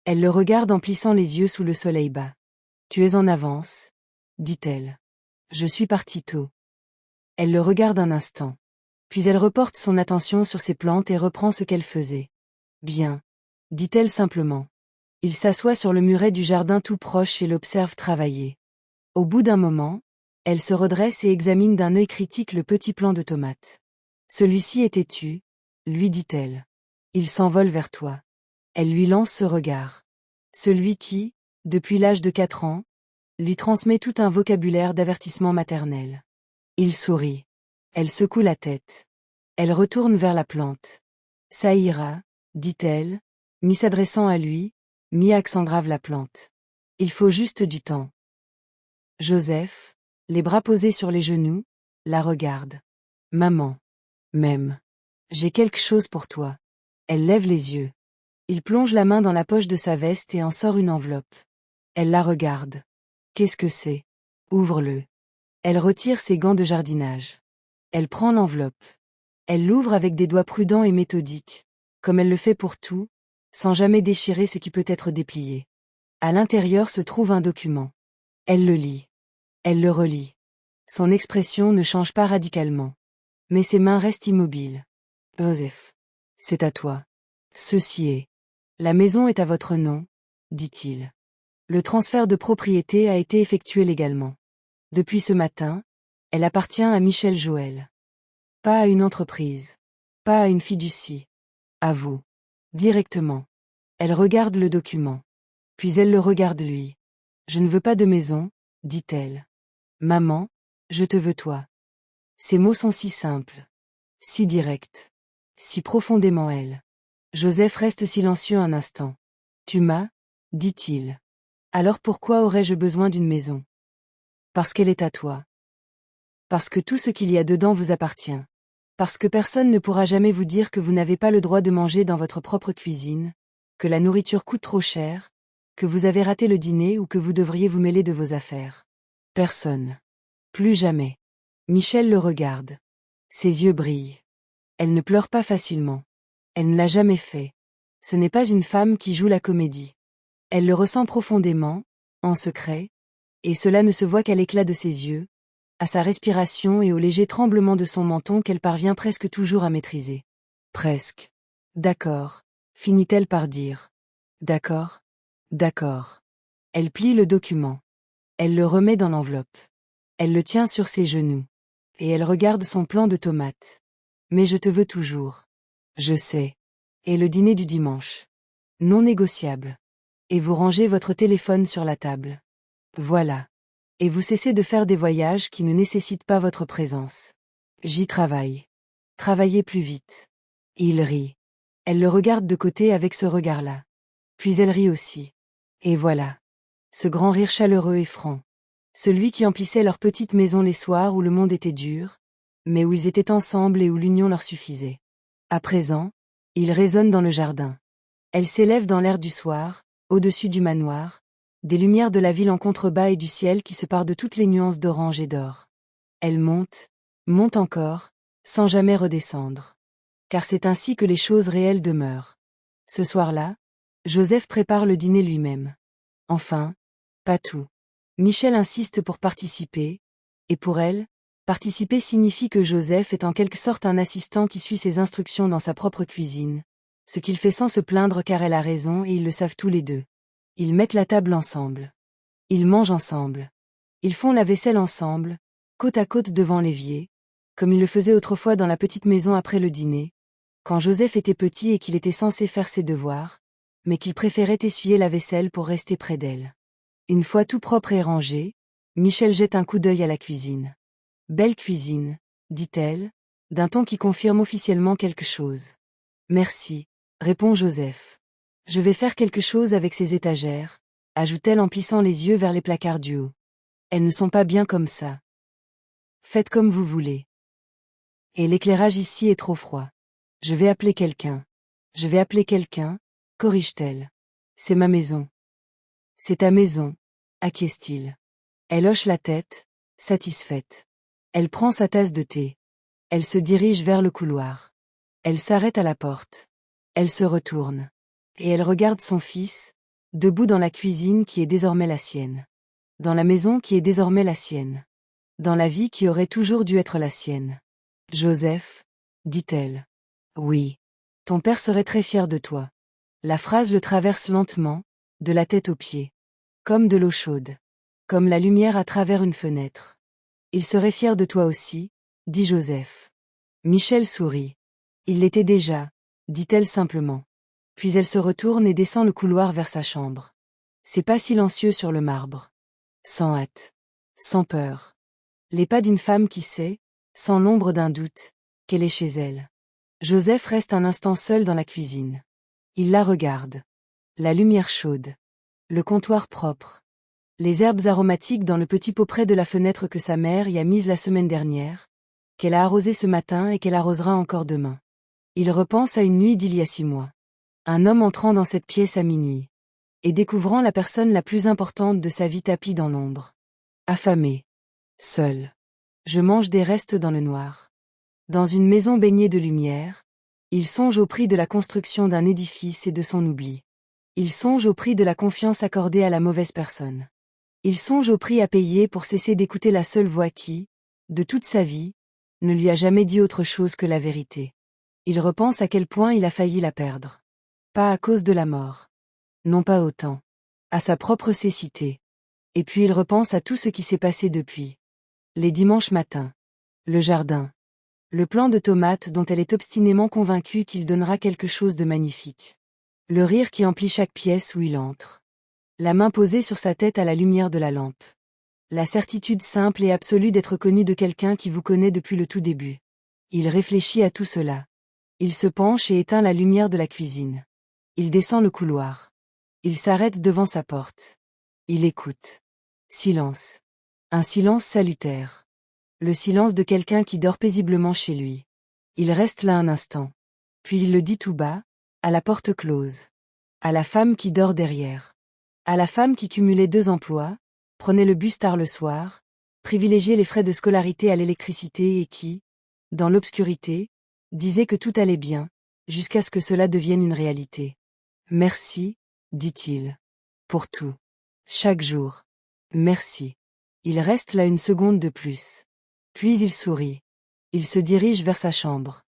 Elle le regarde en plissant les yeux sous le soleil bas. « Tu es en avance, » dit-elle. « Je suis partie tôt. » Elle le regarde un instant. Puis elle reporte son attention sur ses plantes et reprend ce qu'elle faisait. « Bien, » dit-elle simplement. Il s'assoit sur le muret du jardin tout proche et l'observe travailler. Au bout d'un moment, elle se redresse et examine d'un œil critique le petit plant de tomates. « Celui-ci est têtu, » lui dit-elle. « Il s'envole vers toi. » Elle lui lance ce regard. Celui qui, depuis l'âge de 4 ans, lui transmet tout un vocabulaire d'avertissement maternel. Il sourit. Elle secoue la tête. Elle retourne vers la plante. « Ça ira, » dit-elle, mi-s'adressant à lui, mi-accent grave la plante. « Il faut juste du temps. » Joseph, les bras posés sur les genoux, la regarde. « Maman. Même. J'ai quelque chose pour toi. » Elle lève les yeux. Il plonge la main dans la poche de sa veste et en sort une enveloppe. Elle la regarde. Qu'est-ce que c'est? Ouvre-le. Elle retire ses gants de jardinage. Elle prend l'enveloppe. Elle l'ouvre avec des doigts prudents et méthodiques, comme elle le fait pour tout, sans jamais déchirer ce qui peut être déplié. À l'intérieur se trouve un document. Elle le lit. Elle le relit. Son expression ne change pas radicalement. Mais ses mains restent immobiles. Joseph. C'est à toi. Ceci est. La maison est à votre nom, dit-il. Le transfert de propriété a été effectué légalement. Depuis ce matin, elle appartient à Michel Joël. Pas à une entreprise. Pas à une fiducie. À vous. Directement. Elle regarde le document. Puis elle le regarde lui. Je ne veux pas de maison, dit-elle. Maman, je te veux toi. Ces mots sont si simples. Si directs. Si profondément elle. Joseph reste silencieux un instant. Tu m'as, dit-il. Alors pourquoi aurais-je besoin d'une maison? Parce qu'elle est à toi. Parce que tout ce qu'il y a dedans vous appartient. Parce que personne ne pourra jamais vous dire que vous n'avez pas le droit de manger dans votre propre cuisine, que la nourriture coûte trop cher, que vous avez raté le dîner ou que vous devriez vous mêler de vos affaires. Personne. Plus jamais. Michel le regarde. Ses yeux brillent. Elle ne pleure pas facilement. Elle ne l'a jamais fait. Ce n'est pas une femme qui joue la comédie. Elle le ressent profondément, en secret, et cela ne se voit qu'à l'éclat de ses yeux, à sa respiration et au léger tremblement de son menton qu'elle parvient presque toujours à maîtriser. Presque. D'accord, finit-elle par dire. D'accord. D'accord. Elle plie le document. Elle le remet dans l'enveloppe. Elle le tient sur ses genoux. Et elle regarde son plan de tomates. Mais je te veux toujours. Je sais. Et le dîner du dimanche. Non négociable. Et vous rangez votre téléphone sur la table. Voilà. Et vous cessez de faire des voyages qui ne nécessitent pas votre présence. J'y travaille. Travaillez plus vite. Il rit. Elle le regarde de côté avec ce regard-là. Puis elle rit aussi. Et voilà. Ce grand rire chaleureux et franc. Celui qui emplissait leur petite maison les soirs où le monde était dur, mais où ils étaient ensemble et où l'union leur suffisait. À présent, il résonne dans le jardin. Elle s'élève dans l'air du soir, au-dessus du manoir, des lumières de la ville en contrebas et du ciel qui se part de toutes les nuances d'orange et d'or. Elle monte, monte encore, sans jamais redescendre. Car c'est ainsi que les choses réelles demeurent. Ce soir-là, Joseph prépare le dîner lui-même. Enfin, pas tout. Michel insiste pour participer, et pour elle, participer signifie que Joseph est en quelque sorte un assistant qui suit ses instructions dans sa propre cuisine, ce qu'il fait sans se plaindre car elle a raison et ils le savent tous les deux. Ils mettent la table ensemble. Ils mangent ensemble. Ils font la vaisselle ensemble, côte à côte devant l'évier, comme ils le faisaient autrefois dans la petite maison après le dîner, quand Joseph était petit et qu'il était censé faire ses devoirs, mais qu'il préférait essuyer la vaisselle pour rester près d'elle. Une fois tout propre et rangé, Michel jette un coup d'œil à la cuisine. Belle cuisine, dit-elle, d'un ton qui confirme officiellement quelque chose. Merci, répond Joseph. Je vais faire quelque chose avec ces étagères, ajoute-t-elle en plissant les yeux vers les placards du haut. Elles ne sont pas bien comme ça. Faites comme vous voulez. Et l'éclairage ici est trop froid. Je vais appeler quelqu'un. Je vais appeler quelqu'un, corrige-t-elle. C'est ma maison. C'est ta maison, acquiesce-t-il. Elle hoche la tête, satisfaite. Elle prend sa tasse de thé. Elle se dirige vers le couloir. Elle s'arrête à la porte. Elle se retourne. Et elle regarde son fils, debout dans la cuisine qui est désormais la sienne. Dans la maison qui est désormais la sienne. Dans la vie qui aurait toujours dû être la sienne. Joseph, dit-elle. Oui. Ton père serait très fier de toi. La phrase le traverse lentement, de la tête aux pieds. Comme de l'eau chaude. Comme la lumière à travers une fenêtre. Il serait fier de toi aussi, dit Joseph. Michel sourit. Il l'était déjà, dit-elle simplement. Puis elle se retourne et descend le couloir vers sa chambre. Ses pas silencieux sur le marbre. Sans hâte. Sans peur. Les pas d'une femme qui sait, sans l'ombre d'un doute, qu'elle est chez elle. Joseph reste un instant seul dans la cuisine. Il la regarde. La lumière chaude. Le comptoir propre. Les herbes aromatiques dans le petit pot près de la fenêtre que sa mère y a mise la semaine dernière, qu'elle a arrosé ce matin et qu'elle arrosera encore demain. Il repense à une nuit d'il y a 6 mois. Un homme entrant dans cette pièce à minuit. Et découvrant la personne la plus importante de sa vie tapie dans l'ombre. Affamé. Seul. Je mange des restes dans le noir. Dans une maison baignée de lumière, il songe au prix de la construction d'un édifice et de son oubli. Il songe au prix de la confiance accordée à la mauvaise personne. Il songe au prix à payer pour cesser d'écouter la seule voix qui, de toute sa vie, ne lui a jamais dit autre chose que la vérité. Il repense à quel point il a failli la perdre. Pas à cause de la mort. Non pas autant. À sa propre cécité. Et puis il repense à tout ce qui s'est passé depuis. Les dimanches matins. Le jardin. Le plant de tomates dont elle est obstinément convaincue qu'il donnera quelque chose de magnifique. Le rire qui emplit chaque pièce où il entre. La main posée sur sa tête à la lumière de la lampe. La certitude simple et absolue d'être connu de quelqu'un qui vous connaît depuis le tout début. Il réfléchit à tout cela. Il se penche et éteint la lumière de la cuisine. Il descend le couloir. Il s'arrête devant sa porte. Il écoute. Silence. Un silence salutaire. Le silence de quelqu'un qui dort paisiblement chez lui. Il reste là un instant. Puis il le dit tout bas, à la porte close. À la femme qui dort derrière. À la femme qui cumulait 2 emplois, prenait le bus tard le soir, privilégiait les frais de scolarité à l'électricité et qui, dans l'obscurité, disait que tout allait bien, jusqu'à ce que cela devienne une réalité. Merci, dit-il. Pour tout. Chaque jour. Merci. Il reste là une seconde de plus. Puis il sourit. Il se dirige vers sa chambre.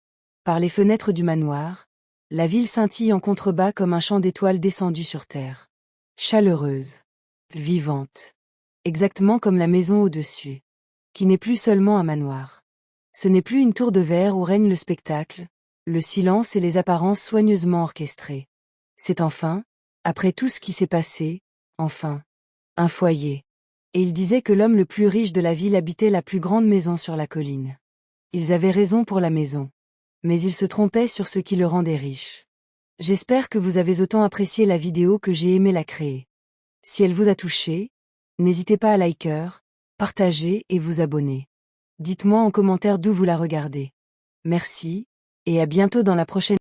Par les fenêtres du manoir, la ville scintille en contrebas comme un champ d'étoiles descendu sur terre. Chaleureuse. Vivante. Exactement comme la maison au-dessus. Qui n'est plus seulement un manoir. Ce n'est plus une tour de verre où règne le spectacle, le silence et les apparences soigneusement orchestrées. C'est enfin, après tout ce qui s'est passé, enfin, un foyer. Et il disait que l'homme le plus riche de la ville habitait la plus grande maison sur la colline. Ils avaient raison pour la maison. Mais ils se trompaient sur ce qui le rendait riche. J'espère que vous avez autant apprécié la vidéo que j'ai aimé la créer. Si elle vous a touché, n'hésitez pas à liker, partager et vous abonner. Dites-moi en commentaire d'où vous la regardez. Merci, et à bientôt dans la prochaine